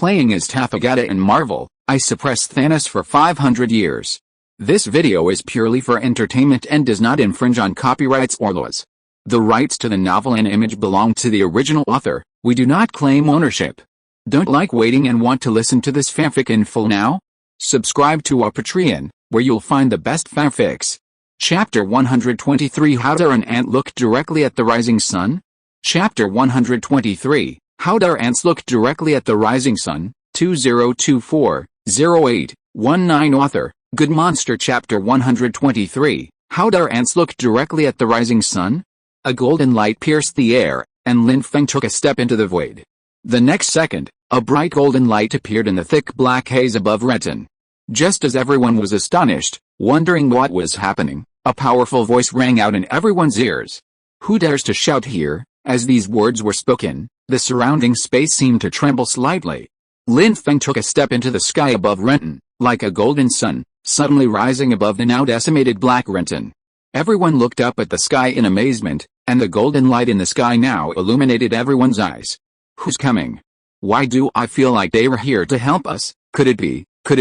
playing as Tathagata in Marvel, I suppressed Thanos for 500 years. This video is purely for entertainment and does not infringe on copyrights or laws. The rights to the novel and image belong to the original author. We do not claim ownership. Don't like waiting and want to listen to this fanfic in full now? Subscribe to our Patreon, where you'll find the best fanfics. Chapter 123 How Does an Ant Look Directly at the Rising Sun? Chapter 123 How do ants look directly at the rising sun? 2024-08-19 Author, Good Monster. Chapter 123 How do ants look directly at the rising sun? A golden light pierced the air, and Lin Feng took a step into the void. The next second, a bright golden light appeared in the thick black haze above Renton. Just as everyone was astonished, wondering what was happening, a powerful voice rang out in everyone's ears. Who dares to shout here? As these words were spoken, the surrounding space seemed to tremble slightly. Lin Feng took a step into the sky above Renton, like a golden sun, suddenly rising above the now decimated black Renton. Everyone looked up at the sky in amazement, and the golden light in the sky now illuminated everyone's eyes. Who's coming? Why do I feel like they were here to help us? Could it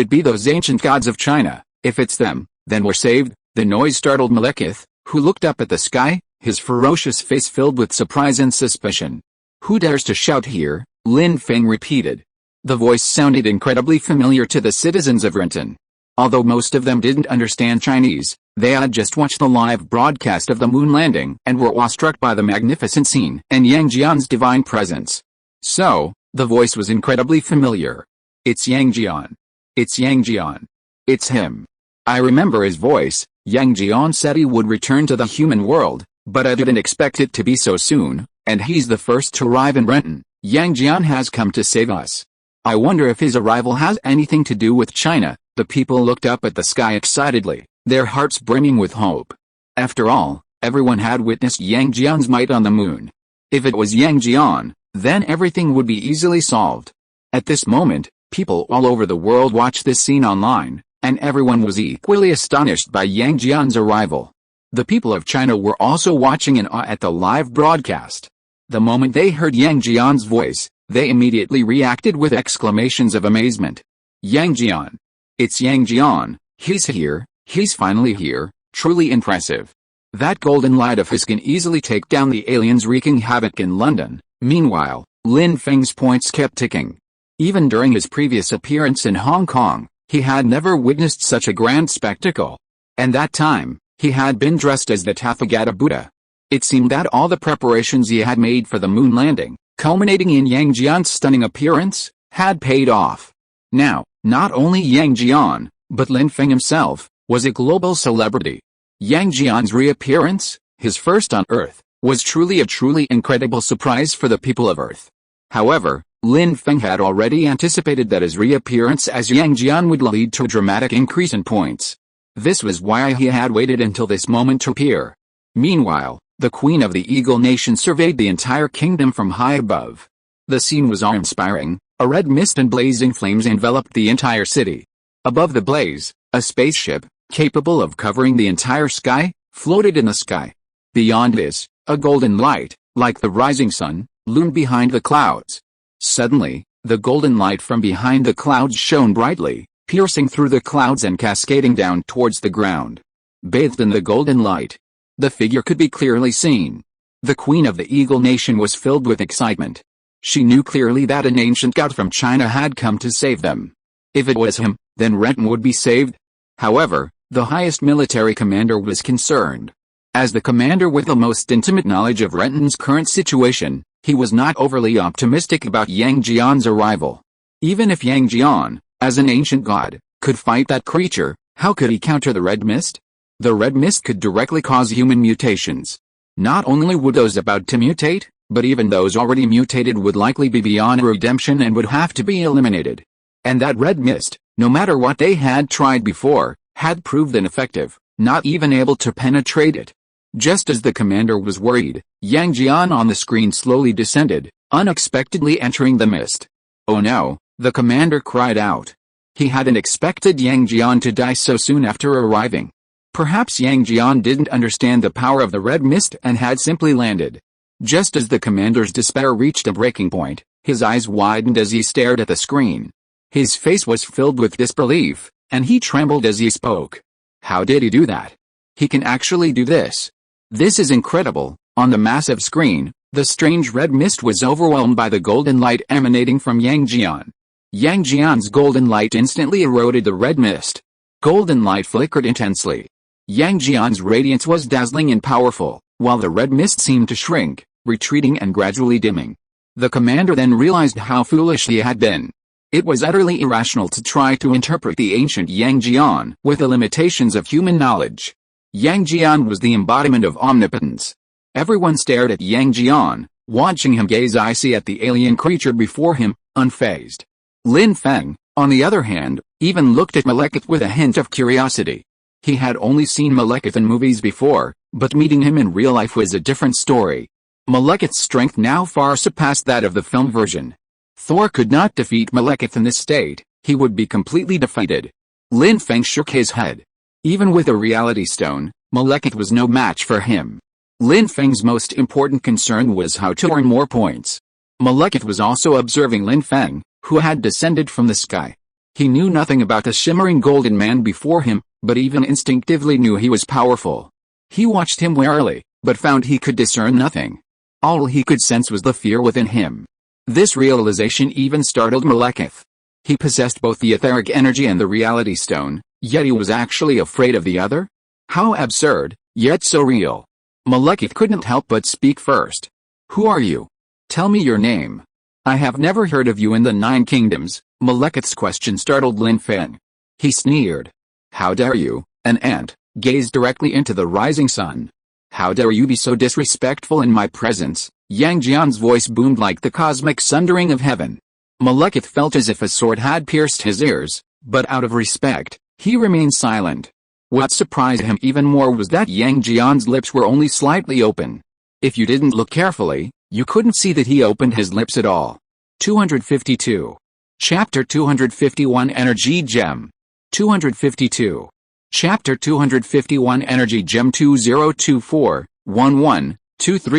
be those ancient gods of China? If it's them, then we're saved. The noise startled Malekith, who looked up at the sky, his ferocious face filled with surprise and suspicion. Who dares to shout here? Lin Feng repeated. The voice sounded incredibly familiar to the citizens of Renton. Although most of them didn't understand Chinese, they had just watched the live broadcast of the moon landing and were awestruck by the magnificent scene and Yang Jian's divine presence. So, the voice was incredibly familiar. It's Yang Jian. It's Yang Jian. It's him. I remember his voice. Yang Jian said he would return to the human world, but I didn't expect it to be so soon, and he's the first to arrive in Renton. Yang Jian has come to save us. I wonder if his arrival has anything to do with China. The people looked up at the sky excitedly, their hearts brimming with hope. After all, everyone had witnessed Yang Jian's might on the moon. If it was Yang Jian, then everything would be easily solved. At this moment, people all over the world watched this scene online, and everyone was equally astonished by Yang Jian's arrival. The people of China were also watching in awe at the live broadcast. The moment they heard Yang Jian's voice, they immediately reacted with exclamations of amazement. Yang Jian. It's Yang Jian. He's here. He's finally here. Truly impressive. That golden light of his can easily take down the aliens wreaking havoc in London. Meanwhile, Lin Feng's points kept ticking. Even during his previous appearance in Hong Kong, he had never witnessed such a grand spectacle. And that time, he had been dressed as the Tathagata Buddha. It seemed that all the preparations he had made for the moon landing, culminating in Yang Jian's stunning appearance, had paid off. Now, not only Yang Jian, but Lin Feng himself, was a global celebrity. Yang Jian's reappearance, his first on Earth, was truly a truly incredible surprise for the people of Earth. However, Lin Feng had already anticipated that his reappearance as Yang Jian would lead to a dramatic increase in points. This was why he had waited until this moment to appear. Meanwhile, the Queen of the Eagle Nation surveyed the entire kingdom from high above. The scene was awe-inspiring. A red mist and blazing flames enveloped the entire city. Above the blaze, a spaceship, capable of covering the entire sky, floated in the sky. Beyond this, a golden light, like the rising sun, loomed behind the clouds. Suddenly, the golden light from behind the clouds shone brightly, piercing through the clouds and cascading down towards the ground. Bathed in the golden light, the figure could be clearly seen. The Queen of the Eagle Nation was filled with excitement. She knew clearly that an ancient god from China had come to save them. If it was him, then Renton would be saved. However, the highest military commander was concerned. As the commander with the most intimate knowledge of Renton's current situation, he was not overly optimistic about Yang Jian's arrival. Even if Yang Jian, as an ancient god, could fight that creature, how could he counter the red mist? The red mist could directly cause human mutations. Not only would those about to mutate, but even those already mutated would likely be beyond redemption and would have to be eliminated. And that red mist, no matter what they had tried before, had proved ineffective, not even able to penetrate it. Just as the commander was worried, Yang Jian on the screen slowly descended, unexpectedly entering the mist. Oh no, the commander cried out. He hadn't expected Yang Jian to die so soon after arriving. Perhaps Yang Jian didn't understand the power of the red mist and had simply landed. Just as the commander's despair reached a breaking point, His eyes widened as he stared at the screen. His face was filled with disbelief, and he trembled as he spoke. How did he do that? He can actually do this. This is incredible. On the massive screen, the strange red mist was overwhelmed by the golden light emanating from Yang Jian. Yang Jian's golden light instantly eroded the red mist. Golden light flickered intensely. Yang Jian's radiance was dazzling and powerful, while the red mist seemed to shrink, retreating and gradually dimming. The commander then realized how foolish he had been. It was utterly irrational to try to interpret the ancient Yang Jian with the limitations of human knowledge. Yang Jian was the embodiment of omnipotence. Everyone stared at Yang Jian, watching him gaze icy at the alien creature before him, unfazed. Lin Feng, on the other hand, even looked at Malekith with a hint of curiosity. He had only seen Malekith in movies before, but meeting him in real life was a different story. Malekith's strength now far surpassed that of the film version. Thor could not defeat Malekith in this state, he would be completely defeated. Lin Feng shook his head. Even with a reality stone, Malekith was no match for him. Lin Feng's most important concern was how to earn more points. Malekith was also observing Lin Feng, who had descended from the sky. He knew nothing about the shimmering golden man before him, but even instinctively knew he was powerful. He watched him warily, but found he could discern nothing. All he could sense was the fear within him. This realization even startled Malekith. He possessed both the etheric energy and the reality stone, yet he was actually afraid of the other? How absurd, yet so real. Malekith couldn't help but speak first. Who are you? Tell me your name. I have never heard of you in the 9 kingdoms. Malekith's question startled Lin Feng. He sneered. How dare you, an ant, gaze directly into the rising sun? How dare you be so disrespectful in my presence? Yang Jian's voice boomed like the cosmic sundering of heaven. Malekith felt as if a sword had pierced his ears, but out of respect, he remained silent. What surprised him even more was that Yang Jian's lips were only slightly open. If you didn't look carefully, you couldn't see that he opened his lips at all. 252. Chapter 251 Energy Gem. 252. Chapter 251 Energy Gem 2024-11-23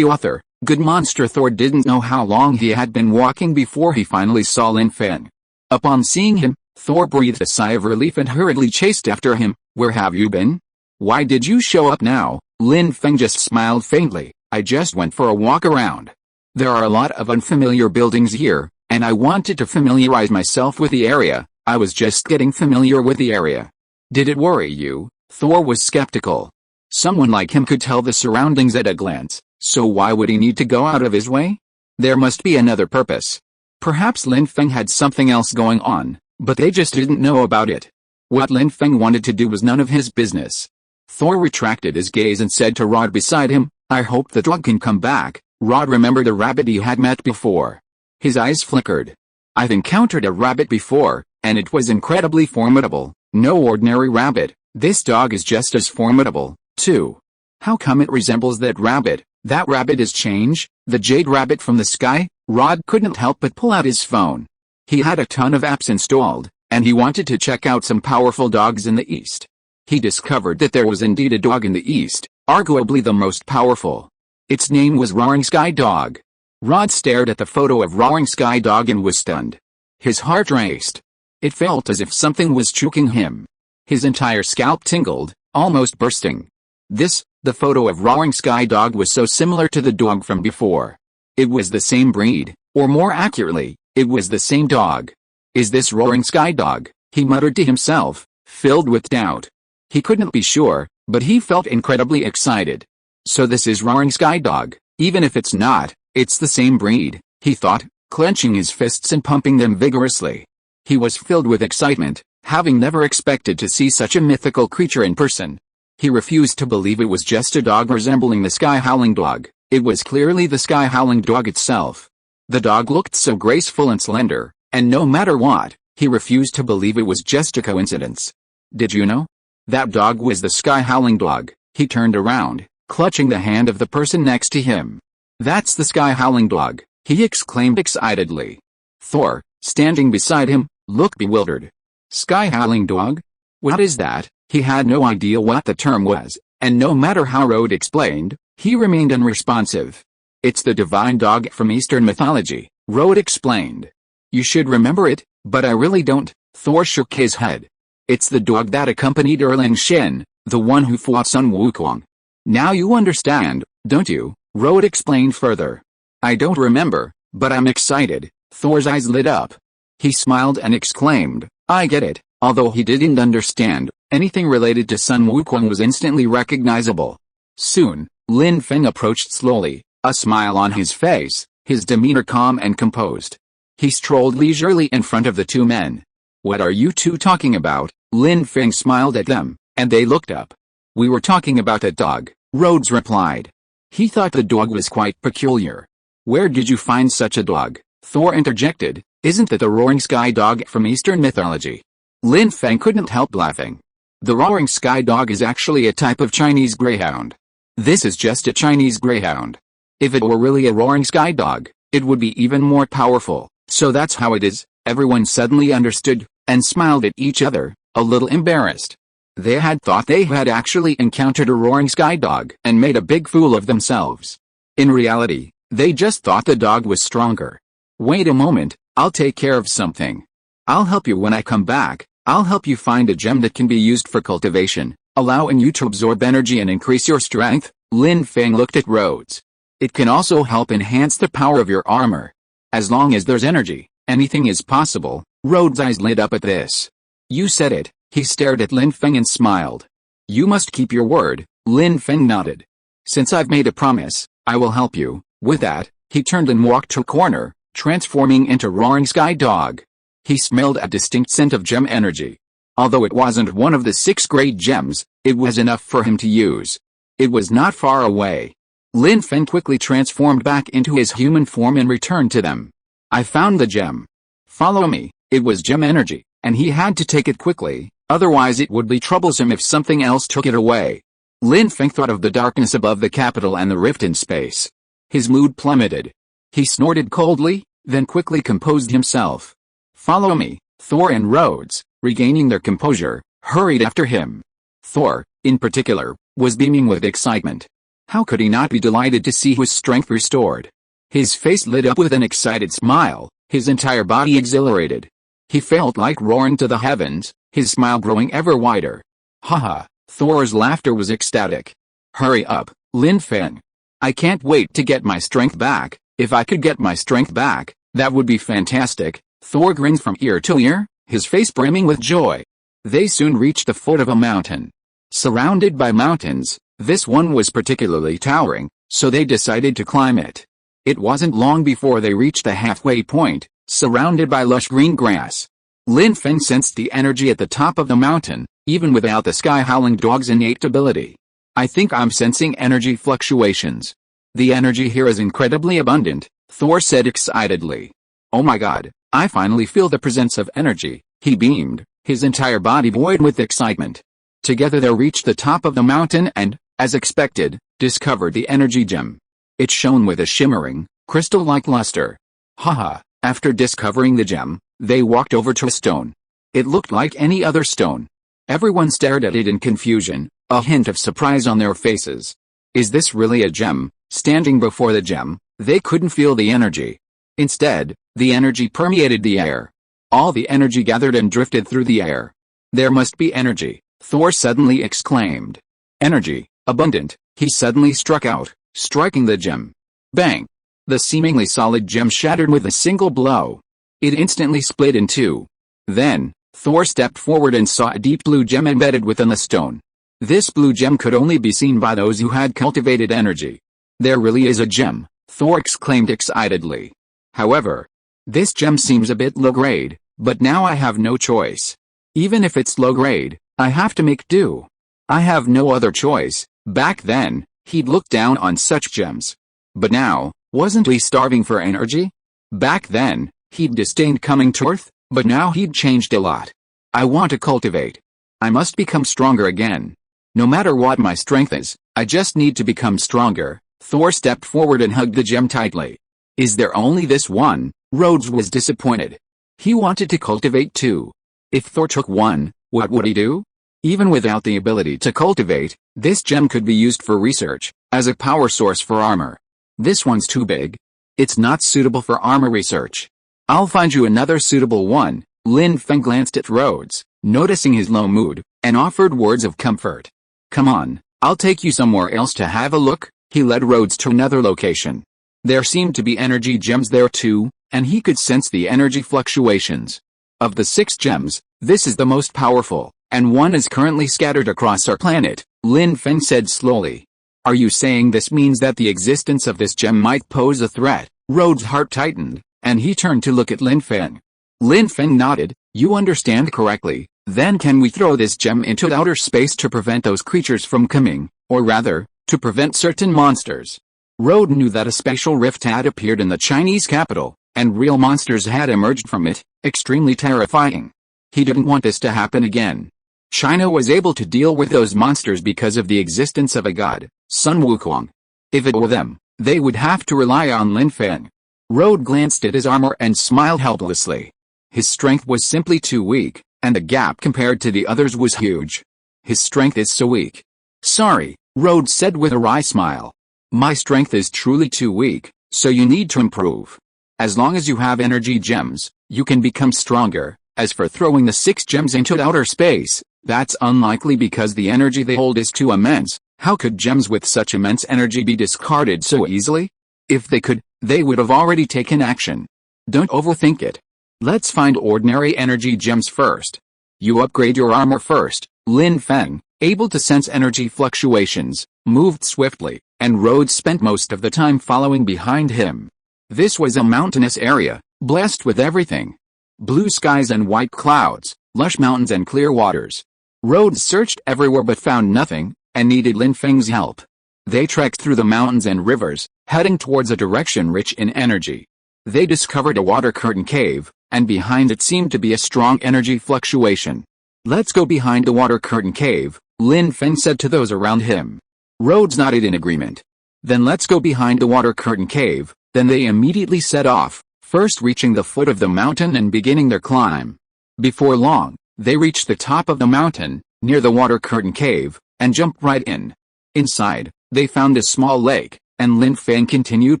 Author, Good Monster Thor didn't know how long he had been walking before he finally saw Lin Feng. Upon seeing him, Thor breathed a sigh of relief and hurriedly chased after him. Where have you been? Why did you show up now? Lin Feng just smiled faintly. I just went for a walk around. There are a lot of unfamiliar buildings here, and I wanted to familiarize myself with the area. I was just getting familiar with the area. Did it worry you? Thor was skeptical. Someone like him could tell the surroundings at a glance, so why would he need to go out of his way? There must be another purpose. Perhaps Lin Feng had something else going on, but they just didn't know about it. What Lin Feng wanted to do was none of his business. Thor retracted his gaze and said to Rod beside him, I hope the dog can come back. Rod remembered a rabbit he had met before. His eyes flickered. I've encountered a rabbit before, and it was incredibly formidable. No ordinary rabbit. This dog is just as formidable, too. How come it resembles that rabbit? That rabbit is Change, the jade rabbit from the sky? Rod couldn't help but pull out his phone. He had a ton of apps installed, and he wanted to check out some powerful dogs in the East. He discovered that there was indeed a dog in the East, arguably the most powerful. Its name was Roaring Sky Dog. Rod stared at the photo of Roaring Sky Dog and was stunned. His heart raced. It felt as if something was choking him. His entire scalp tingled, almost bursting. The photo of Roaring Sky Dog was so similar to the dog from before. It was the same breed, or more accurately, it was the same dog. Is this Roaring Sky Dog? He muttered to himself, filled with doubt. He couldn't be sure, but he felt incredibly excited. So this is Roaring Sky Dog, even if it's not, it's the same breed, he thought, clenching his fists and pumping them vigorously. He was filled with excitement, having never expected to see such a mythical creature in person. He refused to believe it was just a dog resembling the Sky Howling Dog. It was clearly the Sky Howling Dog itself. The dog looked so graceful and slender, and no matter what, he refused to believe it was just a coincidence. Did you know? That dog was the Sky Howling Dog. He turned around, clutching the hand of the person next to him. That's the Sky Howling Dog, he exclaimed excitedly. Thor, standing beside him, looked bewildered. Sky Howling Dog? What is that? He had no idea what the term was, and no matter how Rod explained, he remained unresponsive. It's the divine dog from Eastern mythology, Rhodes explained. You should remember it, but I really don't. Thor shook his head. It's the dog that accompanied Erling Shin, the one who fought Sun Wukong. Now you understand, don't you? Rhodes explained further. I don't remember, but I'm excited. Thor's eyes lit up. He smiled and exclaimed, I get it. Although he didn't understand, anything related to Sun Wukong was instantly recognizable. Soon, Lin Feng approached slowly, a smile on his face, his demeanor calm and composed. He strolled leisurely in front of the two men. What are you two talking about? Lin Feng smiled at them, and they looked up. We were talking about that dog, Rhodes replied. He thought the dog was quite peculiar. Where did you find such a dog? Thor interjected. Isn't that the roaring sky dog from Eastern mythology? Lin Feng couldn't help laughing. The roaring sky dog is actually a type of Chinese greyhound. This is just a Chinese greyhound. If it were really a roaring sky dog, it would be even more powerful. So that's how it is. Everyone suddenly understood, and smiled at each other, a little embarrassed. They had thought they had actually encountered a roaring sky dog and made a big fool of themselves. In reality, they just thought the dog was stronger. Wait a moment, I'll take care of something. I'll help you when I come back. I'll help you find a gem that can be used for cultivation, allowing you to absorb energy and increase your strength. Lin Feng looked at Rhodes. It can also help enhance the power of your armor. As long as there's energy, anything is possible. Rhodes' eyes lit up at this. You said it. He stared at Lin Feng and smiled. You must keep your word. Lin Feng nodded. Since I've made a promise, I will help you. With that, he turned and walked to a corner, transforming into Roaring Sky Dog. He smelled a distinct scent of gem energy. Although it wasn't one of the 6 great gems, it was enough for him to use. It was not far away. Lin Feng quickly transformed back into his human form and returned to them. I found the gem. Follow me. It was gem energy, and he had to take it quickly, otherwise it would be troublesome if something else took it away. Lin Feng thought of the darkness above the capital and the rift in space. His mood plummeted. He snorted coldly, then quickly composed himself. Follow me. Thor and Rhodes, regaining their composure, hurried after him. Thor, in particular, was beaming with excitement. How could he not be delighted to see his strength restored? His face lit up with an excited smile, his entire body exhilarated. He felt like roaring to the heavens, his smile growing ever wider. Haha, Thor's laughter was ecstatic. Hurry up, Lin Feng. I can't wait to get my strength back. If I could get my strength back, that would be fantastic. Thor grinned from ear to ear, his face brimming with joy. They soon reached the foot of a mountain. Surrounded by mountains, this one was particularly towering, so they decided to climb it. It wasn't long before they reached the halfway point, surrounded by lush green grass. Lin Feng sensed the energy at the top of the mountain, even without the sky-howling dog's innate ability. I think I'm sensing energy fluctuations. The energy here is incredibly abundant, Thor said excitedly. Oh my god, I finally feel the presence of energy, he beamed, his entire body buoyed with excitement. Together they reached the top of the mountain and, as expected, discovered the energy gem. It shone with a shimmering, crystal-like luster. Haha, after discovering the gem, they walked over to a stone. It looked like any other stone. Everyone stared at it in confusion, a hint of surprise on their faces. Is this really a gem? Standing before the gem, they couldn't feel the energy. Instead, the energy permeated the air. All the energy gathered and drifted through the air. There must be energy, Thor suddenly exclaimed. Energy, abundant, he suddenly struck out, striking the gem. Bang! The seemingly solid gem shattered with a single blow. It instantly split in two. Then, Thor stepped forward and saw a deep blue gem embedded within the stone. This blue gem could only be seen by those who had cultivated energy. There really is a gem, Thor exclaimed excitedly. However, this gem seems a bit low grade, but now I have no choice. Even if it's low grade, I have to make do. I have no other choice. Back then, he'd looked down on such gems. But now, wasn't he starving for energy? Back then, he'd disdained coming to Earth, but now he'd changed a lot. I want to cultivate. I must become stronger again. No matter what my strength is, I just need to become stronger. Thor stepped forward and hugged the gem tightly. Is there only this one? Rhodes was disappointed. He wanted to cultivate too. If Thor took one, what would he do? Even without the ability to cultivate, this gem could be used for research, as a power source for armor. This one's too big. It's not suitable for armor research. I'll find you another suitable one. Lin Feng glanced at Rhodes, noticing his low mood, and offered words of comfort. Come on, I'll take you somewhere else to have a look. He led Rhodes to another location. There seemed to be energy gems there too, and he could sense the energy fluctuations. Of the 6 gems, this is the most powerful, and one is currently scattered across our planet, Lin Feng said slowly. Are you saying this means that the existence of this gem might pose a threat? Rhodes' heart tightened, and he turned to look at Lin Feng. Lin Feng nodded. You understand correctly. Then can we throw this gem into outer space to prevent those creatures from coming, or rather, to prevent certain monsters? Rhodes knew that a spatial rift had appeared in the Chinese capital, and real monsters had emerged from it, extremely terrifying. He didn't want this to happen again. China was able to deal with those monsters because of the existence of a god, Sun Wukong. If it were them, they would have to rely on Lin Feng. Rhodes glanced at his armor and smiled helplessly. His strength was simply too weak, and the gap compared to the others was huge. His strength is so weak. Sorry, Rhodes said with a wry smile. My strength is truly too weak, so you need to improve. As long as you have energy gems, you can become stronger. As for throwing the 6 gems into outer space, that's unlikely because the energy they hold is too immense. How could gems with such immense energy be discarded so easily? If they could, they would have already taken action. Don't overthink it. Let's find ordinary energy gems first. You upgrade your armor first. Lin Feng, able to sense energy fluctuations, moved swiftly, and Rhodes spent most of the time following behind him. This was a mountainous area, blessed with everything. Blue skies and white clouds, lush mountains and clear waters. Rhodes searched everywhere but found nothing, and needed Lin Feng's help. They trekked through the mountains and rivers, heading towards a direction rich in energy. They discovered a water curtain cave, and behind it seemed to be a strong energy fluctuation. Let's go behind the water curtain cave, Lin Feng said to those around him. Rhodes nodded in agreement. Then let's go behind the water curtain cave. Then they immediately set off, first reaching the foot of the mountain and beginning their climb. Before long, they reached the top of the mountain, near the water curtain cave, and jumped right in. Inside, they found a small lake, and Lin Feng continued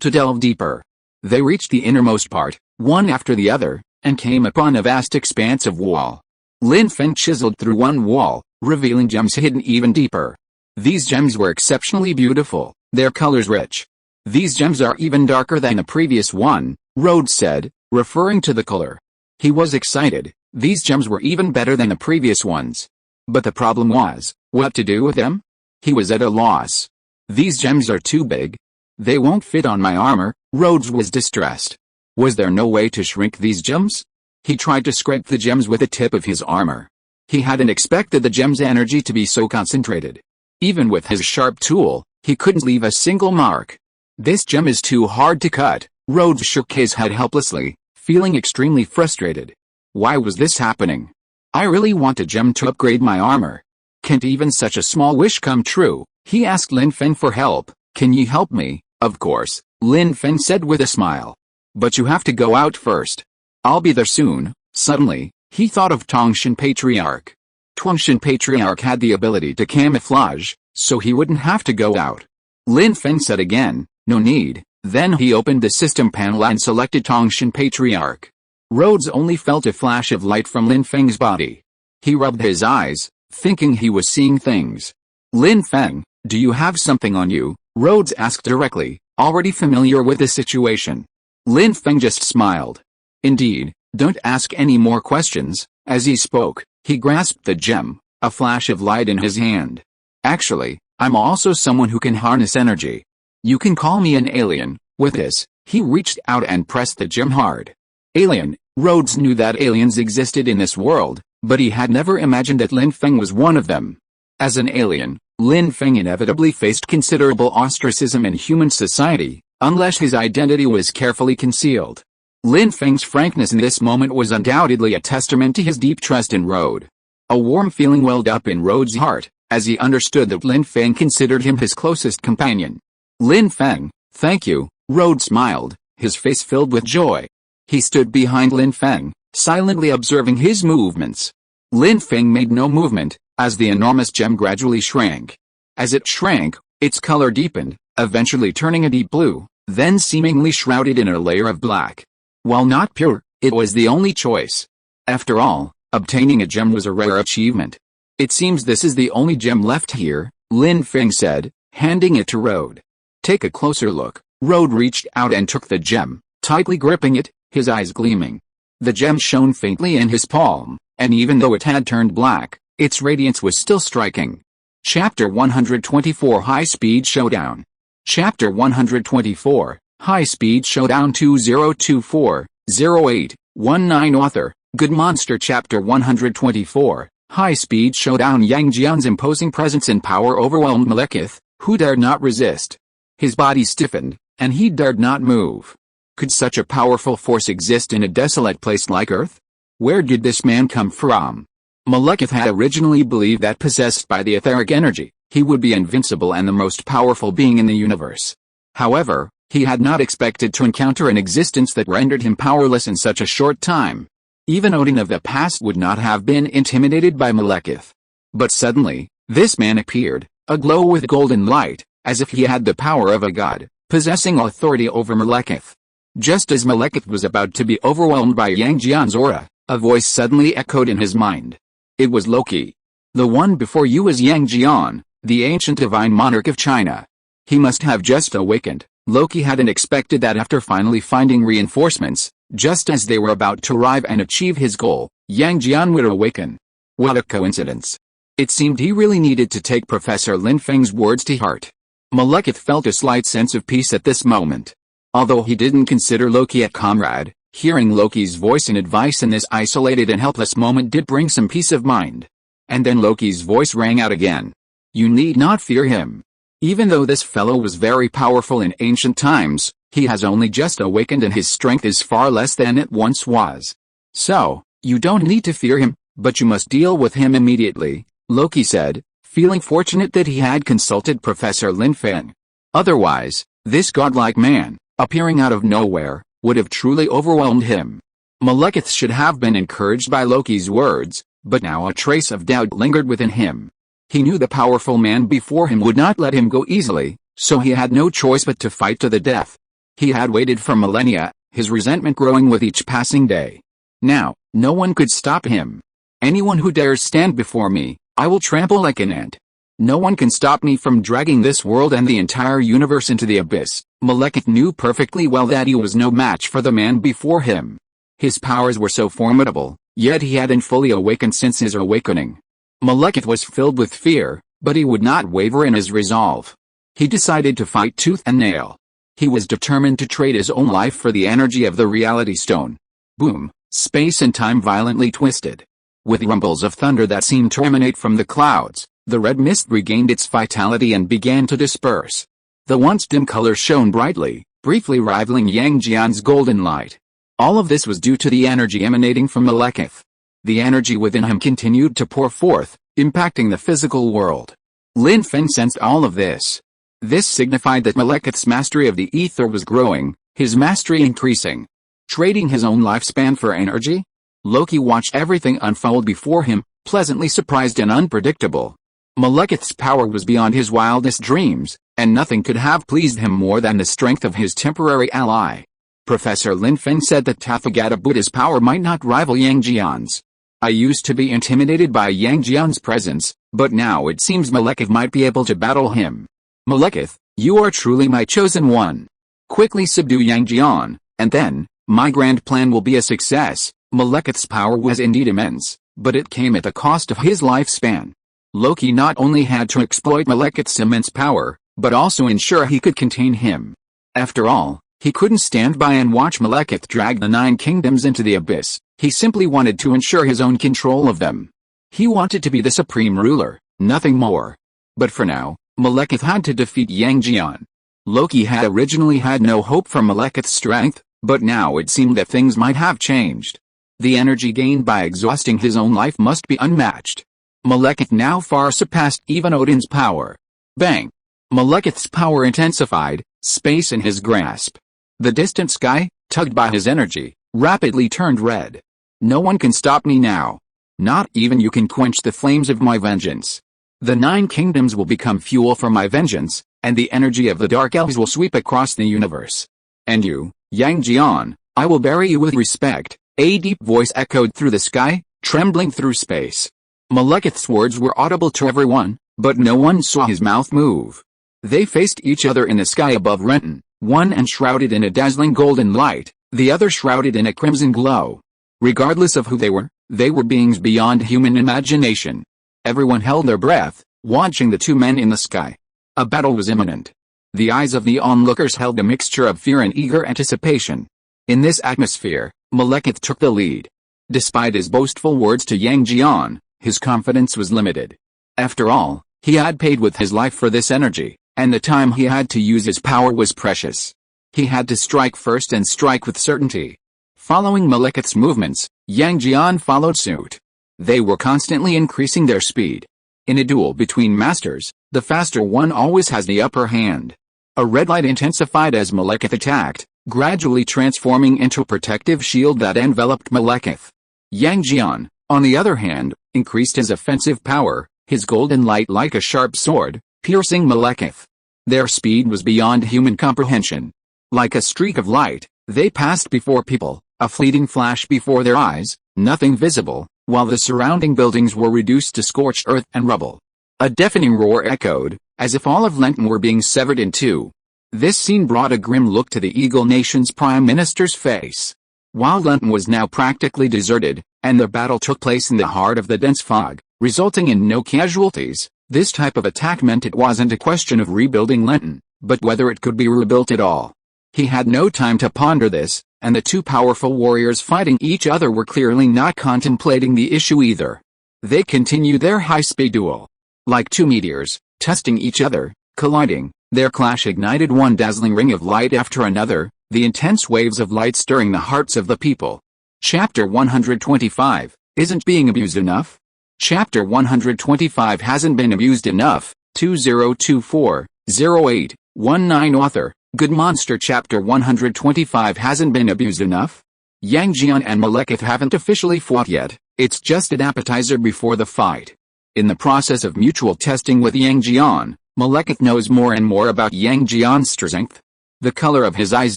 to delve deeper. They reached the innermost part, one after the other, and came upon a vast expanse of wall. Lin Feng chiseled through one wall, revealing gems hidden even deeper. These gems were exceptionally beautiful, their colors rich. These gems are even darker than the previous one, Rhodes said, referring to the color. He was excited. These gems were even better than the previous ones. But the problem was, what to do with them? He was at a loss. These gems are too big. They won't fit on my armor. Rhodes was distressed. Was there no way to shrink these gems? He tried to scrape the gems with the tip of his armor. He hadn't expected the gem's energy to be so concentrated. Even with his sharp tool, he couldn't leave a single mark. This gem is too hard to cut. Rhodes shook his head helplessly, feeling extremely frustrated. Why was this happening? I really want a gem to upgrade my armor. Can't even such a small wish come true? He asked Lin Feng for help. Can you help me? Of course, Lin Feng said with a smile. But you have to go out first. I'll be there soon. Suddenly, he thought of Tongshan Patriarch. Tongshan Patriarch had the ability to camouflage, so he wouldn't have to go out. Lin Feng said again, no need. Then he opened the system panel and selected Tongshan Patriarch. Rhodes only felt a flash of light from Lin Feng's body. He rubbed his eyes, thinking he was seeing things. Lin Feng, do you have something on you? Rhodes asked directly, already familiar with the situation. Lin Feng just smiled. Indeed, don't ask any more questions. As he spoke, he grasped the gem, a flash of light in his hand. Actually, I'm also someone who can harness energy. You can call me an alien. With this, he reached out and pressed the gem hard. Alien. Rhodes knew that aliens existed in this world, but he had never imagined that Lin Feng was one of them. As an alien, Lin Feng inevitably faced considerable ostracism in human society, unless his identity was carefully concealed. Lin Feng's frankness in this moment was undoubtedly a testament to his deep trust in Rhodes. A warm feeling welled up in Rhodes' heart, as he understood that Lin Feng considered him his closest companion. Lin Feng, thank you, Rhodes smiled, his face filled with joy. He stood behind Lin Feng, silently observing his movements. Lin Feng made no movement, as the enormous gem gradually shrank. As it shrank, its color deepened, eventually turning a deep blue. then seemingly shrouded in a layer of black. While not pure, it was the only choice. After all, obtaining a gem was a rare achievement. It seems this is the only gem left here, Lin Feng said, handing it to Road. Take a closer look. Road reached out and took the gem, tightly gripping it, his eyes gleaming. The gem shone faintly in his palm, and even though it had turned black, its radiance was still striking. Chapter 124 High-Speed Showdown. Chapter 124, High-Speed Showdown 2024-08-19 Author, Good Monster Chapter 124, High-Speed Showdown Yang Jian's imposing presence and power overwhelmed Malekith, who dared not resist. His body stiffened, and he dared not move. Could such a powerful force exist in a desolate place like Earth? Where did this man come from? Malekith had originally believed that possessed by the etheric energy, he would be invincible and the most powerful being in the universe. However, he had not expected to encounter an existence that rendered him powerless in such a short time. Even Odin of the past would not have been intimidated by Malekith. But suddenly, this man appeared, aglow with golden light, as if he had the power of a god, possessing authority over Malekith. Just as Malekith was about to be overwhelmed by Yang Jian's aura, a voice suddenly echoed in his mind. It was Loki. The one before you is Yang Jian, the ancient divine monarch of China. He must have just awakened. Loki hadn't expected that after finally finding reinforcements, just as they were about to arrive and achieve his goal, Yang Jian would awaken. What a coincidence. It seemed he really needed to take Professor Lin Feng's words to heart. Malekith felt a slight sense of peace at this moment. Although he didn't consider Loki a comrade, hearing Loki's voice and advice in this isolated and helpless moment did bring some peace of mind. And then Loki's voice rang out again. You need not fear him. Even though this fellow was very powerful in ancient times, he has only just awakened and his strength is far less than it once was. So, you don't need to fear him, but you must deal with him immediately, Loki said, feeling fortunate that he had consulted Professor Lin Feng. Otherwise, this godlike man, appearing out of nowhere, would have truly overwhelmed him. Malekith should have been encouraged by Loki's words, but now a trace of doubt lingered within him. He knew the powerful man before him would not let him go easily, so he had no choice but to fight to the death. He had waited for millennia, his resentment growing with each passing day. Now, no one could stop him. Anyone who dares stand before me, I will trample like an ant. No one can stop me from dragging this world and the entire universe into the abyss. Malekith knew perfectly well that he was no match for the man before him. His powers were so formidable, yet he hadn't fully awakened since his awakening. Malekith was filled with fear, but he would not waver in his resolve. He decided to fight tooth and nail. He was determined to trade his own life for the energy of the reality stone. Boom, space and time violently twisted. With rumbles of thunder that seemed to emanate from the clouds, the red mist regained its vitality and began to disperse. The once dim color shone brightly, briefly rivaling Yang Jian's golden light. All of this was due to the energy emanating from Malekith. The energy within him continued to pour forth, impacting the physical world. Lin Feng sensed all of this. This signified that Malekith's mastery of the ether was growing, his mastery increasing. Trading his own lifespan for energy? Loki watched everything unfold before him, pleasantly surprised and unpredictable. Malekith's power was beyond his wildest dreams, and nothing could have pleased him more than the strength of his temporary ally. Professor Lin Feng said that Tathagata Buddha's power might not rival Yang Jian's. I used to be intimidated by Yang Jian's presence, but now it seems Malekith might be able to battle him. Malekith, you are truly my chosen one. Quickly subdue Yang Jian, and then, my grand plan will be a success. Malekith's power was indeed immense, but it came at the cost of his lifespan. Loki not only had to exploit Malekith's immense power, but also ensure he could contain him. After all, he couldn't stand by and watch Malekith drag the 9 kingdoms into the abyss. He simply wanted to ensure his own control of them. He wanted to be the supreme ruler, nothing more. But for now, Malekith had to defeat Yang Jian. Loki had originally had no hope from Malekith's strength, but now it seemed that things might have changed. The energy gained by exhausting his own life must be unmatched. Malekith now far surpassed even Odin's power. Bang! Malekith's power intensified, space in his grasp. The distant sky, tugged by his energy, rapidly turned red. No one can stop me now. Not even you can quench the flames of my vengeance. The 9 kingdoms will become fuel for my vengeance, and the energy of the dark elves will sweep across the universe. And you, Yang Jian, I will bury you with respect. A deep voice echoed through the sky, trembling through space. Malekith's words were audible to everyone, but no one saw his mouth move. They faced each other in the sky above Renton, one enshrouded in a dazzling golden light, the other shrouded in a crimson glow. Regardless of who they were beings beyond human imagination. Everyone held their breath, watching the two men in the sky. A battle was imminent. The eyes of the onlookers held a mixture of fear and eager anticipation. In this atmosphere, Malekith took the lead. Despite his boastful words to Yang Jian, his confidence was limited. After all, he had paid with his life for this energy, and the time he had to use his power was precious. He had to strike first and strike with certainty. Following Malekith's movements, Yang Jian followed suit. They were constantly increasing their speed. In a duel between masters, the faster one always has the upper hand. A red light intensified as Malekith attacked, gradually transforming into a protective shield that enveloped Malekith. Yang Jian, on the other hand, increased his offensive power, his golden light like a sharp sword, piercing Malekith. Their speed was beyond human comprehension. Like a streak of light, they passed before people, a fleeting flash before their eyes, nothing visible, while the surrounding buildings were reduced to scorched earth and rubble. A deafening roar echoed, as if all of Lenton were being severed in two. This scene brought a grim look to the Eagle Nation's Prime Minister's face. While Lenton was now practically deserted, and the battle took place in the heart of the dense fog, resulting in no casualties, this type of attack meant it wasn't a question of rebuilding Lenton, but whether it could be rebuilt at all. He had no time to ponder this, and the two powerful warriors fighting each other were clearly not contemplating the issue either. They continued their high-speed duel. Like two meteors, testing each other, colliding, their clash ignited one dazzling ring of light after another, the intense waves of light stirring the hearts of the people. Chapter 125, Isn't Being Abused Enough? Chapter 125 Hasn't Been Abused Enough, 2024-08-19 Author, Good Monster. Chapter 125 Hasn't Been Abused Enough? Yang Jian and Malekith haven't officially fought yet, it's just an appetizer before the fight. In the process of mutual testing with Yang Jian, Malekith knows more and more about Yang Jian's strength. The color of his eyes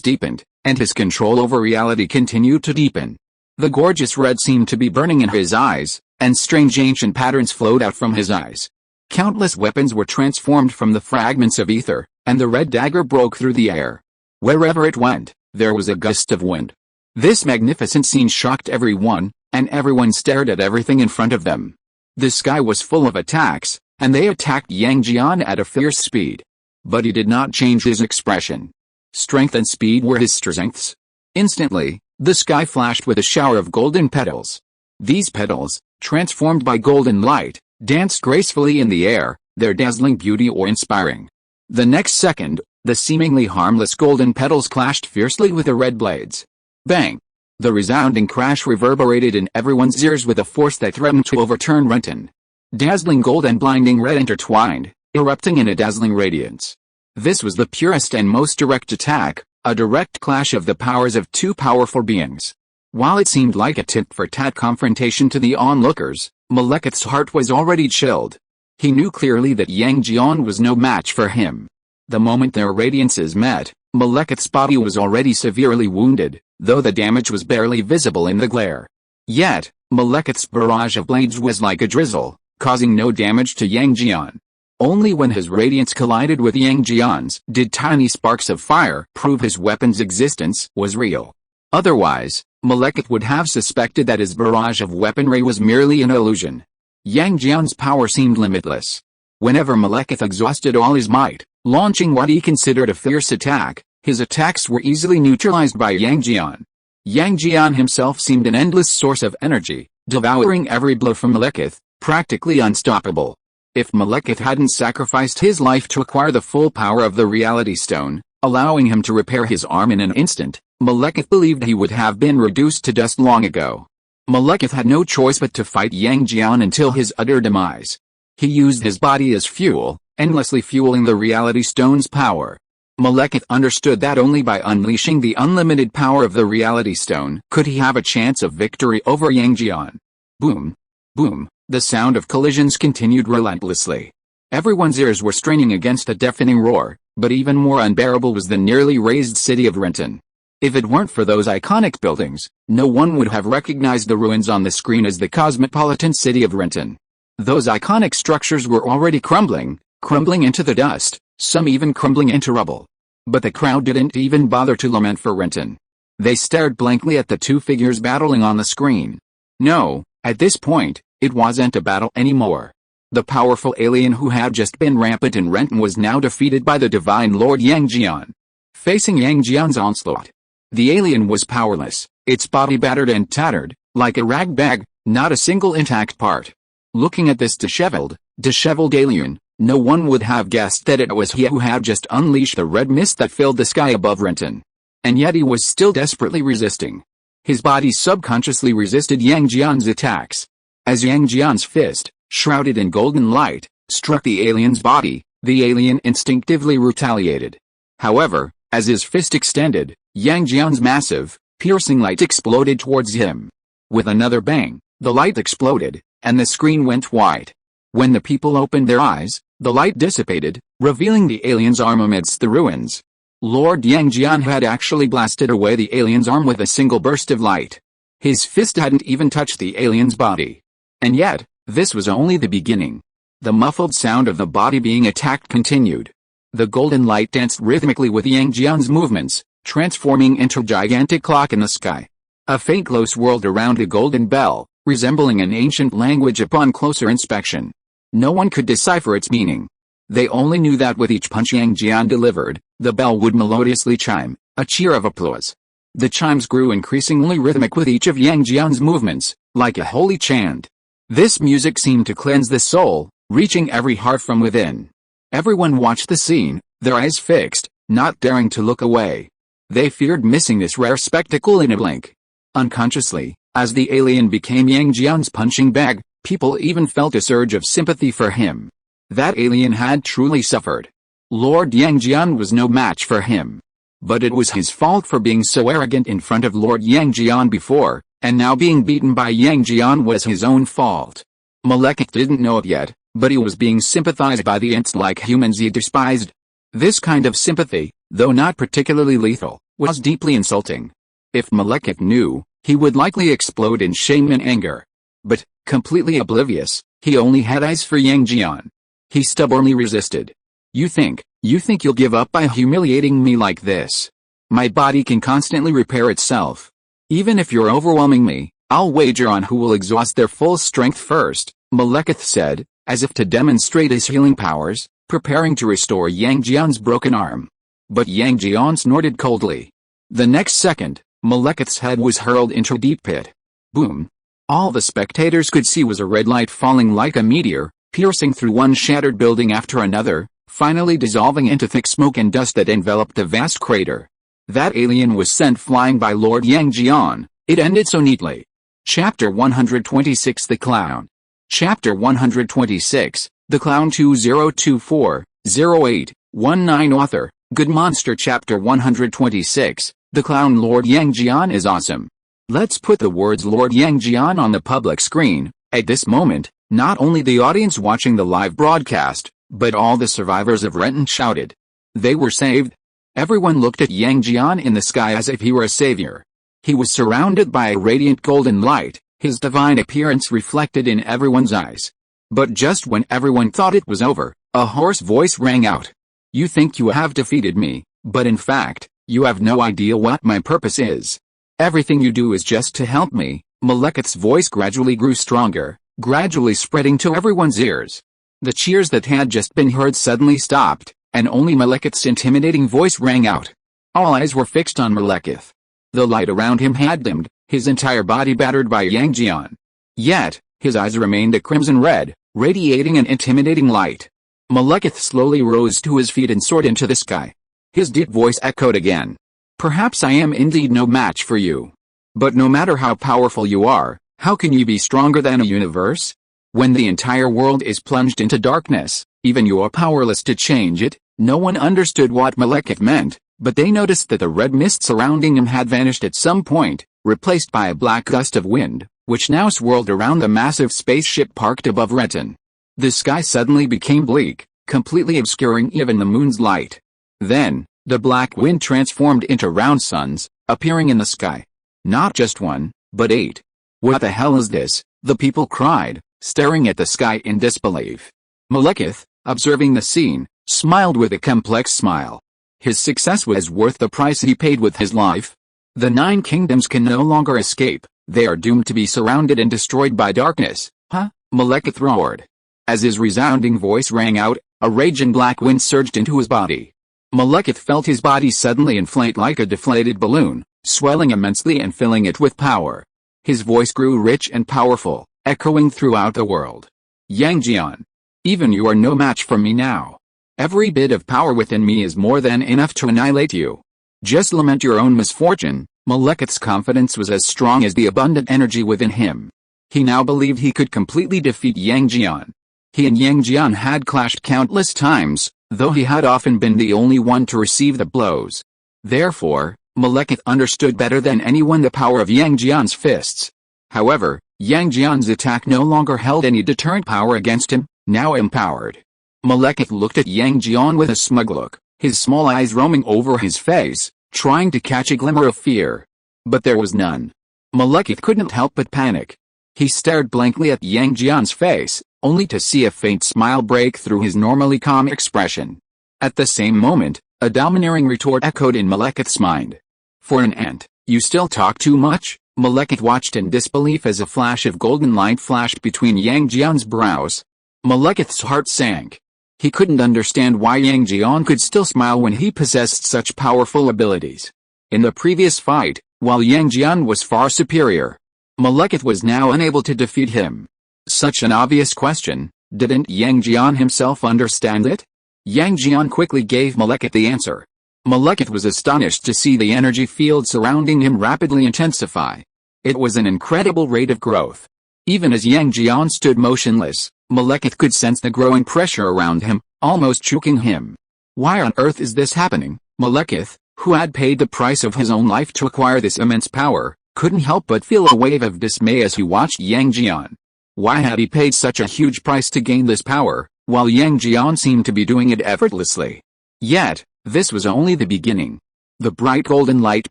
deepened, and his control over reality continued to deepen. The gorgeous red seemed to be burning in his eyes, and strange ancient patterns flowed out from his eyes. Countless weapons were transformed from the fragments of ether, and the red dagger broke through the air. Wherever it went, there was a gust of wind. This magnificent scene shocked everyone, and everyone stared at everything in front of them. The sky was full of attacks, and they attacked Yang Jian at a fierce speed. But he did not change his expression. Strength and speed were his strengths. Instantly, the sky flashed with a shower of golden petals. These petals, transformed by golden light, danced gracefully in the air, their dazzling beauty awe-inspiring. The next second, the seemingly harmless golden petals clashed fiercely with the red blades. Bang! The resounding crash reverberated in everyone's ears with a force that threatened to overturn Renton. Dazzling gold and blinding red intertwined, erupting in a dazzling radiance. This was the purest and most direct attack, a direct clash of the powers of two powerful beings. While it seemed like a tit-for-tat confrontation to the onlookers, Malekith's heart was already chilled. He knew clearly that Yang Jian was no match for him. The moment their radiances met, Malekith's body was already severely wounded, though the damage was barely visible in the glare. Yet, Malekith's barrage of blades was like a drizzle, causing no damage to Yang Jian. Only when his radiance collided with Yang Jian's did tiny sparks of fire prove his weapon's existence was real. Otherwise, Malekith would have suspected that his barrage of weaponry was merely an illusion. Yang Jian's power seemed limitless. Whenever Malekith exhausted all his might, launching what he considered a fierce attack, his attacks were easily neutralized by Yang Jian. Yang Jian himself seemed an endless source of energy, devouring every blow from Malekith, practically unstoppable. If Malekith hadn't sacrificed his life to acquire the full power of the Reality Stone, allowing him to repair his arm in an instant, Malekith believed he would have been reduced to dust long ago. Malekith had no choice but to fight Yang Jian until his utter demise. He used his body as fuel, endlessly fueling the Reality Stone's power. Malekith understood that only by unleashing the unlimited power of the Reality Stone could he have a chance of victory over Yang Jian. Boom! Boom! The sound of collisions continued relentlessly. Everyone's ears were straining against a deafening roar, but even more unbearable was the nearly razed city of Renton. If it weren't for those iconic buildings, no one would have recognized the ruins on the screen as the cosmopolitan city of Renton. Those iconic structures were already crumbling into the dust, some even crumbling into rubble. But the crowd didn't even bother to lament for Renton. They stared blankly at the two figures battling on the screen. No, at this point, it wasn't a battle anymore. The powerful alien who had just been rampant in Renton was now defeated by the divine Lord Yang Jian. Facing Yang Jian's onslaught, the alien was powerless, its body battered and tattered, like a rag bag, not a single intact part. Looking at this disheveled alien, no one would have guessed that it was he who had just unleashed the red mist that filled the sky above Renton. And yet he was still desperately resisting. His body subconsciously resisted Yang Jian's attacks. As Yang Jian's fist, shrouded in golden light, struck the alien's body, the alien instinctively retaliated. However, as his fist extended, Yang Jian's massive, piercing light exploded towards him. With another bang, the light exploded, and the screen went white. When the people opened their eyes, the light dissipated, revealing the alien's arm amidst the ruins. Lord Yang Jian had actually blasted away the alien's arm with a single burst of light. His fist hadn't even touched the alien's body. And yet, this was only the beginning. The muffled sound of the body being attacked continued. The golden light danced rhythmically with Yang Jian's movements, transforming into a gigantic clock in the sky. A faint glow swirled around the golden bell, resembling an ancient language upon closer inspection. No one could decipher its meaning. They only knew that with each punch Yang Jian delivered, the bell would melodiously chime, a cheer of applause. The chimes grew increasingly rhythmic with each of Yang Jian's movements, like a holy chant. This music seemed to cleanse the soul, reaching every heart from within. Everyone watched the scene, their eyes fixed, not daring to look away. They feared missing this rare spectacle in a blink. Unconsciously, as the alien became Yang Jian's punching bag, people even felt a surge of sympathy for him. That alien had truly suffered. Lord Yang Jian was no match for him. But it was his fault for being so arrogant in front of Lord Yang Jian before, and now being beaten by Yang Jian was his own fault. Malekith didn't know it yet, but he was being sympathized by the ants-like humans he despised. This kind of sympathy, though not particularly lethal, was deeply insulting. If Malekith knew, he would likely explode in shame and anger. But, completely oblivious, he only had eyes for Yang Jian. He stubbornly resisted. You think you'll give up by humiliating me like this? My body can constantly repair itself. Even if you're overwhelming me, I'll wager on who will exhaust their full strength first, Malekith said, as if to demonstrate his healing powers, preparing to restore Yang Jian's broken arm. But Yang Jian snorted coldly. The next second, Malekith's head was hurled into a deep pit. Boom! All the spectators could see was a red light falling like a meteor, piercing through one shattered building after another, finally dissolving into thick smoke and dust that enveloped the vast crater. That alien was sent flying by Lord Yang Jian. It ended so neatly. Chapter 126 The Clown. Chapter 126, The Clown 2024-08-19 Author, Good Monster Chapter 126, The Clown Lord Yang Jian is awesome. Let's put the words Lord Yang Jian on the public screen. At this moment, not only the audience watching the live broadcast, but all the survivors of Renton shouted. They were saved. Everyone looked at Yang Jian in the sky as if he were a savior. He was surrounded by a radiant golden light, his divine appearance reflected in everyone's eyes. But just when everyone thought it was over, a hoarse voice rang out. You think you have defeated me, but in fact, you have no idea what my purpose is. Everything you do is just to help me. Malekith's voice gradually grew stronger, gradually spreading to everyone's ears. The cheers that had just been heard suddenly stopped, and only Malekith's intimidating voice rang out. All eyes were fixed on Malekith. The light around him had dimmed, his entire body battered by Yang Jian. Yet, his eyes remained a crimson red, radiating an intimidating light. Malekith slowly rose to his feet and soared into the sky. His deep voice echoed again. Perhaps I am indeed no match for you. But no matter how powerful you are, how can you be stronger than a universe? When the entire world is plunged into darkness, even you are powerless to change it. No one understood what Malekith meant, but they noticed that the red mist surrounding him had vanished at some point, replaced by a black gust of wind, which now swirled around the massive spaceship parked above Renton. The sky suddenly became bleak, completely obscuring even the moon's light. Then, the black wind transformed into round suns, appearing in the sky. Not just one, but 8. What the hell is this? The people cried, staring at the sky in disbelief. Malekith, observing the scene, smiled with a complex smile. His success was worth the price he paid with his life. The 9 kingdoms can no longer escape, they are doomed to be surrounded and destroyed by darkness. Huh? Malekith roared. As his resounding voice rang out, a raging black wind surged into his body. Malekith felt his body suddenly inflate like a deflated balloon, swelling immensely and filling it with power. His voice grew rich and powerful, echoing throughout the world. Yang Jian. Even you are no match for me now. Every bit of power within me is more than enough to annihilate you. Just lament your own misfortune. Malekith's confidence was as strong as the abundant energy within him. He now believed he could completely defeat Yang Jian. He and Yang Jian had clashed countless times, though he had often been the only one to receive the blows. Therefore, Malekith understood better than anyone the power of Yang Jian's fists. However, Yang Jian's attack no longer held any deterrent power against him, now empowered. Malekith looked at Yang Jian with a smug look, his small eyes roaming over his face, trying to catch a glimmer of fear. But there was none. Malekith couldn't help but panic. He stared blankly at Yang Jian's face, only to see a faint smile break through his normally calm expression. At the same moment, a domineering retort echoed in Malekith's mind. For an ant, you still talk too much? Malekith watched in disbelief as a flash of golden light flashed between Yang Jian's brows. Malekith's heart sank. He couldn't understand why Yang Jian could still smile when he possessed such powerful abilities. In the previous fight, while Yang Jian was far superior, Malekith was now unable to defeat him. Such an obvious question, didn't Yang Jian himself understand it? Yang Jian quickly gave Malekith the answer. Malekith was astonished to see the energy field surrounding him rapidly intensify. It was an incredible rate of growth. Even as Yang Jian stood motionless, Malekith could sense the growing pressure around him, almost choking him. Why on earth is this happening? Malekith, who had paid the price of his own life to acquire this immense power, couldn't help but feel a wave of dismay as he watched Yang Jian. Why had he paid such a huge price to gain this power, while Yang Jian seemed to be doing it effortlessly? Yet, this was only the beginning. The bright golden light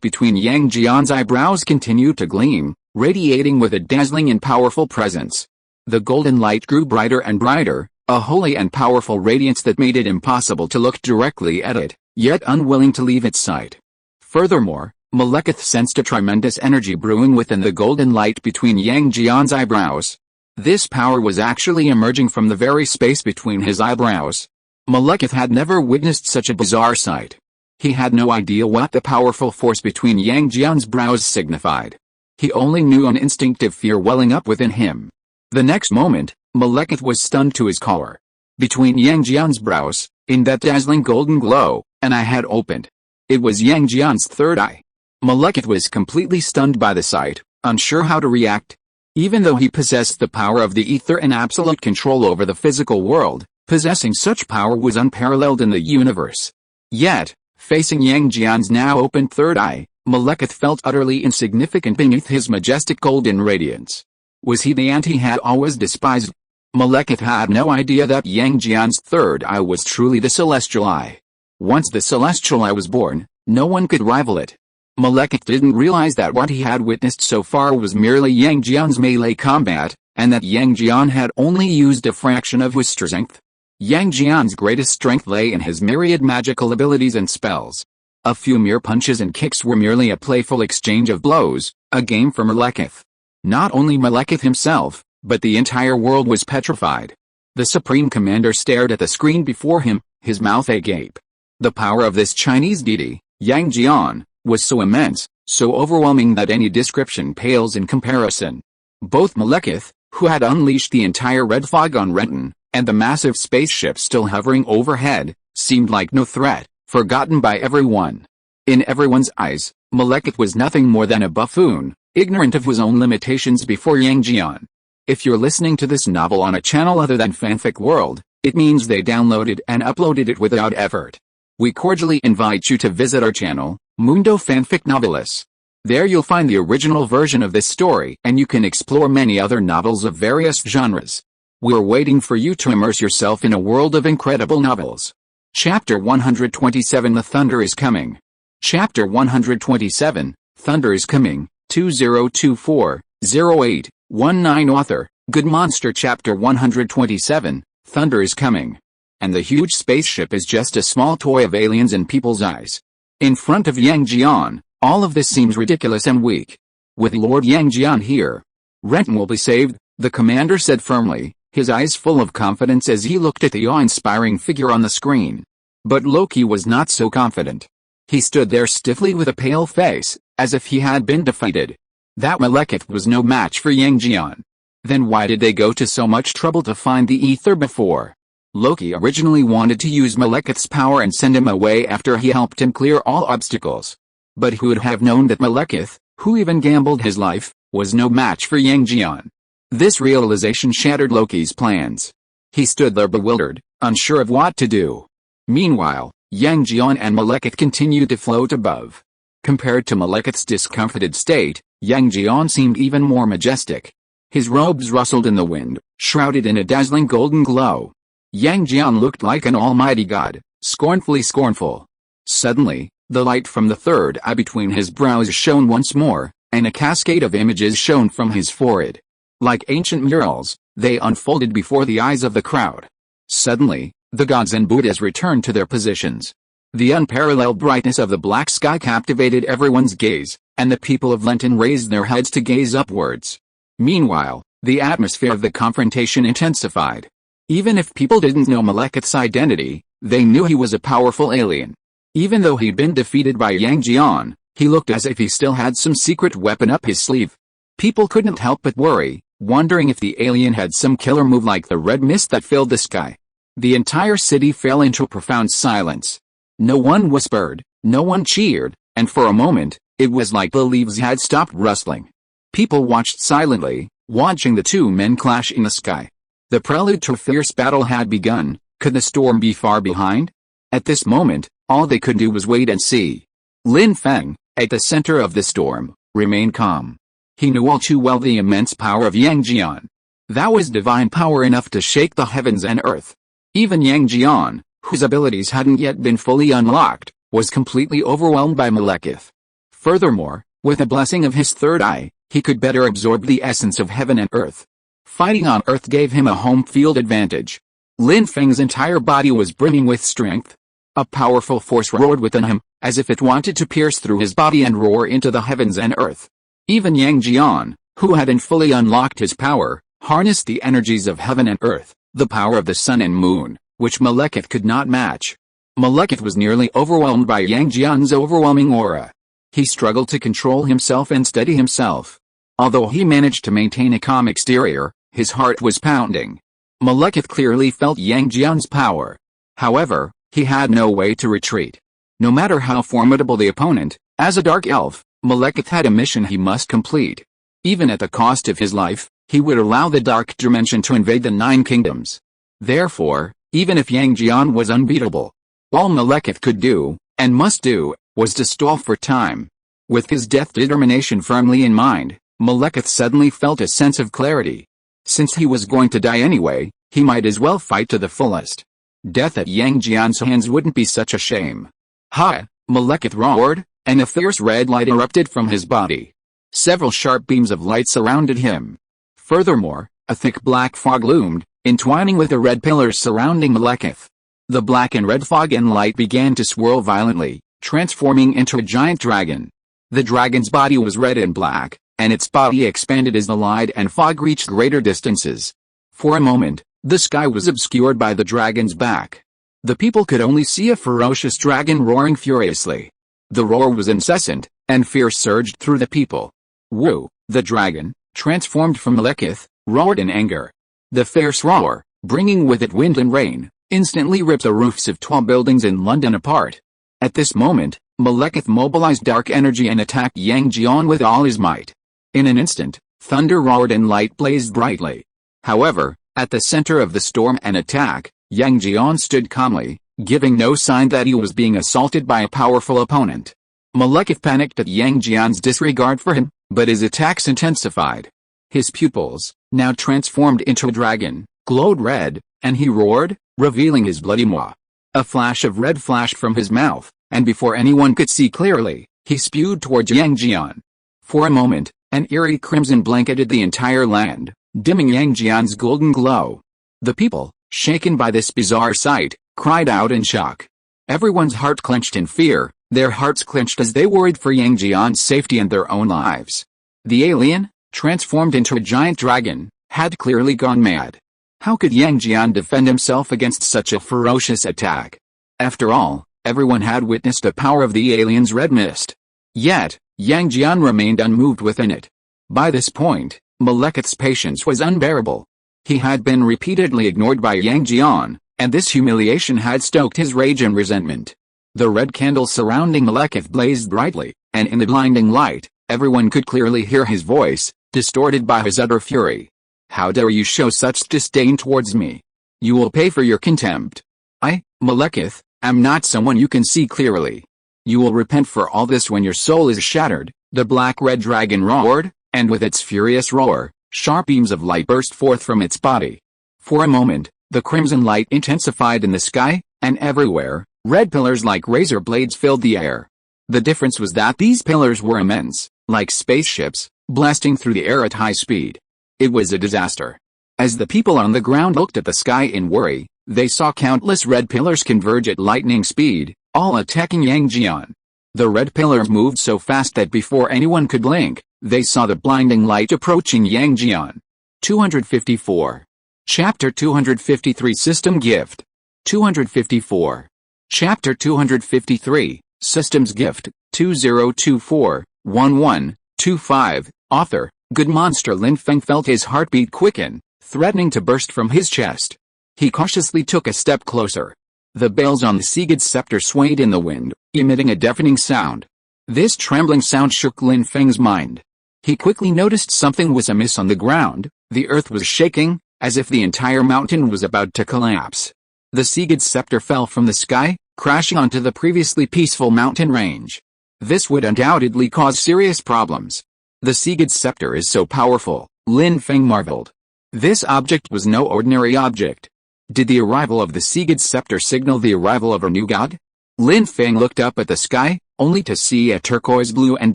between Yang Jian's eyebrows continued to gleam, radiating with a dazzling and powerful presence. The golden light grew brighter and brighter, a holy and powerful radiance that made it impossible to look directly at it, yet unwilling to leave its sight. Furthermore, Malekith sensed a tremendous energy brewing within the golden light between Yang Jian's eyebrows. This power was actually emerging from the very space between his eyebrows. Malekith had never witnessed such a bizarre sight. He had no idea what the powerful force between Yang Jian's brows signified. He only knew an instinctive fear welling up within him. The next moment, Malekith was stunned to his core. Between Yang Jian's brows, in that dazzling golden glow, an eye had opened. It was Yang Jian's third eye. Malekith was completely stunned by the sight, unsure how to react. Even though he possessed the power of the ether and absolute control over the physical world, possessing such power was unparalleled in the universe. Yet, facing Yang Jian's now opened third eye, Malekith felt utterly insignificant beneath his majestic golden radiance. Was he the ant he had always despised? Malekith had no idea that Yang Jian's third eye was truly the Celestial Eye. Once the Celestial Eye was born, no one could rival it. Malekith didn't realize that what he had witnessed so far was merely Yang Jian's melee combat, and that Yang Jian had only used a fraction of his strength. Yang Jian's greatest strength lay in his myriad magical abilities and spells. A few mere punches and kicks were merely a playful exchange of blows, a game for Malekith. Not only Malekith himself, but the entire world was petrified. The Supreme Commander stared at the screen before him, his mouth agape. The power of this Chinese deity, Yang Jian, was so immense, so overwhelming that any description pales in comparison. Both Malekith, who had unleashed the entire red fog on Renton, and the massive spaceship still hovering overhead, seemed like no threat, forgotten by everyone. In everyone's eyes, Malekith was nothing more than a buffoon, ignorant of his own limitations before Yang Jian. If you're listening to this novel on a channel other than Fanfic World, it means they downloaded and uploaded it without effort. We cordially invite you to visit our channel, Mundo Fanfic Novelis. There you'll find the original version of this story, and you can explore many other novels of various genres. We're waiting for you to immerse yourself in a world of incredible novels. Chapter 127 The Thunder is Coming. Chapter 127, Thunder is Coming, 2024-08-19 Author, Good Monster. Chapter 127, Thunder is Coming. And the huge spaceship is just a small toy of aliens in people's eyes. In front of Yang Jian, all of this seems ridiculous and weak. With Lord Yang Jian here, Renton will be saved, the commander said firmly, his eyes full of confidence as he looked at the awe-inspiring figure on the screen. But Loki was not so confident. He stood there stiffly with a pale face, as if he had been defeated. That Malekith was no match for Yang Jian. Then why did they go to so much trouble to find the ether before? Loki originally wanted to use Malekith's power and send him away after he helped him clear all obstacles. But who would have known that Malekith, who even gambled his life, was no match for Yang Jian? This realization shattered Loki's plans. He stood there bewildered, unsure of what to do. Meanwhile, Yang Jian and Malekith continued to float above. Compared to Malekith's discomfited state, Yang Jian seemed even more majestic. His robes rustled in the wind, shrouded in a dazzling golden glow. Yang Jian looked like an almighty god, scornfully scornful. Suddenly, the light from the third eye between his brows shone once more, and a cascade of images shone from his forehead. Like ancient murals, they unfolded before the eyes of the crowd. Suddenly, the gods and Buddhas returned to their positions. The unparalleled brightness of the black sky captivated everyone's gaze, and the people of Lenton raised their heads to gaze upwards. Meanwhile, the atmosphere of the confrontation intensified. Even if people didn't know Malekith's identity, they knew he was a powerful alien. Even though he'd been defeated by Yang Jian, he looked as if he still had some secret weapon up his sleeve. People couldn't help but worry, wondering if the alien had some killer move like the red mist that filled the sky. The entire city fell into profound silence. No one whispered, no one cheered, and for a moment, it was like the leaves had stopped rustling. People watched silently, watching the two men clash in the sky. The prelude to a fierce battle had begun. Could the storm be far behind? At this moment, all they could do was wait and see. Lin Feng, at the center of the storm, remained calm. He knew all too well the immense power of Yang Jian. That was divine power enough to shake the heavens and earth. Even Yang Jian, whose abilities hadn't yet been fully unlocked, was completely overwhelmed by Malekith. Furthermore, with the blessing of his third eye, he could better absorb the essence of heaven and earth. Fighting on earth gave him a home field advantage. Lin Feng's entire body was brimming with strength. A powerful force roared within him, as if it wanted to pierce through his body and roar into the heavens and earth. Even Yang Jian, who hadn't fully unlocked his power, harnessed the energies of heaven and earth, the power of the sun and moon, which Malekith could not match. Malekith was nearly overwhelmed by Yang Jian's overwhelming aura. He struggled to control himself and steady himself. Although he managed to maintain a calm exterior, his heart was pounding. Malekith clearly felt Yang Jian's power. However, he had no way to retreat. No matter how formidable the opponent, as a dark elf, Malekith had a mission he must complete. Even at the cost of his life, he would allow the dark dimension to invade the 9 kingdoms. Therefore, even if Yang Jian was unbeatable, all Malekith could do, and must do, was to stall for time. With his death determination firmly in mind, Malekith suddenly felt a sense of clarity. Since he was going to die anyway, he might as well fight to the fullest. Death at Yang Jian's hands wouldn't be such a shame. Ha! Malekith roared, and a fierce red light erupted from his body. Several sharp beams of light surrounded him. Furthermore, a thick black fog loomed, entwining with the red pillars surrounding Malekith. The black and red fog and light began to swirl violently, transforming into a giant dragon. The dragon's body was red and black, and its body expanded as the light and fog reached greater distances. For a moment, the sky was obscured by the dragon's back. The people could only see a ferocious dragon roaring furiously. The roar was incessant, and fear surged through the people. Wu, the dragon, transformed from Malekith, roared in anger. The fierce roar, bringing with it wind and rain, instantly ripped the roofs of tall buildings in London apart. At this moment, Malekith mobilized dark energy and attacked Yang Jian with all his might. In an instant, thunder roared and light blazed brightly. However, at the center of the storm and attack, Yang Jian stood calmly, giving no sign that he was being assaulted by a powerful opponent. Malekith panicked at Yang Jian's disregard for him, but his attacks intensified. His pupils, now transformed into a dragon, glowed red, and he roared, revealing his bloody maw. A flash of red flashed from his mouth, and before anyone could see clearly, he spewed towards Yang Jian. For a moment, an eerie crimson blanketed the entire land, dimming Yang Jian's golden glow. The people, shaken by this bizarre sight, cried out in shock. Everyone's heart clenched in fear, their hearts clenched as they worried for Yang Jian's safety and their own lives. The alien, transformed into a giant dragon, had clearly gone mad. How could Yang Jian defend himself against such a ferocious attack? After all, everyone had witnessed the power of the alien's red mist. Yet, Yang Jian remained unmoved within it. By this point, Malekith's patience was unbearable. He had been repeatedly ignored by Yang Jian, and this humiliation had stoked his rage and resentment. The red candles surrounding Malekith blazed brightly, and in the blinding light, everyone could clearly hear his voice, distorted by his utter fury. How dare you show such disdain towards me? You will pay for your contempt. I, Malekith, am not someone you can see clearly. You will repent for all this when your soul is shattered, the black-red dragon roared, and with its furious roar, sharp beams of light burst forth from its body. For a moment, the crimson light intensified in the sky, and everywhere, red pillars like razor blades filled the air. The difference was that these pillars were immense, like spaceships, blasting through the air at high speed. It was a disaster. As the people on the ground looked at the sky in worry, they saw countless red pillars converge at lightning speed, all attacking Yang Jian. The red pillars moved so fast that before anyone could blink, they saw the blinding light approaching Yang Jian. 254. Chapter 253 System Gift. 254. Chapter 253, Systems Gift, 2024-11-25, Author, Good Monster. Lin Feng felt his heartbeat quicken, threatening to burst from his chest. He cautiously took a step closer. The bells on the Seagid scepter swayed in the wind, emitting a deafening sound. This trembling sound shook Lin Feng's mind. He quickly noticed something was amiss on the ground. The earth was shaking, as if the entire mountain was about to collapse. The Seagid scepter fell from the sky, crashing onto the previously peaceful mountain range. This would undoubtedly cause serious problems. The Seagid scepter is so powerful, Lin Feng marveled. This object was no ordinary object. Did the arrival of the Seagid scepter signal the arrival of a new god? Lin Feng looked up at the sky, only to see a turquoise blue and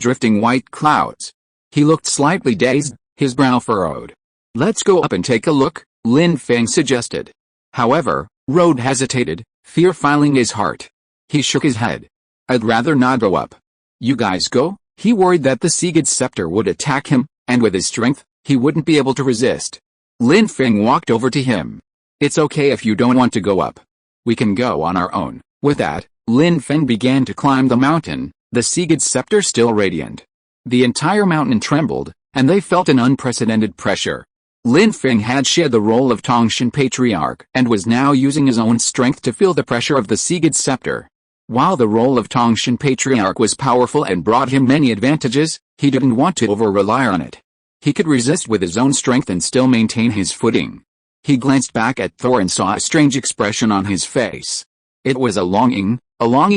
drifting white clouds. He looked slightly dazed, his brow furrowed. Let's go up and take a look, Lin Feng suggested. However, Rode hesitated, fear filling his heart. He shook his head. I'd rather not go up. You guys go? He worried that the Seagid scepter would attack him, and with his strength, he wouldn't be able to resist. Lin Feng walked over to him. It's okay if you don't want to go up. We can go on our own. With that, Lin Feng began to climb the mountain, the Seagid scepter still radiant. The entire mountain trembled, and they felt an unprecedented pressure. Lin Feng had shared the role of Tongshan Patriarch and was now using his own strength to feel the pressure of the Seagid scepter. While the role of Tongshan Patriarch was powerful and brought him many advantages, he didn't want to over-rely on it. He could resist with his own strength and still maintain his footing. He glanced back at Thor and saw a strange expression on his face. It was a longing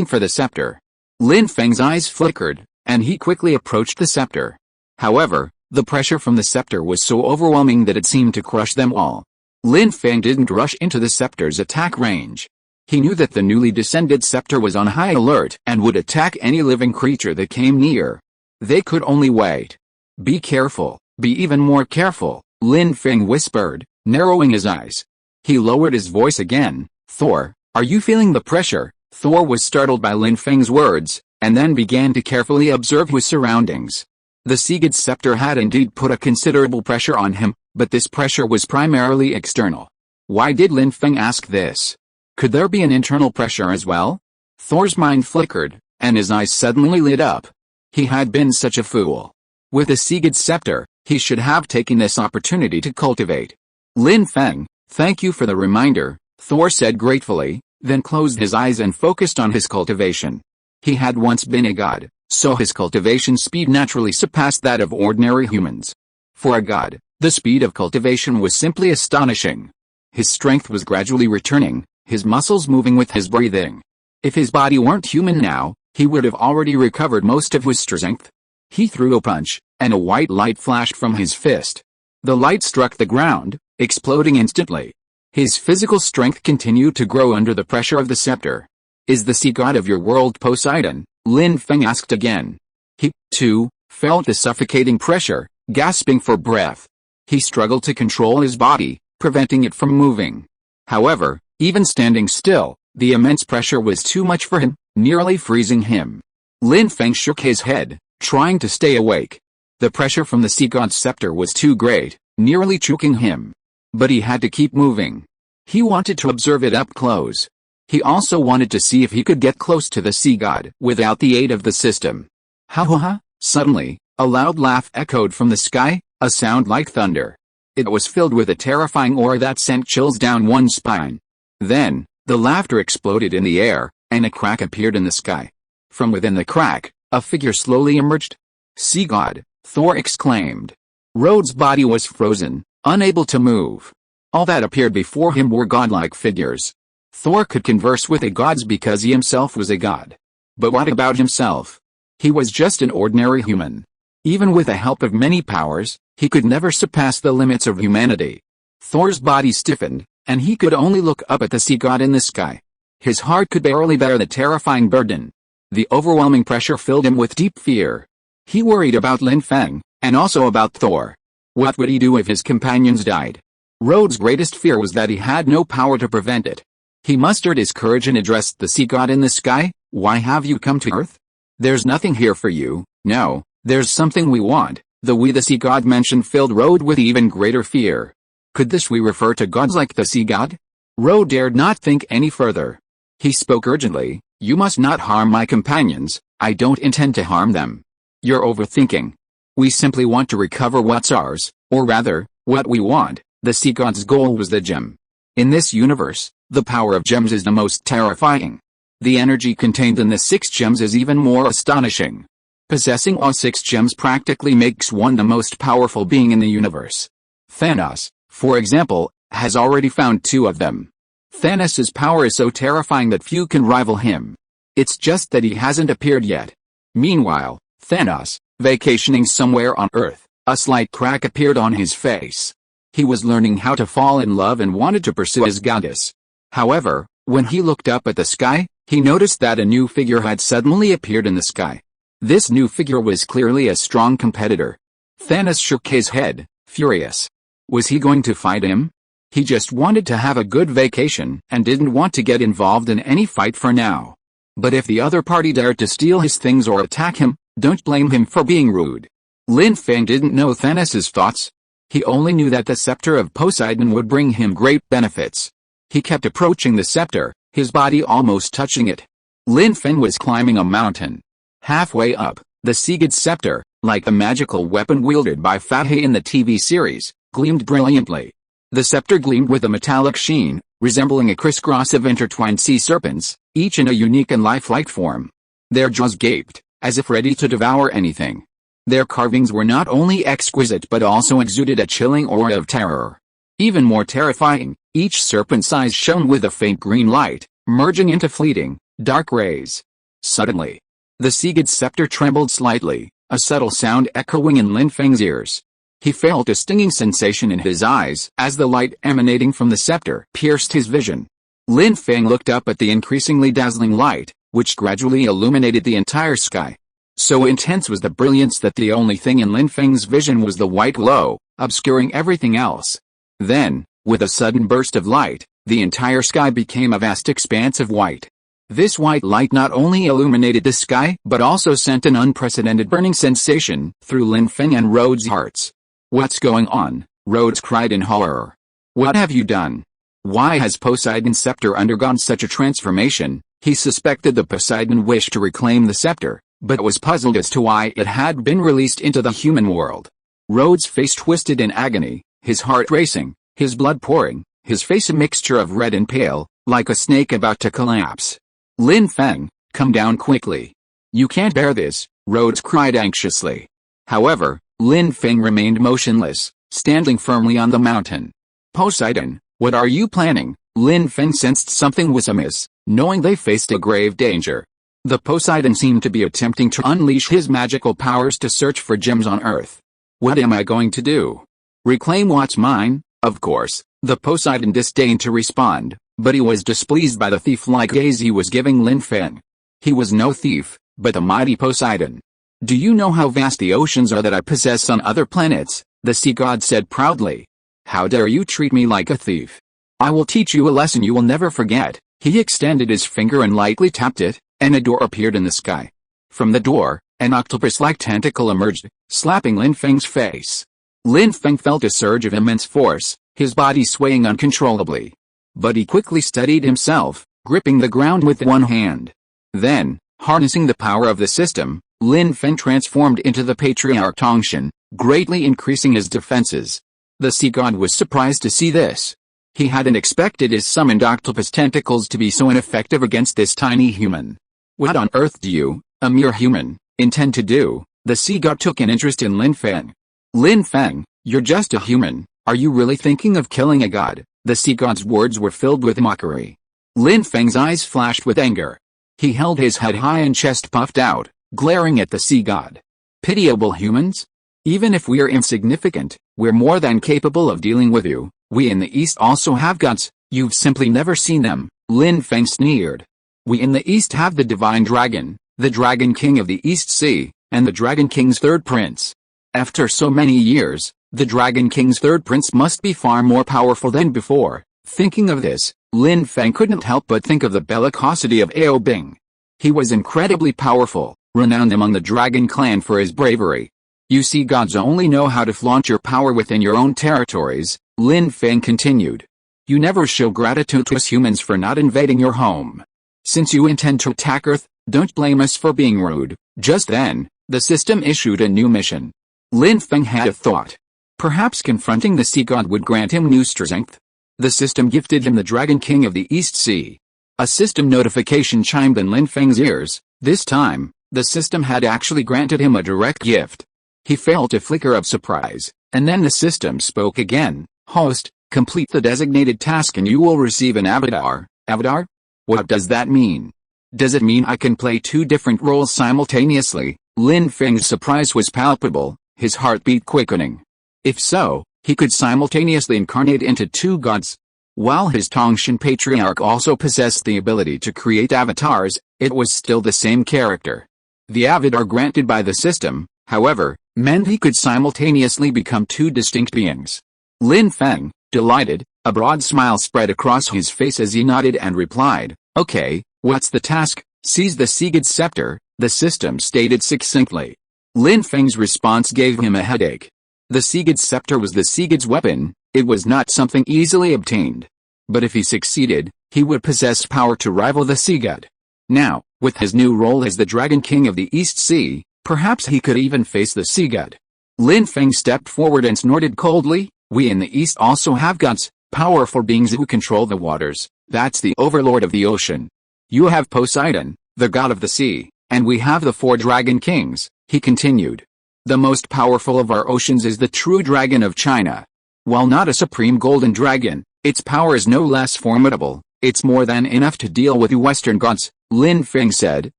for the scepter. Lin Feng's eyes flickered, and he quickly approached the scepter. However, the pressure from the scepter was so overwhelming that it seemed to crush them all. Lin Feng didn't rush into the scepter's attack range. He knew that the newly descended scepter was on high alert and would attack any living creature that came near. They could only wait. Be careful, be even more careful, Lin Feng whispered, narrowing his eyes. He lowered his voice again. Thor, are you feeling the pressure? Thor was startled by Lin Feng's words, and then began to carefully observe his surroundings. The Seagid scepter had indeed put a considerable pressure on him, but this pressure was primarily external. Why did Lin Feng ask this? Could there be an internal pressure as well? Thor's mind flickered, and his eyes suddenly lit up. He had been such a fool. With the Seagid scepter, he should have taken this opportunity to cultivate. Lin Feng, thank you for the reminder, Thor said gratefully, then closed his eyes and focused on his cultivation. He had once been a god, so his cultivation speed naturally surpassed that of ordinary humans. For a god, the speed of cultivation was simply astonishing. His strength was gradually returning, his muscles moving with his breathing. If his body weren't human now, he would have already recovered most of his strength. He threw a punch, and a white light flashed from his fist. The light struck the ground, exploding instantly. His physical strength continued to grow under the pressure of the scepter. "Is the sea god of your world Poseidon?" Lin Feng asked again. He, too, felt the suffocating pressure, gasping for breath. He struggled to control his body, preventing it from moving. However, even standing still, the immense pressure was too much for him, nearly freezing him. Lin Feng shook his head, trying to stay awake. The pressure from the sea god's scepter was too great, nearly choking him. But he had to keep moving. He wanted to observe it up close. He also wanted to see if he could get close to the sea god without the aid of the system. Ha ha ha! Suddenly, a loud laugh echoed from the sky, a sound like thunder. It was filled with a terrifying aura that sent chills down one's spine. Then, the laughter exploded in the air, and a crack appeared in the sky. From within the crack, a figure slowly emerged. "Sea god!" Thor exclaimed. Rhodes' body was frozen, unable to move. All that appeared before him were godlike figures. Thor could converse with the gods because he himself was a god. But what about himself? He was just an ordinary human. Even with the help of many powers, he could never surpass the limits of humanity. Thor's body stiffened, and he could only look up at the sea god in the sky. His heart could barely bear the terrifying burden. The overwhelming pressure filled him with deep fear. He worried about Lin Feng, and also about Thor. What would he do if his companions died? Rhodes' greatest fear was that he had no power to prevent it. He mustered his courage and addressed the sea god in the sky. "Why have you come to Earth? There's nothing here for you." "No, there's something we want." The sea god mentioned filled Rhodes with even greater fear. Could this we refer to gods like the sea god? Rhodes dared not think any further. He spoke urgently. "You must not harm my companions. I don't intend to harm them. You're overthinking. We simply want to recover what's ours, or rather, what we want." The sea god's goal was the gem. In this universe, the power of gems is the most terrifying. The energy contained in the 6 gems is even more astonishing. Possessing all 6 gems practically makes one the most powerful being in the universe. Thanos, for example, has already found 2 of them. Thanos' power is so terrifying that few can rival him. It's just that he hasn't appeared yet. Meanwhile, Thanos, vacationing somewhere on Earth, a slight crack appeared on his face. He was learning how to fall in love and wanted to pursue his goddess. However, when he looked up at the sky, he noticed that a new figure had suddenly appeared in the sky. This new figure was clearly a strong competitor. Thanos shook his head, furious. Was he going to fight him? He just wanted to have a good vacation and didn't want to get involved in any fight for now. But if the other party dared to steal his things or attack him, don't blame him for being rude. Lin Feng didn't know Thanos' thoughts. He only knew that the scepter of Poseidon would bring him great benefits. He kept approaching the scepter, his body almost touching it. Lin Feng was climbing a mountain. Halfway up, the sea god's scepter, like the magical weapon wielded by Fathe in the TV series, gleamed brilliantly. The scepter gleamed with a metallic sheen, resembling a crisscross of intertwined sea serpents, each in a unique and lifelike form. Their jaws gaped, as if ready to devour anything. Their carvings were not only exquisite but also exuded a chilling aura of terror. Even more terrifying, each serpent's eyes shone with a faint green light, merging into fleeting, dark rays. Suddenly, the sea god's scepter trembled slightly, a subtle sound echoing in Lin Feng's ears. He felt a stinging sensation in his eyes as the light emanating from the scepter pierced his vision. Lin Feng looked up at the increasingly dazzling light, which gradually illuminated the entire sky. So intense was the brilliance that the only thing in Lin Feng's vision was the white glow, obscuring everything else. Then, with a sudden burst of light, the entire sky became a vast expanse of white. This white light not only illuminated the sky but also sent an unprecedented burning sensation through Lin Feng and Rhodes' hearts. "What's going on?" Rhodes cried in horror. "What have you done? Why has Poseidon's scepter undergone such a transformation?" He suspected the Poseidon wished to reclaim the scepter, but was puzzled as to why it had been released into the human world. Rhodes' face twisted in agony, his heart racing, his blood pouring, his face a mixture of red and pale, like a snake about to collapse. "Lin Feng, come down quickly. You can't bear this," Rhodes cried anxiously. However, Lin Feng remained motionless, standing firmly on the mountain. "Poseidon, what are you planning?" Lin Feng sensed something was amiss, knowing they faced a grave danger. The Poseidon seemed to be attempting to unleash his magical powers to search for gems on Earth. What am I going to do? Reclaim what's mine? Of course, the Poseidon disdained to respond, but he was displeased by the thief-like gaze he was giving Lin Feng. He was no thief, but the mighty Poseidon. Do you know how vast the oceans are that I possess on other planets? The sea god said proudly. How dare you treat me like a thief? I will teach you a lesson you will never forget. He extended his finger and lightly tapped it, and a door appeared in the sky. From the door, an octopus-like tentacle emerged, slapping Lin Feng's face. Lin Feng felt a surge of immense force, his body swaying uncontrollably. But he quickly steadied himself, gripping the ground with one hand. Then, harnessing the power of the system, Lin Feng transformed into the patriarch Tongshan, greatly increasing his defenses. The sea god was surprised to see this. He hadn't expected his summoned octopus tentacles to be so ineffective against this tiny human. What on earth do you, a mere human, intend to do? The sea god took an interest in Lin Feng. Lin Feng, you're just a human. Are you really thinking of killing a god? The sea god's words were filled with mockery. Lin Feng's eyes flashed with anger. He held his head high and chest puffed out, glaring at the sea god. Pitiable humans? Even if we're insignificant, we're more than capable of dealing with you. We in the East also have gods, you've simply never seen them, Lin Feng sneered. We in the East have the divine dragon, the dragon king of the East Sea, and the dragon king's third prince. After so many years, the dragon king's third prince must be far more powerful than before. Thinking of this, Lin Feng couldn't help but think of the bellicosity of Ao Bing. He was incredibly powerful, renowned among the dragon clan for his bravery. You see, gods only know how to flaunt your power within your own territories, Lin Feng continued. You never show gratitude to us humans for not invading your home. Since you intend to attack Earth, don't blame us for being rude. Just then, the system issued a new mission. Lin Feng had a thought. Perhaps confronting the sea god would grant him new strength. The system gifted him the Dragon King of the East Sea. A system notification chimed in Lin Feng's ears. This time, the system had actually granted him a direct gift. He felt a flicker of surprise, and then the system spoke again. Host, complete the designated task and you will receive an avatar. Avatar? What does that mean? Does it mean I can play two different roles simultaneously? Lin Feng's surprise was palpable, his heartbeat quickening. If so, he could simultaneously incarnate into two gods. While his Tongshan patriarch also possessed the ability to create avatars, it was still the same character. The avatar granted by the system, however, meant he could simultaneously become two distinct beings. Lin Feng, delighted, a broad smile spread across his face as he nodded and replied, Okay, what's the task? Seize the sea god's scepter, the system stated succinctly. Lin Feng's response gave him a headache. The sea god's scepter was the sea god's weapon, it was not something easily obtained. But if he succeeded, he would possess power to rival the sea god. Now, with his new role as the Dragon King of the East Sea, perhaps he could even face the sea god. Lin Feng stepped forward and snorted coldly, We in the East also have gods, powerful beings who control the waters. That's the overlord of the ocean. You have Poseidon, the god of the sea, and we have the four dragon kings, he continued. The most powerful of our oceans is the true dragon of China. While not a supreme golden dragon, its power is no less formidable. It's more than enough to deal with you Western gods, Lin Feng said,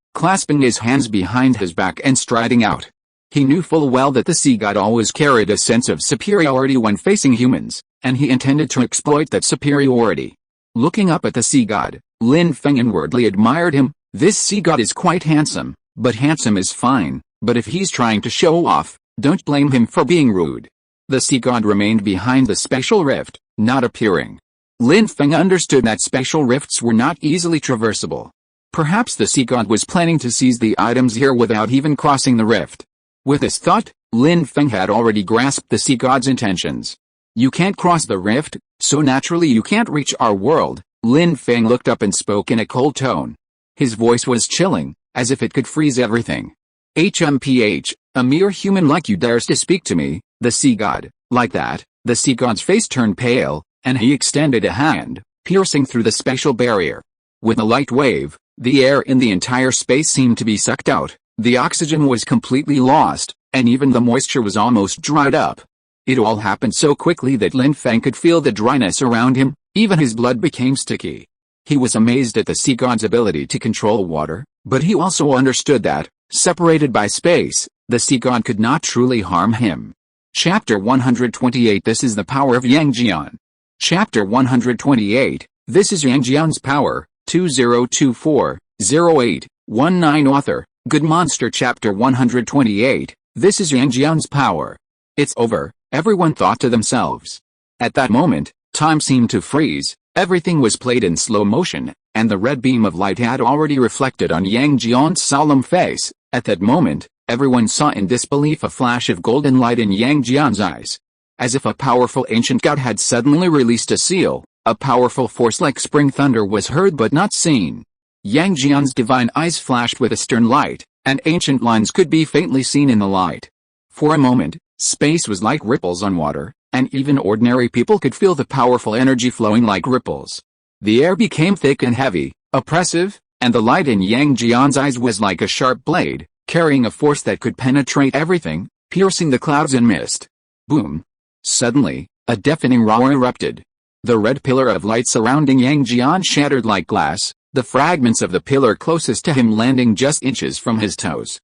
clasping his hands behind his back and striding out. He knew full well that the sea god always carried a sense of superiority when facing humans, and he intended to exploit that superiority. Looking up at the sea god, Lin Feng inwardly admired him. This sea god is quite handsome, but handsome is fine, but if he's trying to show off, don't blame him for being rude. The sea god remained behind the special rift, not appearing. Lin Feng understood that special rifts were not easily traversable. Perhaps the sea god was planning to seize the items here without even crossing the rift. With this thought, Lin Feng had already grasped the sea god's intentions. You can't cross the rift, so naturally you can't reach our world. Lin Feng looked up and spoke in a cold tone. His voice was chilling, as if it could freeze everything. HMPH, a mere human like you dares to speak to me, the sea god. Like that, the sea god's face turned pale, and he extended a hand, piercing through the special barrier. With a light wave, the air in the entire space seemed to be sucked out, the oxygen was completely lost, and even the moisture was almost dried up. It all happened so quickly that Lin Feng could feel the dryness around him, even his blood became sticky. He was amazed at the sea god's ability to control water, but he also understood that, separated by space, the sea god could not truly harm him. Chapter 128 This is the power of Yangjian. Chapter 128, This is Yangjian's power, 2024-08-19 Author, Good Monster Chapter 128, This is Yangjian's power. It's over, everyone thought to themselves. At that moment, time seemed to freeze, everything was played in slow motion, and the red beam of light had already reflected on Yangjian's solemn face. At that moment, everyone saw in disbelief a flash of golden light in Yangjian's eyes. As if a powerful ancient god had suddenly released a seal, a powerful force like spring thunder was heard but not seen. Yangjian's divine eyes flashed with a stern light, and ancient lines could be faintly seen in the light. For a moment, space was like ripples on water, and even ordinary people could feel the powerful energy flowing like ripples. The air became thick and heavy, oppressive, and the light in Yangjian's eyes was like a sharp blade, carrying a force that could penetrate everything, piercing the clouds and mist. Boom! Suddenly, a deafening roar erupted. The red pillar of light surrounding Yangjian shattered like glass, the fragments of the pillar closest to him landing just inches from his toes.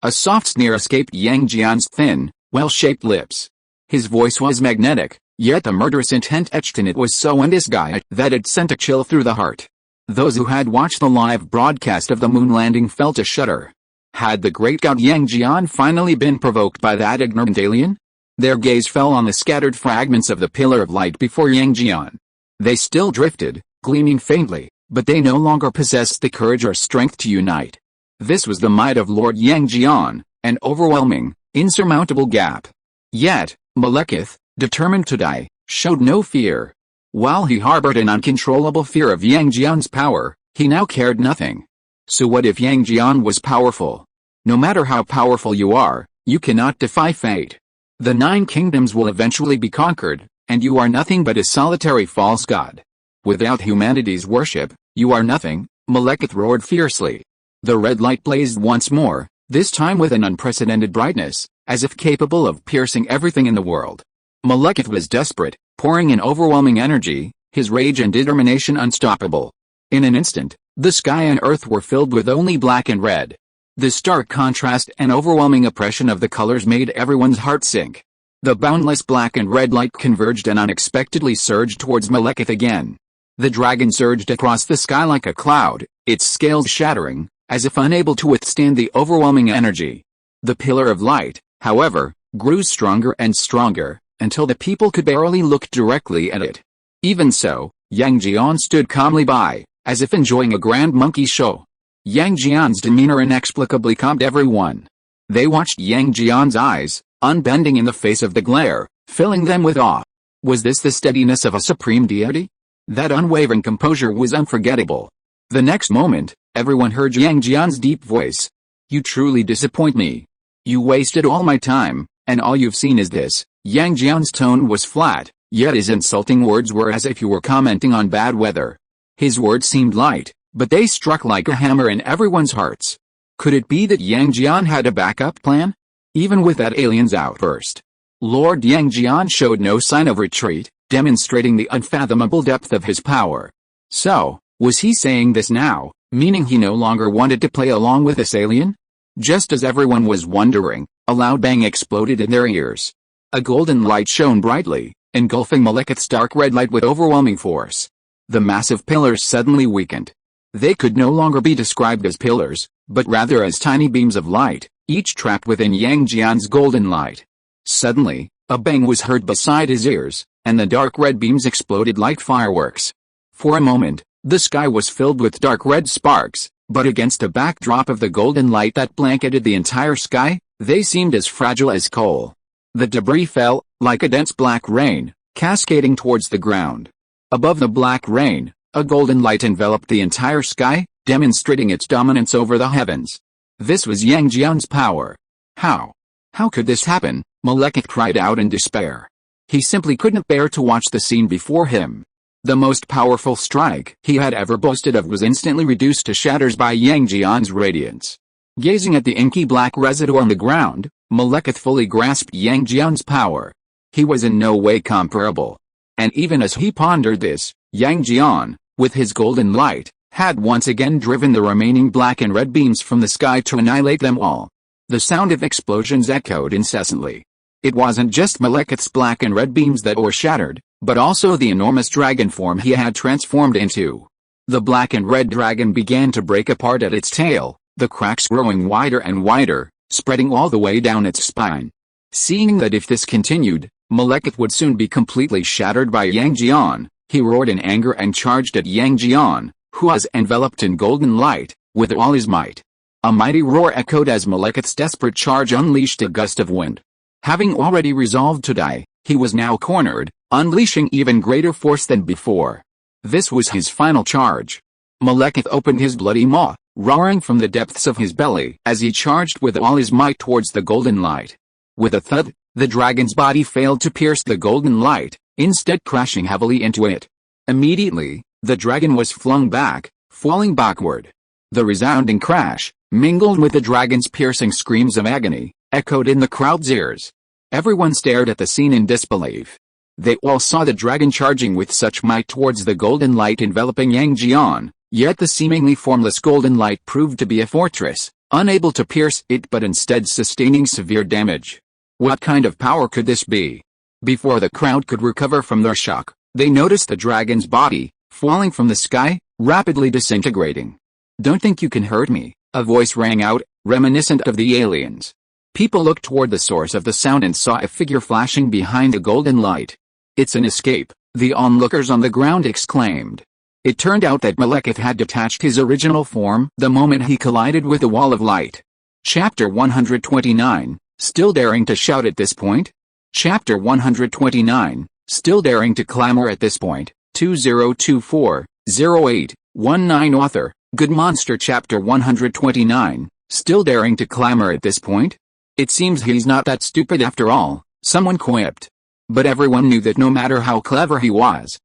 A soft sneer escaped Yangjian's thin, well-shaped lips. His voice was magnetic, yet the murderous intent etched in it was so undisguised that it sent a chill through the heart. Those who had watched the live broadcast of the moon landing felt a shudder. Had the great god Yangjian finally been provoked by that ignorant alien? Their gaze fell on the scattered fragments of the pillar of light before Yangjian. They still drifted, gleaming faintly, but they no longer possessed the courage or strength to unite. This was the might of Lord Yangjian, an overwhelming, insurmountable gap. Yet, Malekith, determined to die, showed no fear. While he harbored an uncontrollable fear of Yangjian's power, he now cared nothing. So what if Yangjian was powerful? No matter how powerful you are, you cannot defy fate. The 9 kingdoms will eventually be conquered, and you are nothing but a solitary false god. Without humanity's worship, you are nothing, Malekith roared fiercely. The red light blazed once more, this time with an unprecedented brightness, as if capable of piercing everything in the world. Malekith was desperate, pouring in overwhelming energy, his rage and determination unstoppable. In an instant, the sky and earth were filled with only black and red. The stark contrast and overwhelming oppression of the colors made everyone's heart sink. The boundless black and red light converged and unexpectedly surged towards Malekith again. The dragon surged across the sky like a cloud, its scales shattering, as if unable to withstand the overwhelming energy. The pillar of light, however, grew stronger and stronger, until the people could barely look directly at it. Even so, Yangjian stood calmly by, as if enjoying a grand monkey show. Yangjian's demeanor inexplicably calmed everyone. They watched Yangjian's eyes, unbending in the face of the glare, filling them with awe. Was this the steadiness of a supreme deity? That unwavering composure was unforgettable. The next moment, everyone heard Yangjian's deep voice. You truly disappoint me. You wasted all my time, and all you've seen is this. Yangjian's tone was flat, yet his insulting words were as if he were commenting on bad weather. His words seemed light, but they struck like a hammer in everyone's hearts. Could it be that Yangjian had a backup plan? Even with that alien's outburst, Lord Yangjian showed no sign of retreat, demonstrating the unfathomable depth of his power. So, was he saying this now, meaning he no longer wanted to play along with this alien? Just as everyone was wondering, a loud bang exploded in their ears. A golden light shone brightly, engulfing Malekith's dark red light with overwhelming force. The massive pillars suddenly weakened. They could no longer be described as pillars, but rather as tiny beams of light, each trapped within Yangjian's golden light. Suddenly, a bang was heard beside his ears, and the dark red beams exploded like fireworks. For a moment, the sky was filled with dark red sparks, but against a backdrop of the golden light that blanketed the entire sky, they seemed as fragile as coal. The debris fell, like a dense black rain, cascading towards the ground. Above the black rain, a golden light enveloped the entire sky, demonstrating its dominance over the heavens. This was Yangjian's power. How? How could this happen? Malekith cried out in despair. He simply couldn't bear to watch the scene before him. The most powerful strike he had ever boasted of was instantly reduced to shatters by Yangjian's radiance. Gazing at the inky black residue on the ground, Malekith fully grasped Yangjian's power. He was in no way comparable. And even as he pondered this, Yangjian, with his golden light, had once again driven the remaining black and red beams from the sky to annihilate them all. The sound of explosions echoed incessantly. It wasn't just Malekith's black and red beams that were shattered, but also the enormous dragon form he had transformed into. The black and red dragon began to break apart at its tail, the cracks growing wider and wider, spreading all the way down its spine. Seeing that if this continued, Malekith would soon be completely shattered by Yang Jian, he roared in anger and charged at Yang Jian, who was enveloped in golden light, with all his might. A mighty roar echoed as Malekith's desperate charge unleashed a gust of wind. Having already resolved to die, he was now cornered, unleashing even greater force than before. This was his final charge. Malekith opened his bloody maw, roaring from the depths of his belly as he charged with all his might towards the golden light. With a thud, the dragon's body failed to pierce the golden light, instead crashing heavily into it. Immediately, the dragon was flung back, falling backward. The resounding crash, mingled with the dragon's piercing screams of agony, echoed in the crowd's ears. Everyone stared at the scene in disbelief. They all saw the dragon charging with such might towards the golden light enveloping Yang Jian, yet the seemingly formless golden light proved to be a fortress, unable to pierce it but instead sustaining severe damage. What kind of power could this be? Before the crowd could recover from their shock, they noticed the dragon's body, falling from the sky, rapidly disintegrating. "Don't think you can hurt me," a voice rang out, reminiscent of the aliens. People looked toward the source of the sound and saw a figure flashing behind the golden light. "It's an escape," the onlookers on the ground exclaimed. It turned out that Malekith had detached his original form the moment he collided with the wall of light. Chapter 129, still daring to shout at this point? Chapter 129, still daring to clamor at this point, 2024-08-19 Author, Good Monster. Chapter 129, still daring to clamor at this point? "It seems he's not that stupid after all," someone quipped. But everyone knew that no matter how clever he was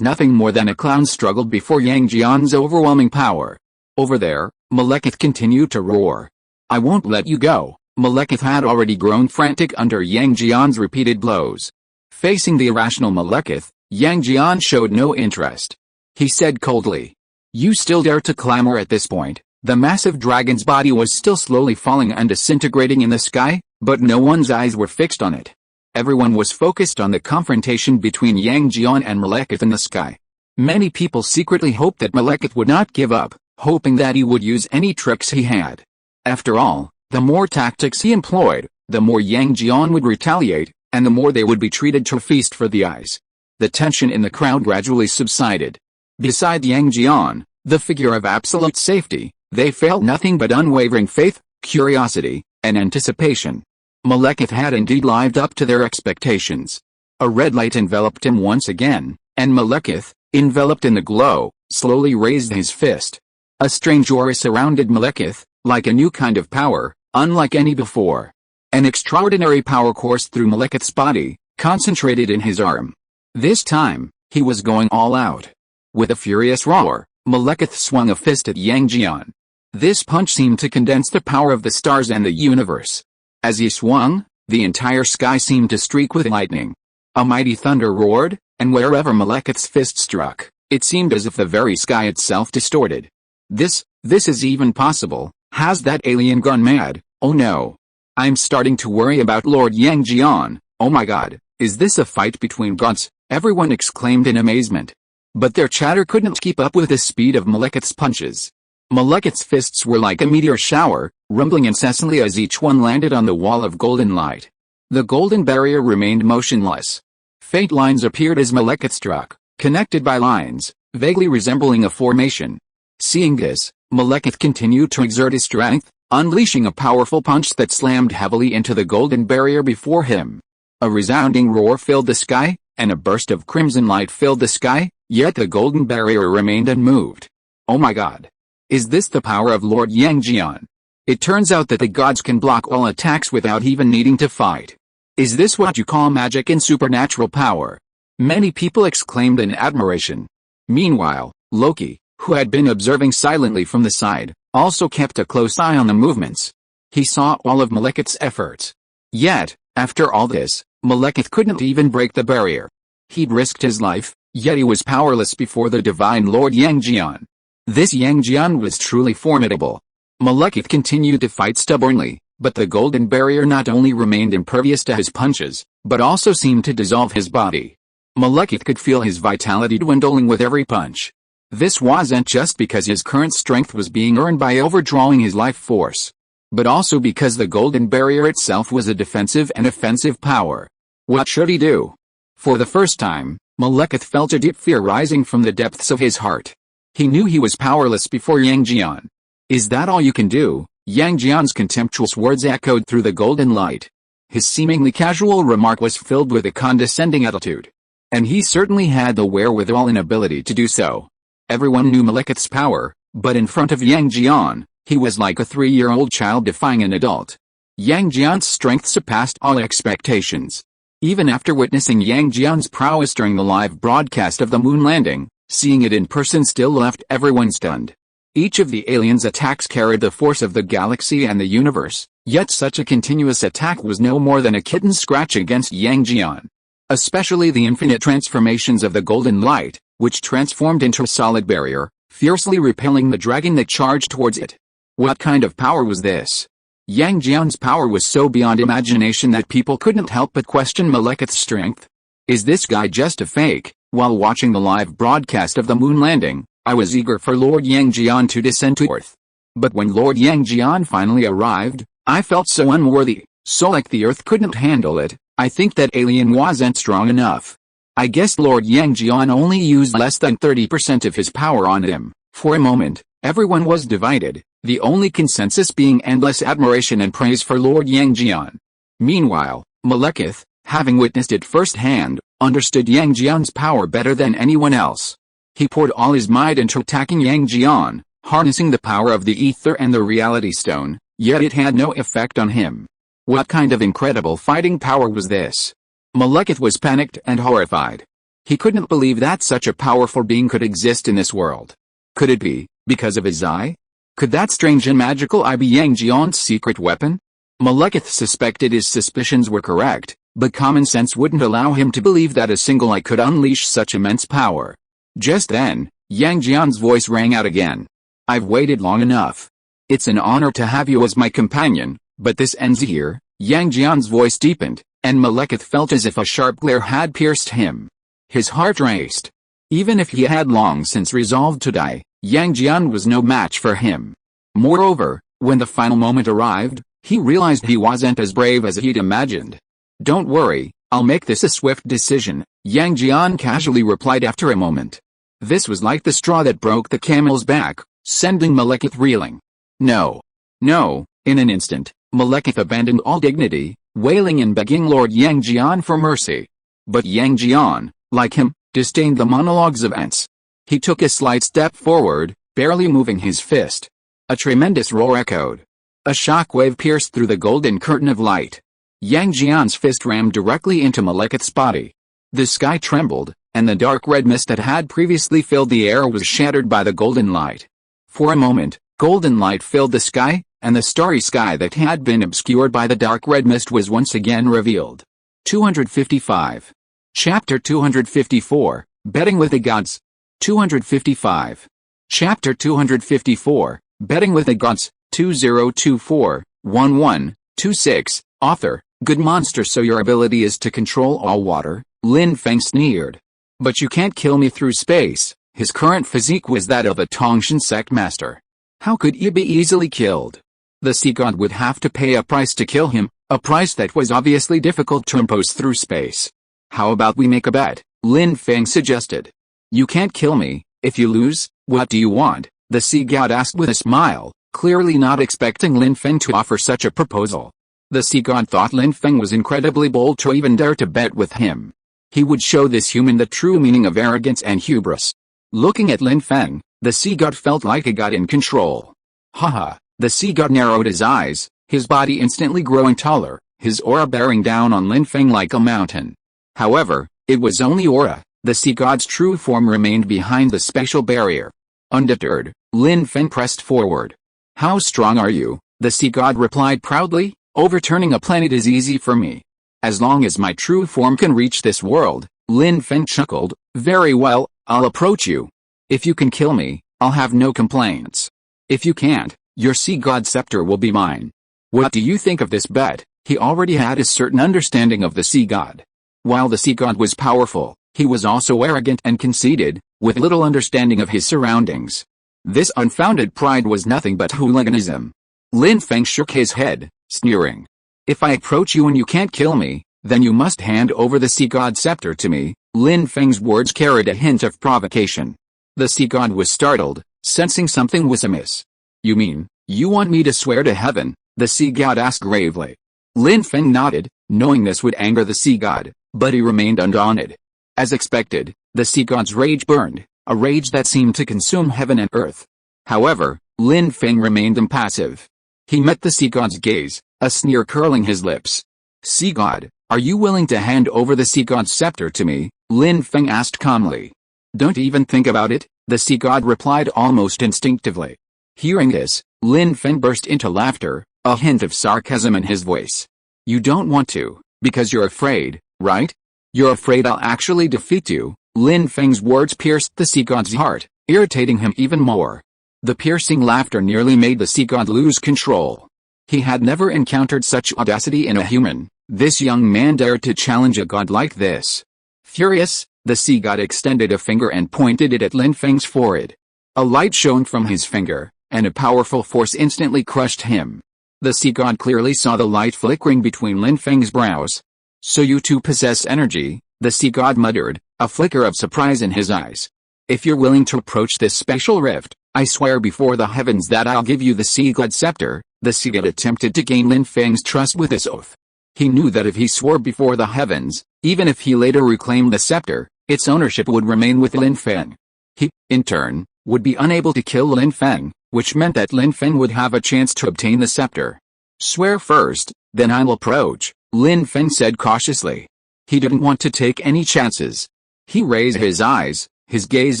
nothing more than a clown struggled before Yang Jian's overwhelming power. Over there, Malekith continued to roar. "I won't let you go." Malekith had already grown frantic under Yang Jian's repeated blows. Facing the irrational Malekith, Yang Jian showed no interest. He said coldly, "You still dare to clamor at this point?" The massive dragon's body was still slowly falling and disintegrating in the sky, but no one's eyes were fixed on it. Everyone was focused on the confrontation between Yang Jian and Malekith in the sky. Many people secretly hoped that Malekith would not give up, hoping that he would use any tricks he had. After all, the more tactics he employed, the more Yang Jian would retaliate, and the more they would be treated to a feast for the eyes. The tension in the crowd gradually subsided. Beside Yang Jian, the figure of absolute safety, they felt nothing but unwavering faith, curiosity, and anticipation. Malekith had indeed lived up to their expectations. A red light enveloped him once again, and Malekith, enveloped in the glow, slowly raised his fist. A strange aura surrounded Malekith, like a new kind of power, unlike any before. An extraordinary power coursed through Malekith's body, concentrated in his arm. This time, he was going all out. With a furious roar, Malekith swung a fist at Yang Jian. This punch seemed to condense the power of the stars and the universe. As he swung, the entire sky seemed to streak with lightning. A mighty thunder roared, and wherever Malekith's fist struck, it seemed as if the very sky itself distorted. This is even possible. Has that alien gone mad? Oh no. I'm starting to worry about Lord Yang Jian. Oh my god, is this a fight between gods? Everyone exclaimed in amazement. But their chatter couldn't keep up with the speed of Malekith's punches. Malekith's fists were like a meteor shower, rumbling incessantly as each one landed on the wall of golden light. The golden barrier remained motionless. Faint lines appeared as Malekith struck, connected by lines, vaguely resembling a formation. Seeing this, Malekith continued to exert his strength, unleashing a powerful punch that slammed heavily into the golden barrier before him. A resounding roar filled the sky, and a burst of crimson light filled the sky, yet the golden barrier remained unmoved. Oh my god. Is this the power of Lord Yang Jian? It turns out that the gods can block all attacks without even needing to fight. Is this what you call magic and supernatural power? Many people exclaimed in admiration. Meanwhile, Loki, who had been observing silently from the side, also kept a close eye on the movements. He saw all of Malekith's efforts. Yet, after all this, Malekith couldn't even break the barrier. He'd risked his life, yet he was powerless before the divine Lord Yangjian. This Yangjian was truly formidable. Malekith continued to fight stubbornly, but the golden barrier not only remained impervious to his punches, but also seemed to dissolve his body. Malekith could feel his vitality dwindling with every punch. This wasn't just because his current strength was being earned by overdrawing his life force, but also because the golden barrier itself was a defensive and offensive power. What should he do? For the first time, Malekith felt a deep fear rising from the depths of his heart. He knew he was powerless before Yangjian. Is that all you can do? Yangjian's contemptuous words echoed through the golden light. His seemingly casual remark was filled with a condescending attitude. And he certainly had the wherewithal and ability to do so. Everyone knew Malekith's power, but in front of Yangjian, he was like a 3-year-old child defying an adult. Yangjian's strength surpassed all expectations. Even after witnessing Yangjian's prowess during the live broadcast of the moon landing, seeing it in person still left everyone stunned. Each of the aliens' attacks carried the force of the galaxy and the universe, yet such a continuous attack was no more than a kitten's scratch against Yangjian. Especially the infinite transformations of the golden light, which transformed into a solid barrier, fiercely repelling the dragon that charged towards it. What kind of power was this? Yangjian's power was so beyond imagination that people couldn't help but question Malekith's strength. Is this guy just a fake? While watching the live broadcast of the moon landing, I was eager for Lord Yangjian to descend to Earth. But when Lord Yangjian finally arrived, I felt so unworthy, so like the Earth couldn't handle it. I think that alien wasn't strong enough. I guess Lord Yangjian only used less than 30% of his power on him. For a moment, everyone was divided, the only consensus being endless admiration and praise for Lord Yangjian. Meanwhile, Malekith, having witnessed it firsthand, understood Yangjian's power better than anyone else. He poured all his might into attacking Yangjian, harnessing the power of the ether and the reality stone, yet it had no effect on him. What kind of incredible fighting power was this? Malekith was panicked and horrified. He couldn't believe that such a powerful being could exist in this world. Could it be because of his eye? Could that strange and magical eye be Yangjian's secret weapon? Malekith suspected his suspicions were correct, but common sense wouldn't allow him to believe that a single eye could unleash such immense power. Just then, Yangjian's voice rang out again. I've waited long enough. It's an honor to have you as my companion, but this ends here. Yangjian's voice deepened, and Malekith felt as if a sharp glare had pierced him. His heart raced. Even if he had long since resolved to die, Yangjian was no match for him. Moreover, when the final moment arrived, he realized he wasn't as brave as he'd imagined. Don't worry, I'll make this a swift decision, Yangjian casually replied after a moment. This was like the straw that broke the camel's back, sending Malekith reeling. No. In an instant, Malekith abandoned all dignity, wailing and begging Lord Yangjian for mercy. But Yangjian, like him, disdained the monologues of ants. He took a slight step forward, barely moving his fist. A tremendous roar echoed. A shockwave pierced through the golden curtain of light. Yangjian's fist rammed directly into Malekith's body. The sky trembled, and the dark red mist that had previously filled the air was shattered by the golden light. For a moment, golden light filled the sky, and the starry sky that had been obscured by the dark red mist was once again revealed. 255. Chapter 254, Betting with the Gods. 255. Chapter 254, Betting with the Gods, 2024-11-26, Author, Good monster, so your ability is to control all water, Lin Feng sneered. But you can't kill me through space. His current physique was that of a Tongshan sect master. How could he be easily killed? The sea god would have to pay a price to kill him, a price that was obviously difficult to impose through space. How about we make a bet? Lin Feng suggested. You can't kill me. If you lose, what do you want? The sea god asked with a smile, clearly not expecting Lin Feng to offer such a proposal. The sea god thought Lin Feng was incredibly bold to even dare to bet with him. He would show this human the true meaning of arrogance and hubris. Looking at Lin Feng, the sea god felt like a god in control. Haha. The sea god narrowed his eyes, his body instantly growing taller, his aura bearing down on Lin Feng like a mountain. However, it was only aura. The sea god's true form remained behind the spatial barrier. Undeterred, Lin Feng pressed forward. How strong are you? The sea god replied proudly. Overturning a planet is easy for me. As long as my true form can reach this world, Lin Feng chuckled. Very well, I'll approach you. If you can kill me, I'll have no complaints. If you can't, your sea god scepter will be mine. What do you think of this bet? He already had a certain understanding of the sea god. While the sea god was powerful, he was also arrogant and conceited, with little understanding of his surroundings. This unfounded pride was nothing but hooliganism. Lin Feng shook his head, sneering. If I approach you and you can't kill me, then you must hand over the sea god scepter to me. Lin Feng's words carried a hint of provocation. The sea god was startled, sensing something was amiss. You mean, you want me to swear to heaven? The sea god asked gravely. Lin Feng nodded, knowing this would anger the sea god, but he remained undaunted. As expected, the sea god's rage burned, a rage that seemed to consume heaven and earth. However, Lin Feng remained impassive. He met the sea god's gaze, a sneer curling his lips. Sea god, are you willing to hand over the sea god's scepter to me? Lin Feng asked calmly. Don't even think about it, the sea god replied almost instinctively. Hearing this, Lin Feng burst into laughter, a hint of sarcasm in his voice. You don't want to, because you're afraid, right? You're afraid I'll actually defeat you. Lin Feng's words pierced the sea god's heart, irritating him even more. The piercing laughter nearly made the sea god lose control. He had never encountered such audacity in a human. This young man dared to challenge a god like this. Furious, the sea god extended a finger and pointed it at Lin Feng's forehead. A light shone from his finger, and a powerful force instantly crushed him. The sea god clearly saw the light flickering between Lin Feng's brows. So you too possess energy, the sea god muttered, a flicker of surprise in his eyes. If you're willing to approach this special rift, I swear before the heavens that I'll give you the sea god scepter. The sea god attempted to gain Lin Feng's trust with this oath. He knew that if he swore before the heavens, even if he later reclaimed the scepter, its ownership would remain with Lin Feng. He, in turn, would be unable to kill Lin Feng, which meant that Lin Feng would have a chance to obtain the scepter. Swear first, then I'll approach, Lin Feng said cautiously. He didn't want to take any chances. He raised his eyes, his gaze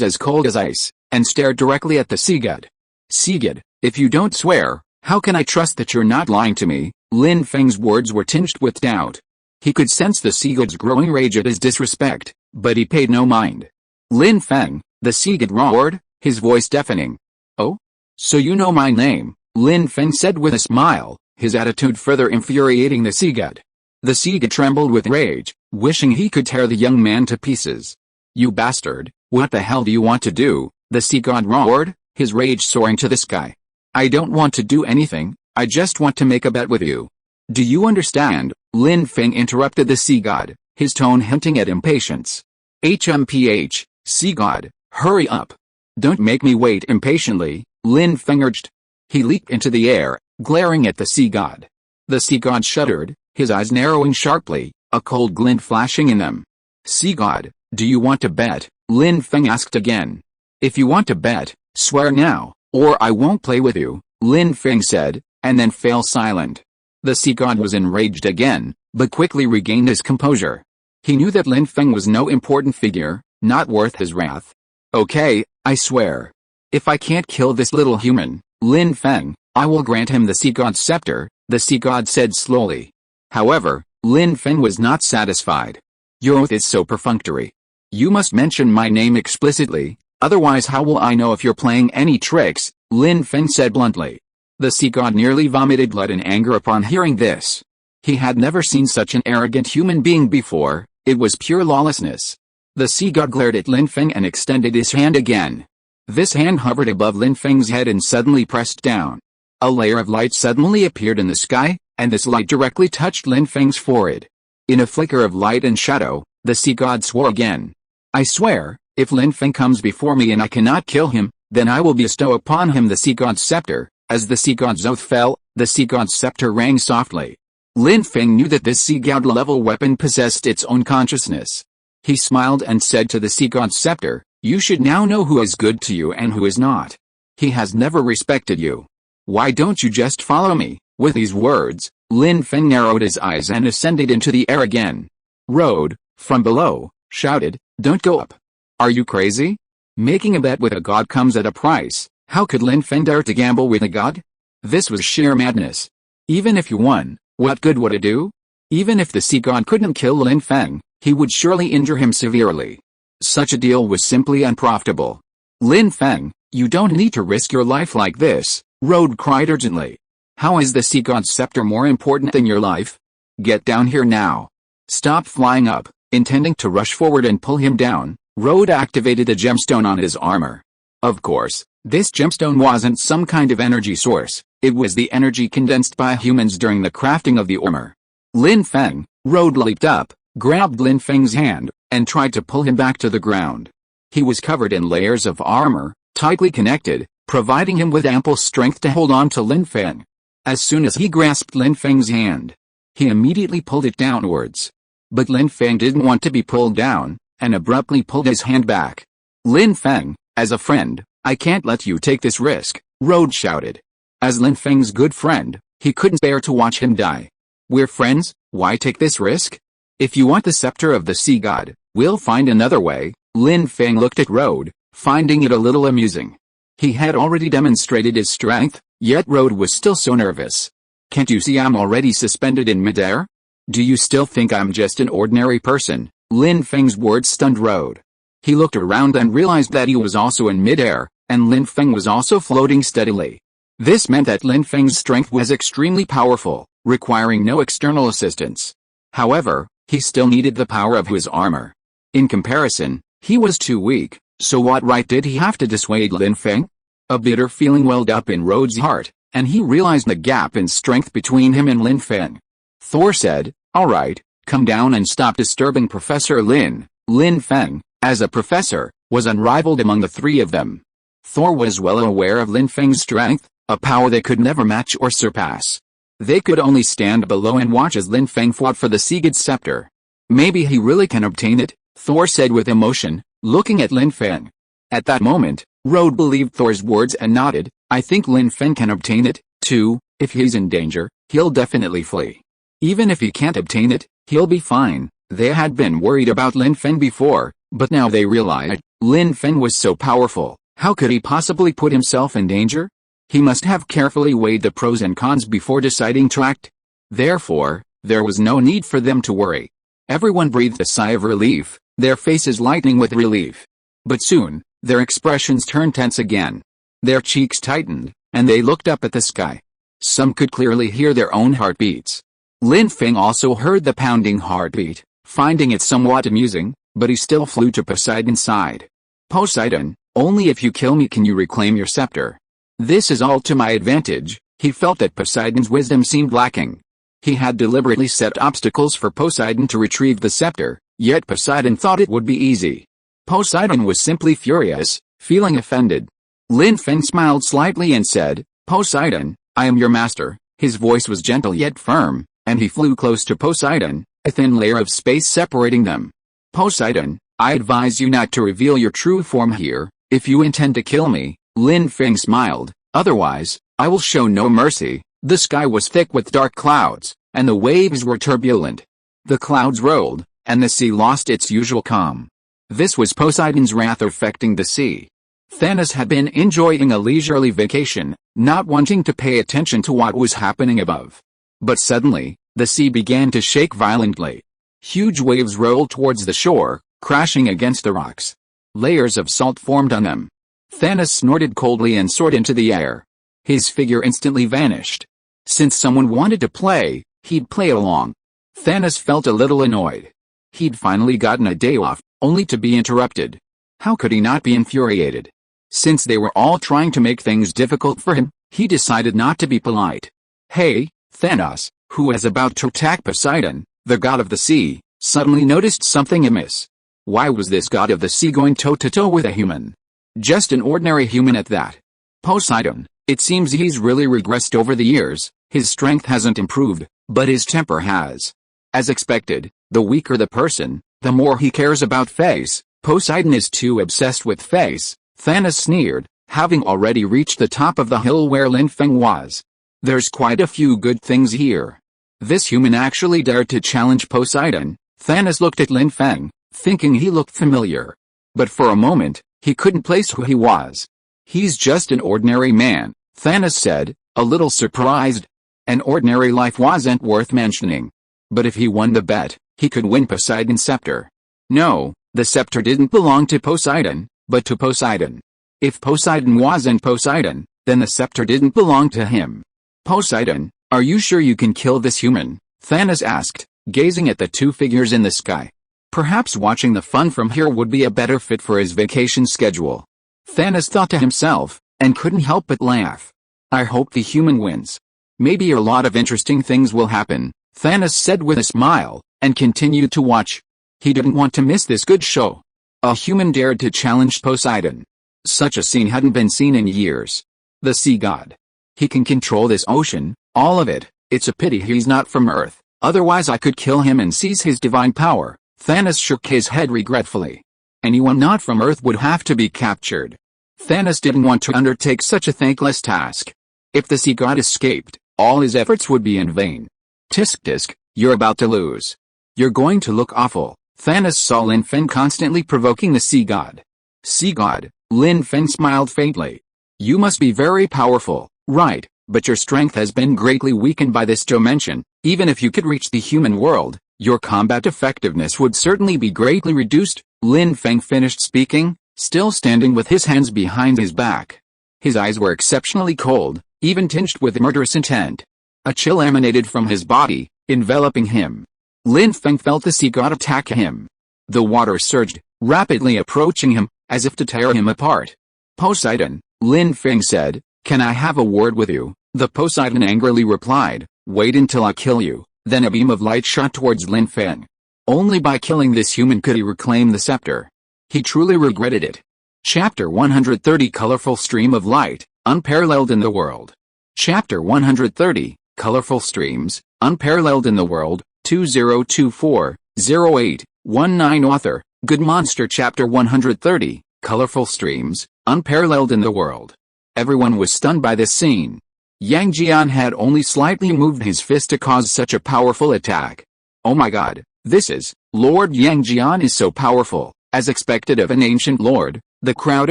as cold as ice, and stared directly at the sea god. Sea god, if you don't swear, how can I trust that you're not lying to me? Lin Feng's words were tinged with doubt. He could sense the sea god's growing rage at his disrespect, but he paid no mind. Lin Feng, the sea god roared, his voice deafening. Oh? So you know my name, Lin Feng said with a smile, his attitude further infuriating the sea god. The sea god trembled with rage, wishing he could tear the young man to pieces. You bastard, what the hell do you want to do? The sea god roared, his rage soaring to the sky. I don't want to do anything, I just want to make a bet with you. Do you understand? Lin Feng interrupted the sea god, his tone hinting at impatience. HMPH, sea god, hurry up. Don't make me wait impatiently, Lin Feng urged. He leaped into the air, glaring at the sea god. The sea god shuddered, his eyes narrowing sharply, a cold glint flashing in them. Sea god, do you want to bet? Lin Feng asked again. If you want to bet, swear now, or I won't play with you, Lin Feng said, and then fell silent. The sea god was enraged again, but quickly regained his composure. He knew that Lin Feng was no important figure, not worth his wrath. Okay, I swear. If I can't kill this little human, Lin Feng, I will grant him the sea god's scepter, the sea god said slowly. However, Lin Feng was not satisfied. Your oath is so perfunctory. You must mention my name explicitly, otherwise how will I know if you're playing any tricks? Lin Feng said bluntly. The sea god nearly vomited blood in anger upon hearing this. He had never seen such an arrogant human being before, it was pure lawlessness. The sea god glared at Lin Feng and extended his hand again. This hand hovered above Lin Feng's head and suddenly pressed down. A layer of light suddenly appeared in the sky, and this light directly touched Lin Feng's forehead. In a flicker of light and shadow, the sea god swore again. I swear, if Lin Feng comes before me and I cannot kill him, then I will bestow upon him the sea god's scepter. As the sea god's oath fell, the sea god's scepter rang softly. Lin Feng knew that this sea god-level weapon possessed its own consciousness. He smiled and said to the sea god's scepter, you should now know who is good to you and who is not. He has never respected you. Why don't you just follow me? With these words, Lin Feng narrowed his eyes and ascended into the air again. Road, from below, shouted, don't go up. Are you crazy? Making a bet with a god comes at a price. How could Lin Feng dare to gamble with a god? This was sheer madness. Even if you won, what good would it do? Even if the sea god couldn't kill Lin Feng, He would surely injure him severely. Such a deal was simply unprofitable. Lin Feng, you don't need to risk your life like this, Road cried urgently. How is the sea god's scepter more important than your life? Get down here now. Stop flying up. Intending to rush forward and pull him down, Road activated a gemstone on his armor. Of course, this gemstone wasn't some kind of energy source, it was the energy condensed by humans during the crafting of the armor. Lin Feng, Road leaped up, grabbed Lin Feng's hand, and tried to pull him back to the ground. He was covered in layers of armor, tightly connected, providing him with ample strength to hold on to Lin Feng. As soon as he grasped Lin Feng's hand, he immediately pulled it downwards. But Lin Feng didn't want to be pulled down, and abruptly pulled his hand back. Lin Feng, as a friend, I can't let you take this risk, Road shouted. As Lin Feng's good friend, he couldn't bear to watch him die. We're friends, why take this risk? If you want the scepter of the sea god, we'll find another way. Lin Feng looked at Road, finding it a little amusing. He had already demonstrated his strength, yet Road was still so nervous. Can't you see I'm already suspended in midair? Do you still think I'm just an ordinary person? Lin Feng's words stunned Road. He looked around and realized that he was also in midair, and Lin Feng was also floating steadily. This meant that Lin Feng's strength was extremely powerful, requiring no external assistance. However, he still needed the power of his armor. In comparison, he was too weak, so what right did he have to dissuade Lin Feng? A bitter feeling welled up in Road's heart, and he realized the gap in strength between him and Lin Feng. Thor said, "Alright, come down and stop disturbing Professor Lin." Lin Feng, as a professor, was unrivaled among the three of them. Thor was well aware of Lin Feng's strength, a power they could never match or surpass. They could only stand below and watch as Lin Feng fought for the sea god's scepter. Maybe he really can obtain it, Thor said with emotion, looking at Lin Feng. At that moment, Road believed Thor's words and nodded. I think Lin Feng can obtain it, too. If he's in danger, he'll definitely flee. Even if he can't obtain it, he'll be fine. They had been worried about Lin Feng before, but now they realized, Lin Feng was so powerful, how could he possibly put himself in danger? He must have carefully weighed the pros and cons before deciding to act. Therefore, there was no need for them to worry. Everyone breathed a sigh of relief, their faces lightening with relief. But soon, their expressions turned tense again. Their cheeks tightened, and they looked up at the sky. Some could clearly hear their own heartbeats. Lin Feng also heard the pounding heartbeat, finding it somewhat amusing, but he still flew to Poseidon's side. Poseidon, only if you kill me can you reclaim your scepter. This is all to my advantage. He felt that Poseidon's wisdom seemed lacking. He had deliberately set obstacles for Poseidon to retrieve the scepter, yet Poseidon thought it would be easy. Poseidon was simply furious, feeling offended. Lin Feng smiled slightly and said, Poseidon, I am your master. His voice was gentle yet firm, and he flew close to Poseidon, a thin layer of space separating them. Poseidon, I advise you not to reveal your true form here, if you intend to kill me. Lin Feng smiled, otherwise, I will show no mercy. The sky was thick with dark clouds, and the waves were turbulent. The clouds rolled, and the sea lost its usual calm. This was Poseidon's wrath affecting the sea. Thanos had been enjoying a leisurely vacation, not wanting to pay attention to what was happening above. But suddenly, the sea began to shake violently. Huge waves rolled towards the shore, crashing against the rocks. Layers of salt formed on them. Thanos snorted coldly and soared into the air. His figure instantly vanished. Since someone wanted to play, he'd play along. Thanos felt a little annoyed. He'd finally gotten a day off, only to be interrupted. How could he not be infuriated? Since they were all trying to make things difficult for him, he decided not to be polite. Hey, Thanos, who was about to attack Poseidon, the god of the sea, suddenly noticed something amiss. Why was this god of the sea going toe-to-toe with a human? Just an ordinary human at that. Poseidon, it seems he's really regressed over the years. His strength hasn't improved, but his temper has. As expected, the weaker the person, the more he cares about face. Poseidon is too obsessed with face, Thanos sneered, having already reached the top of the hill where Lin Feng was. There's quite a few good things here. This human actually dared to challenge Poseidon. Thanos looked at Lin Feng, thinking he looked familiar. But for a moment, he couldn't place who he was. He's just an ordinary man, Thanos said, a little surprised. An ordinary life wasn't worth mentioning. But if he won the bet, He could win Poseidon's scepter. No, the scepter didn't belong to Poseidon, but to Poseidon. If Poseidon wasn't Poseidon, then the scepter didn't belong to him. Poseidon, are you sure you can kill this human? Thanos asked, gazing at the two figures in the sky. Perhaps watching the fun from here would be a better fit for his vacation schedule. Thanos thought to himself, and couldn't help but laugh. I hope the human wins. Maybe a lot of interesting things will happen, Thanos said with a smile, and continued to watch. He didn't want to miss this good show. A human dared to challenge Poseidon. Such a scene hadn't been seen in years. The sea god. He can control this ocean, all of it. It's a pity he's not from Earth, otherwise I could kill him and seize his divine power. Thanos shook his head regretfully. Anyone not from Earth would have to be captured. Thanos didn't want to undertake such a thankless task. If the sea god escaped, all his efforts would be in vain. Tisk tisk, you're about to lose. You're going to look awful. Thanos saw Lin Feng constantly provoking the sea god. Sea god, Lin Feng smiled faintly. You must be very powerful, right, but your strength has been greatly weakened by this dimension. Even if you could reach the human world, your combat effectiveness would certainly be greatly reduced. Lin Feng finished speaking, still standing with his hands behind his back. His eyes were exceptionally cold, even tinged with murderous intent. A chill emanated from his body, enveloping him. Lin Feng felt the sea god attack him. The water surged, rapidly approaching him, as if to tear him apart. Poseidon, Lin Feng said, can I have a word with you? The Poseidon angrily replied, wait until I kill you. Then a beam of light shot towards Lin Feng. Only by killing this human could he reclaim the scepter. He truly regretted it. Chapter 130 Colorful Stream of Light, Unparalleled in the World. Chapter 130, Colorful Streams, Unparalleled in the World, 2024-08-19 Author, Good Monster. Chapter 130, Colorful Streams, Unparalleled in the World. Everyone was stunned by this scene. Yang Jian had only slightly moved his fist to cause such a powerful attack. Oh my god, this is, Lord Yang Jian is so powerful, as expected of an ancient lord, the crowd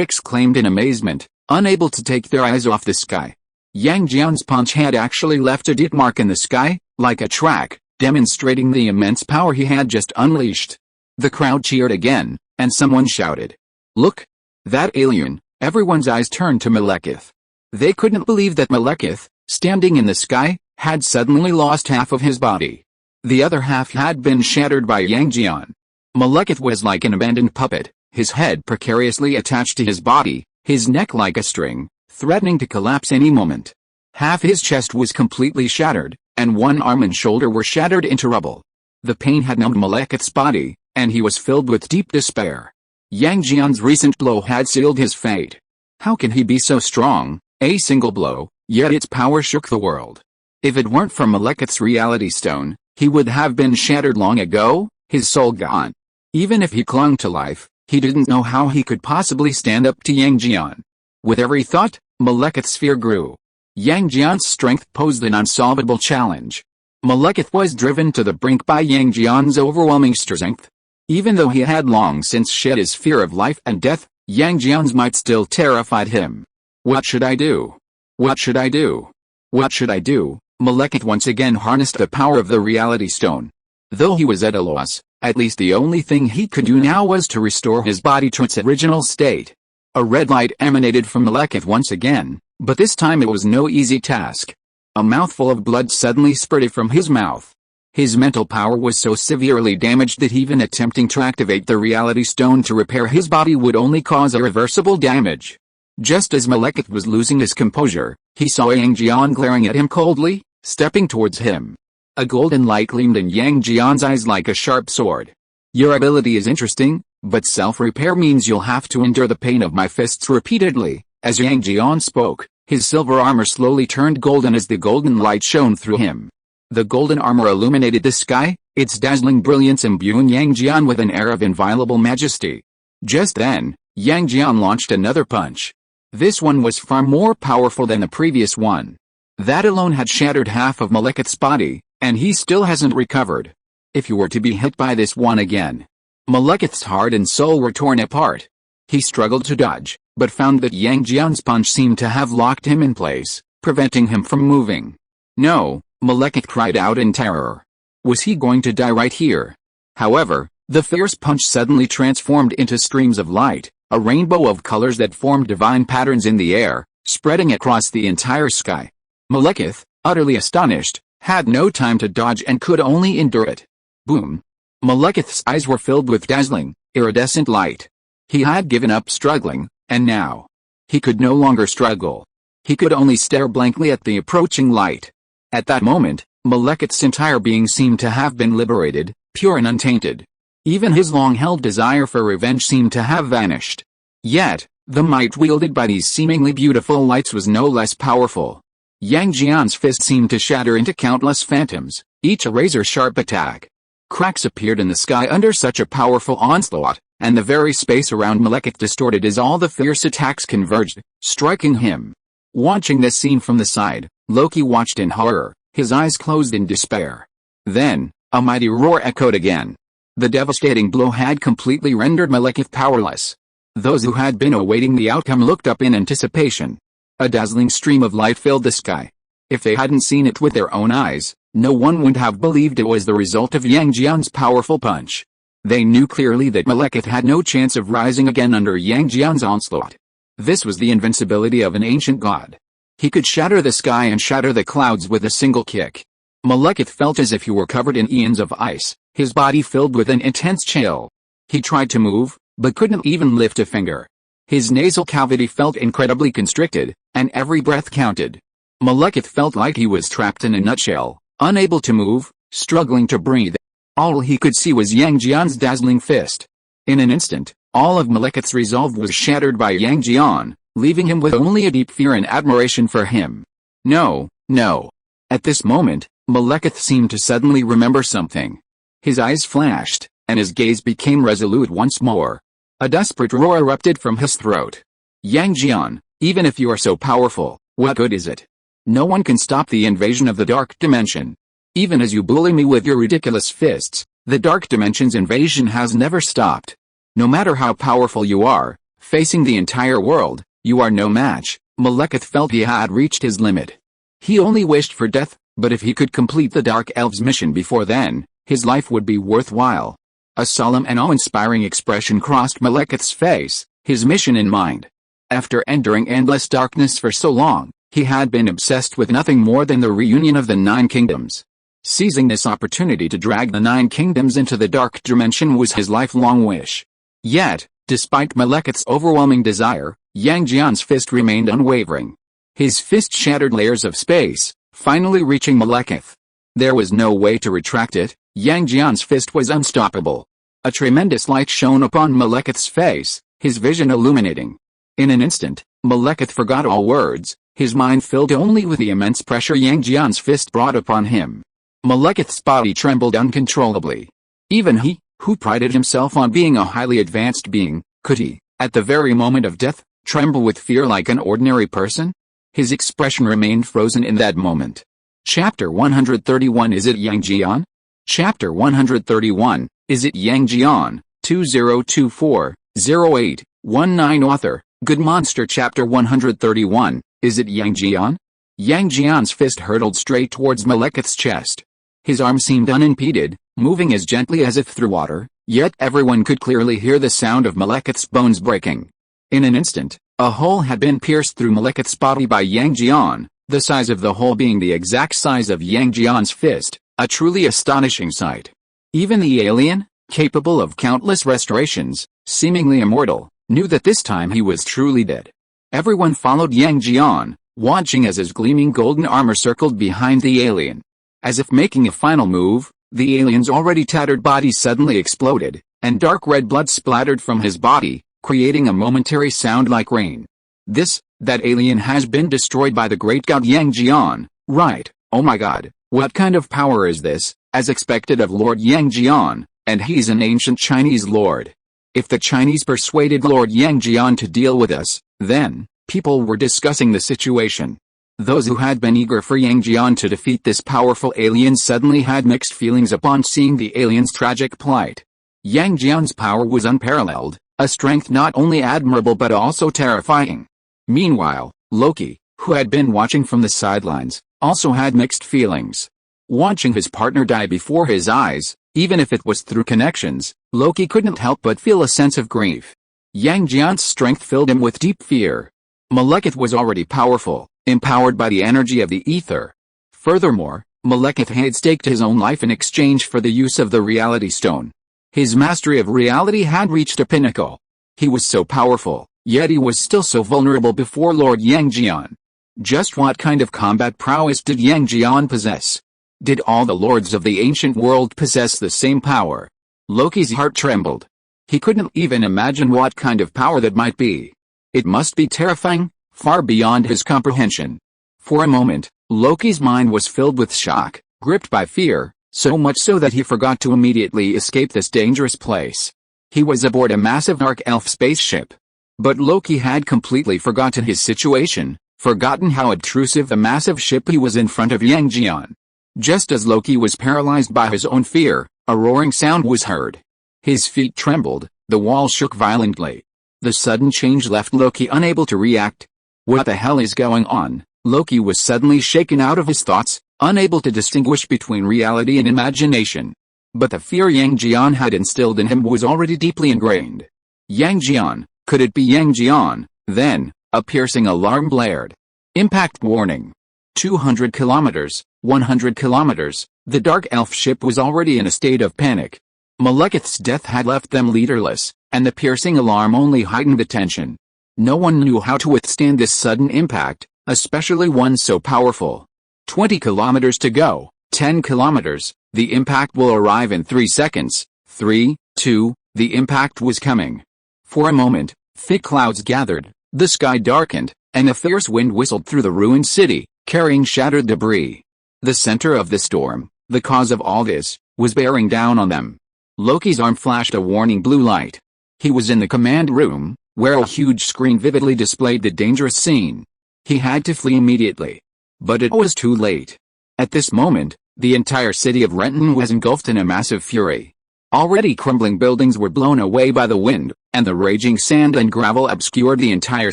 exclaimed in amazement, unable to take their eyes off the sky. Yang Jian's punch had actually left a deep mark in the sky, like a track, demonstrating the immense power he had just unleashed. The crowd cheered again, and someone shouted, look! That alien! Everyone's eyes turned to Malekith. They couldn't believe that Malekith, standing in the sky, had suddenly lost half of his body. The other half had been shattered by Yang Jian. Malekith was like an abandoned puppet, his head precariously attached to his body, his neck like a string, threatening to collapse any moment. Half his chest was completely shattered, and one arm and shoulder were shattered into rubble. The pain had numbed Malekith's body, and he was filled with deep despair. Yang Jian's recent blow had sealed his fate. How can he be so strong? A single blow, yet its power shook the world. If it weren't for Malekith's reality stone, he would have been shattered long ago, his soul gone. Even if he clung to life, he didn't know how he could possibly stand up to Yang Jian. With every thought, Malekith's fear grew. Yang Jian's strength posed an unsolvable challenge. Malekith was driven to the brink by Yang Jian's overwhelming strength. Even though he had long since shed his fear of life and death, Yang Jian's might still terrified him. What should I do? What should I do? What should I do? Malekith once again harnessed the power of the reality stone. Though he was at a loss, at least the only thing he could do now was to restore his body to its original state. A red light emanated from Malekith once again, but this time it was no easy task. A mouthful of blood suddenly spurted from his mouth. His mental power was so severely damaged that even attempting to activate the reality stone to repair his body would only cause irreversible damage. Just as Malekith was losing his composure, he saw Yang Jian glaring at him coldly, stepping towards him. A golden light gleamed in Yang Jian's eyes like a sharp sword. Your ability is interesting, but self-repair means you'll have to endure the pain of my fists repeatedly. As Yang Jian spoke, his silver armor slowly turned golden as the golden light shone through him. The golden armor illuminated the sky, its dazzling brilliance imbuing Yang Jian with an air of inviolable majesty. Just then, Yang Jian launched another punch. This one was far more powerful than the previous one. That alone had shattered half of Malekith's body, and he still hasn't recovered. If you were to be hit by this one again. Malekith's heart and soul were torn apart. He struggled to dodge, but found that Yang Jian's punch seemed to have locked him in place, preventing him from moving. No, Malekith cried out in terror. Was he going to die right here? However, the fierce punch suddenly transformed into streams of light, a rainbow of colors that formed divine patterns in the air, spreading across the entire sky. Malekith, utterly astonished, had no time to dodge and could only endure it. Boom! Malekith's eyes were filled with dazzling, iridescent light. He had given up struggling, and now he could no longer struggle. He could only stare blankly at the approaching light. At that moment, Malekith's entire being seemed to have been liberated, pure and untainted. Even his long-held desire for revenge seemed to have vanished. Yet, the might wielded by these seemingly beautiful lights was no less powerful. Yang Jian's fist seemed to shatter into countless phantoms, each a razor-sharp attack. Cracks appeared in the sky under such a powerful onslaught, and the very space around Malekith distorted as all the fierce attacks converged, striking him. Watching this scene from the side, Loki watched in horror, his eyes closed in despair. Then, a mighty roar echoed again. The devastating blow had completely rendered Malekith powerless. Those who had been awaiting the outcome looked up in anticipation. A dazzling stream of light filled the sky. If they hadn't seen it with their own eyes, no one would have believed it was the result of Yang Jian's powerful punch. They knew clearly that Malekith had no chance of rising again under Yang Jian's onslaught. This was the invincibility of an ancient god. He could shatter the sky and shatter the clouds with a single kick. Malekith felt as if he were covered in eons of ice, his body filled with an intense chill. He tried to move, but couldn't even lift a finger. His nasal cavity felt incredibly constricted, and every breath counted. Malekith felt like he was trapped in a nutshell, unable to move, struggling to breathe. All he could see was Yang Jian's dazzling fist. In an instant, all of Malekith's resolve was shattered by Yang Jian, leaving him with only a deep fear and admiration for him. No, no. At this moment, Malekith seemed to suddenly remember something. His eyes flashed, and his gaze became resolute once more. A desperate roar erupted from his throat. Yang Jian, even if you are so powerful, what good is it? No one can stop the invasion of the dark dimension. Even as you bully me with your ridiculous fists, the dark dimension's invasion has never stopped. No matter how powerful you are, facing the entire world, you are no match. Malekith felt he had reached his limit. He only wished for death, but if he could complete the Dark Elves' mission before then, his life would be worthwhile. A solemn and awe-inspiring expression crossed Malekith's face, his mission in mind. After enduring endless darkness for so long, he had been obsessed with nothing more than the reunion of the Nine Kingdoms. Seizing this opportunity to drag the Nine Kingdoms into the Dark Dimension was his lifelong wish. Yet, despite Malekith's overwhelming desire, Yang Jian's fist remained unwavering. His fist shattered layers of space, finally reaching Malekith. There was no way to retract it. Yang Jian's fist was unstoppable. A tremendous light shone upon Malekith's face, his vision illuminating. In an instant, Malekith forgot all words, his mind filled only with the immense pressure Yang Jian's fist brought upon him. Malekith's body trembled uncontrollably. Even he, who prided himself on being a highly advanced being, could he, at the very moment of death, tremble with fear like an ordinary person? His expression remained frozen in that moment. Chapter 131 Is it Yang Jian? Chapter 131, Is it Yang Jian? 2024-08-19 Author, Good Monster Chapter 131, Is it Yang Jian? Yang Jian's fist hurtled straight towards Malekith's chest. His arm seemed unimpeded, moving as gently as if through water, yet everyone could clearly hear the sound of Malekith's bones breaking. In an instant, a hole had been pierced through Malekith's body by Yang Jian, the size of the hole being the exact size of Yang Jian's fist, a truly astonishing sight. Even the alien, capable of countless restorations, seemingly immortal, knew that this time he was truly dead. Everyone followed Yang Jian, watching as his gleaming golden armor circled behind the alien. As if making a final move, the alien's already tattered body suddenly exploded, and dark red blood splattered from his body, creating a momentary sound like rain. That alien has been destroyed by the great god Yang Jian, right? Oh my god, what kind of power is this, as expected of Lord Yang Jian, and he's an ancient Chinese lord. If the Chinese persuaded Lord Yang Jian to deal with us, then, people were discussing the situation. Those who had been eager for Yang Jian to defeat this powerful alien suddenly had mixed feelings upon seeing the alien's tragic plight. Yang Jian's power was unparalleled, a strength not only admirable but also terrifying. Meanwhile, Loki, who had been watching from the sidelines, also had mixed feelings. Watching his partner die before his eyes, even if it was through connections, Loki couldn't help but feel a sense of grief. Yang Jian's strength filled him with deep fear. Malekith was already powerful, empowered by the energy of the ether. Furthermore, Malekith had staked his own life in exchange for the use of the Reality Stone. His mastery of reality had reached a pinnacle. He was so powerful, yet he was still so vulnerable before Lord Yang Jian. Just what kind of combat prowess did Yang Jian possess? Did all the lords of the ancient world possess the same power? Loki's heart trembled. He couldn't even imagine what kind of power that might be. It must be terrifying, far beyond his comprehension. For a moment, Loki's mind was filled with shock, gripped by fear, so much so that he forgot to immediately escape this dangerous place. He was aboard a massive dark elf spaceship. But Loki had completely forgotten his situation, forgotten how obtrusive the massive ship he was in front of Yang Jian. Just as Loki was paralyzed by his own fear, a roaring sound was heard. His feet trembled, the wall shook violently. The sudden change left Loki unable to react. What the hell is going on? Loki was suddenly shaken out of his thoughts, unable to distinguish between reality and imagination. But the fear Yang Jian had instilled in him was already deeply ingrained. Yang Jian, could it be Yang Jian? Then, a piercing alarm blared. Impact warning. 200 kilometers, 100 kilometers, the dark elf ship was already in a state of panic. Malekith's death had left them leaderless, and the piercing alarm only heightened the tension. No one knew how to withstand this sudden impact, especially one so powerful. 20 kilometers to go, 10 kilometers, the impact will arrive in 3 seconds, 3, 2, the impact was coming. For a moment, thick clouds gathered, the sky darkened, and a fierce wind whistled through the ruined city, carrying shattered debris. The center of the storm, the cause of all this, was bearing down on them. Loki's arm flashed a warning blue light. He was in the command room, where a huge screen vividly displayed the dangerous scene. He had to flee immediately. But it was too late. At this moment, the entire city of Renton was engulfed in a massive fury. Already crumbling buildings were blown away by the wind, and the raging sand and gravel obscured the entire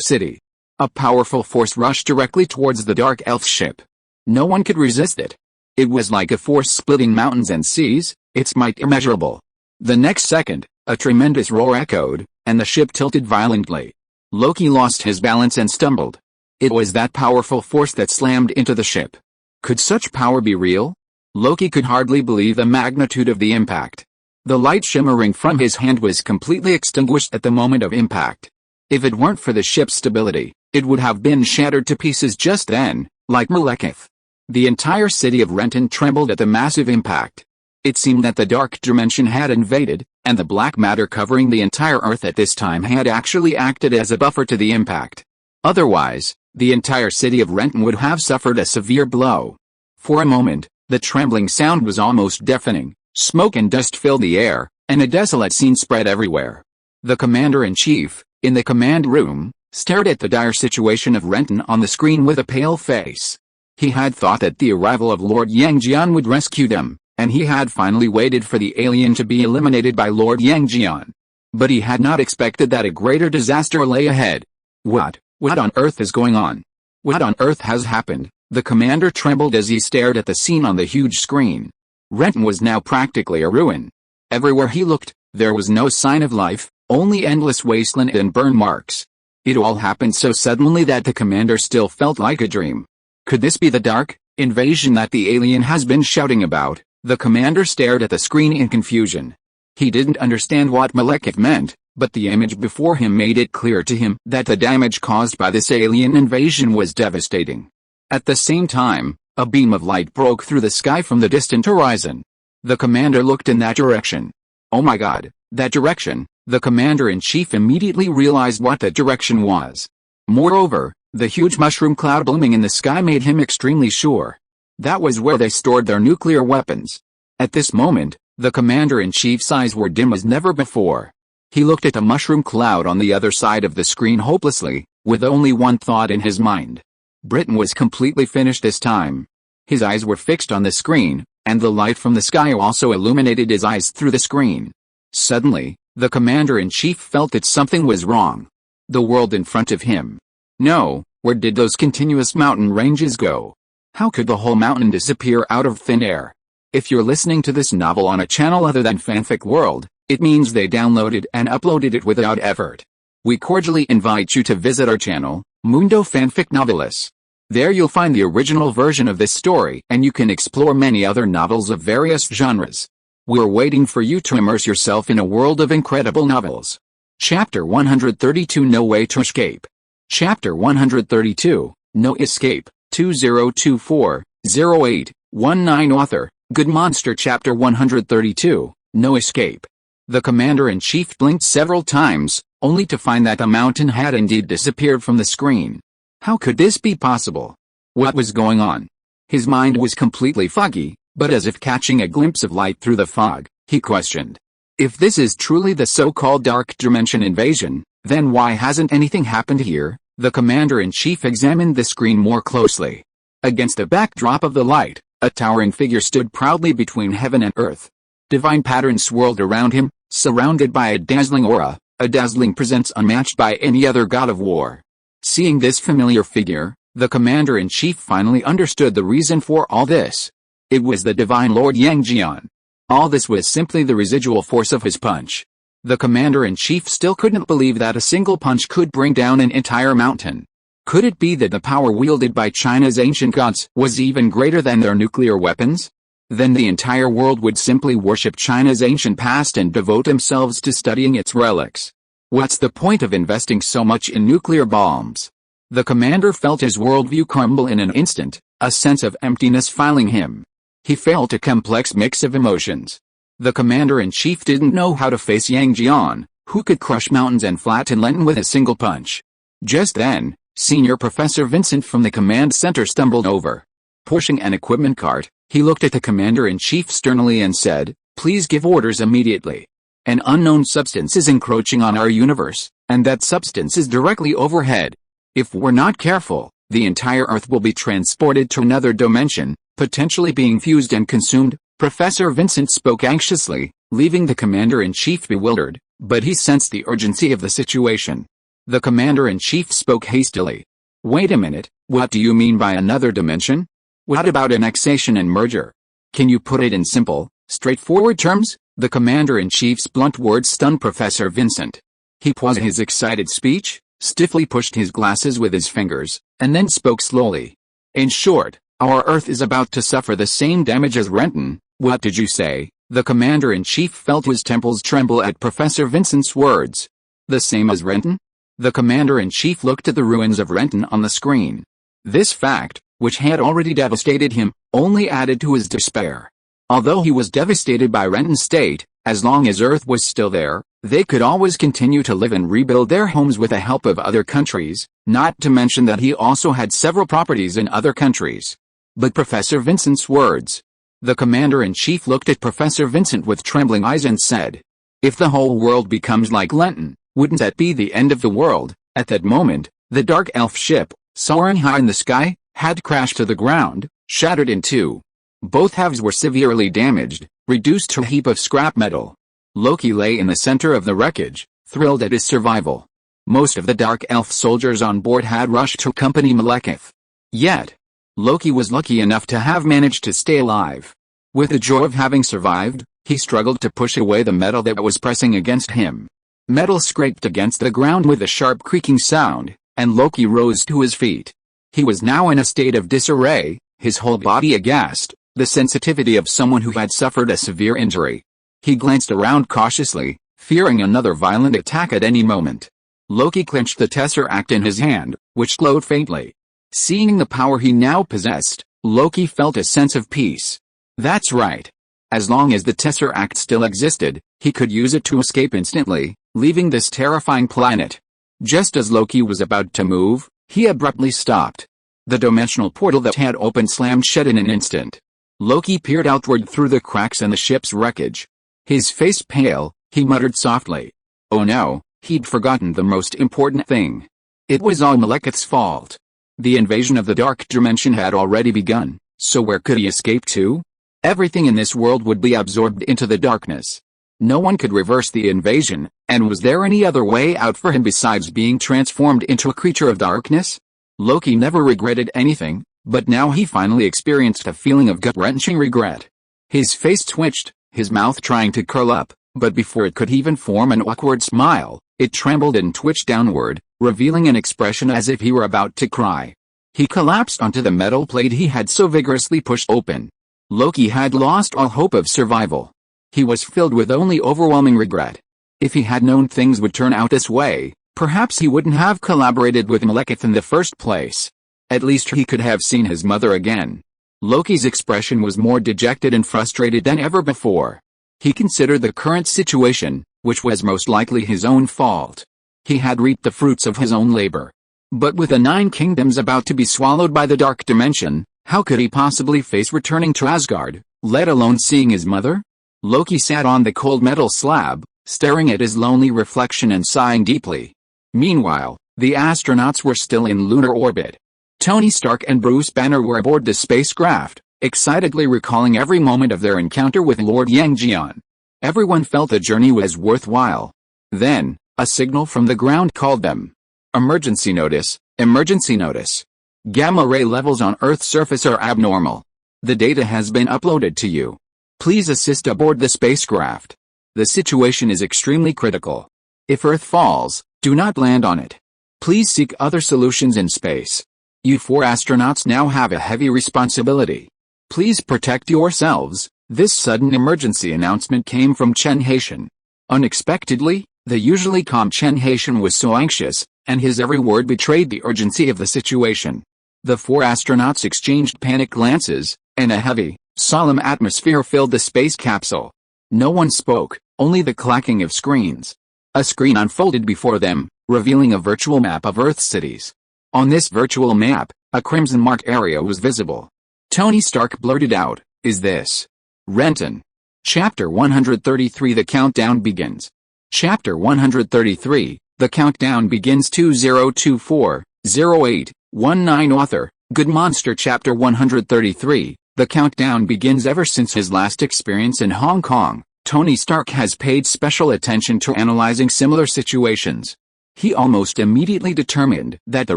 city. A powerful force rushed directly towards the dark elf ship. No one could resist it. It was like a force splitting mountains and seas, its might immeasurable. The next second, a tremendous roar echoed, and the ship tilted violently. Loki lost his balance and stumbled. It was that powerful force that slammed into the ship. Could such power be real? Loki could hardly believe the magnitude of the impact. The light shimmering from his hand was completely extinguished at the moment of impact. If it weren't for the ship's stability, it would have been shattered to pieces just then, like Malekith. The entire city of Renton trembled at the massive impact. It seemed that the dark dimension had invaded, and the black matter covering the entire Earth at this time had actually acted as a buffer to the impact. Otherwise, the entire city of Renton would have suffered a severe blow. For a moment, the trembling sound was almost deafening. Smoke and dust filled the air, and a desolate scene spread everywhere. The commander-in-chief, in the command room, stared at the dire situation of Renton on the screen with a pale face. He had thought that the arrival of Lord Yang Jian would rescue them, and he had finally waited for the alien to be eliminated by Lord Yang Jian. But he had not expected that a greater disaster lay ahead. What on earth is going on? What on earth has happened? The commander trembled as he stared at the scene on the huge screen. Renton was now practically a ruin. Everywhere he looked, there was no sign of life, only endless wasteland and burn marks. It all happened so suddenly that the commander still felt like a dream. Could this be the dark invasion that the alien has been shouting about? The commander stared at the screen in confusion. He didn't understand what Malekith meant, but the image before him made it clear to him that the damage caused by this alien invasion was devastating. At the same time, a beam of light broke through the sky from the distant horizon. The commander looked in that direction. Oh my God, that direction! The commander-in-chief immediately realized what that direction was. Moreover, the huge mushroom cloud blooming in the sky made him extremely sure. That was where they stored their nuclear weapons. At this moment, the commander-in-chief's eyes were dim as never before. He looked at the mushroom cloud on the other side of the screen hopelessly, with only one thought in his mind. Britain was completely finished this time. His eyes were fixed on the screen, and the light from the sky also illuminated his eyes through the screen. Suddenly, the commander-in-chief felt that something was wrong. The world in front of him. No, where did those continuous mountain ranges go? How could the whole mountain disappear out of thin air? If you're listening to this novel on a channel other than Fanfic World, it means they downloaded and uploaded it without effort. We cordially invite you to visit our channel, Mundo Fanfic Novelis. There you'll find the original version of this story and you can explore many other novels of various genres. We're waiting for you to immerse yourself in a world of incredible novels. Chapter 132 No Way to Escape. Chapter 132, No Escape, 2024-08-19 Author, Good Monster. Chapter 132, No Escape. The commander-in-chief blinked several times, only to find that the mountain had indeed disappeared from the screen. How could this be possible? What was going on? His mind was completely foggy, but as if catching a glimpse of light through the fog, he questioned. If this is truly the so-called Dark Dimension invasion, then why hasn't anything happened here? The commander-in-chief examined the screen more closely. Against the backdrop of the light, a towering figure stood proudly between heaven and earth. Divine patterns swirled around him, surrounded by a dazzling aura, a dazzling presence unmatched by any other god of war. Seeing this familiar figure, the commander-in-chief finally understood the reason for all this. It was the divine Lord Yang Jian. All this was simply the residual force of his punch. The commander-in-chief still couldn't believe that a single punch could bring down an entire mountain. Could it be that the power wielded by China's ancient gods was even greater than their nuclear weapons? Then the entire world would simply worship China's ancient past and devote themselves to studying its relics. What's the point of investing so much in nuclear bombs? The commander felt his worldview crumble in an instant, a sense of emptiness filling him. He felt a complex mix of emotions. The commander-in-chief didn't know how to face Yang Jian, who could crush mountains and flatten Lenten with a single punch. Just then, Senior Professor Vincent from the command center stumbled over. Pushing an equipment cart, he looked at the commander-in-chief sternly and said, "Please give orders immediately. An unknown substance is encroaching on our universe, and that substance is directly overhead. If we're not careful, the entire Earth will be transported to another dimension, potentially being fused and consumed." Professor Vincent spoke anxiously, leaving the commander-in-chief bewildered, but he sensed the urgency of the situation. The commander-in-chief spoke hastily. "Wait a minute, what do you mean by another dimension? What about annexation and merger? Can you put it in simple, straightforward terms?" The commander-in-chief's blunt words stunned Professor Vincent. He paused his excited speech, stiffly pushed his glasses with his fingers, and then spoke slowly. "In short, our Earth is about to suffer the same damage as Renton." "What did you say?" The commander-in-chief felt his temples tremble at Professor Vincent's words. "The same as Renton?" The commander-in-chief looked at the ruins of Renton on the screen. This fact, which had already devastated him, only added to his despair. Although he was devastated by Renton's state, as long as Earth was still there, they could always continue to live and rebuild their homes with the help of other countries, not to mention that he also had several properties in other countries. But Professor Vincent's words. The commander-in-chief looked at Professor Vincent with trembling eyes and said, "If the whole world becomes like Lenten, wouldn't that be the end of the world?" At that moment, the dark elf ship, soaring high in the sky, had crashed to the ground, shattered in two. Both halves were severely damaged, reduced to a heap of scrap metal. Loki lay in the center of the wreckage, thrilled at his survival. Most of the dark elf soldiers on board had rushed to accompany Malekith. Yet, Loki was lucky enough to have managed to stay alive. With the joy of having survived, he struggled to push away the metal that was pressing against him. Metal scraped against the ground with a sharp creaking sound, and Loki rose to his feet. He was now in a state of disarray, his whole body aghast, the sensitivity of someone who had suffered a severe injury. He glanced around cautiously, fearing another violent attack at any moment. Loki clenched the tesseract in his hand, which glowed faintly. Seeing the power he now possessed, Loki felt a sense of peace. That's right. As long as the tesseract still existed, he could use it to escape instantly, leaving this terrifying planet. Just as Loki was about to move, he abruptly stopped. The dimensional portal that had opened slammed shut in an instant. Loki peered outward through the cracks in the ship's wreckage. His face pale, he muttered softly. Oh no, he'd forgotten the most important thing. It was all Malekith's fault. The invasion of the Dark Dimension had already begun, so where could he escape to? Everything in this world would be absorbed into the darkness. No one could reverse the invasion, and was there any other way out for him besides being transformed into a creature of darkness? Loki never regretted anything, But now he finally experienced a feeling of gut-wrenching regret. His face twitched, his mouth trying to curl up, but before it could even form an awkward smile, it trembled and twitched downward, revealing an expression as if he were about to cry. He collapsed onto the metal plate he had so vigorously pushed open. Loki had lost all hope of survival. He was filled with only overwhelming regret. If he had known things would turn out this way, perhaps he wouldn't have collaborated with Malekith in the first place. At least he could have seen his mother again. Loki's expression was more dejected and frustrated than ever before. He considered the current situation, which was most likely his own fault. He had reaped the fruits of his own labor. But with the 9 kingdoms about to be swallowed by the dark dimension, how could he possibly face returning to Asgard, let alone seeing his mother? Loki sat on the cold metal slab, staring at his lonely reflection and sighing deeply. Meanwhile, the astronauts were still in lunar orbit. Tony Stark and Bruce Banner were aboard the spacecraft, excitedly recalling every moment of their encounter with Lord Yang. Everyone felt the journey was worthwhile. Then, a signal from the ground called them. Emergency notice, emergency notice. Gamma ray levels on Earth's surface are abnormal. The data has been uploaded to you. Please assist aboard the spacecraft. The situation is extremely critical. If Earth falls, do not land on it. Please seek other solutions in space. You 4 astronauts now have a heavy responsibility. Please protect yourselves. This sudden emergency announcement came from Chen Haitian. Unexpectedly, the usually calm Chen Haitian was so anxious, and his every word betrayed the urgency of the situation. The 4 astronauts exchanged panic glances, and a heavy, solemn atmosphere filled the space capsule. No one spoke, only the clacking of screens. A screen unfolded before them, revealing a virtual map of Earth's cities. On this virtual map, a crimson mark area was visible. Tony Stark blurted out, "Is this Renton?" Chapter 133 The countdown begins. Chapter 133, The countdown begins. 2024-08-19 Author, Good Monster. Chapter 133, The countdown begins. Ever since his last experience in Hong Kong, Tony Stark has paid special attention to analyzing similar situations. He almost immediately determined that the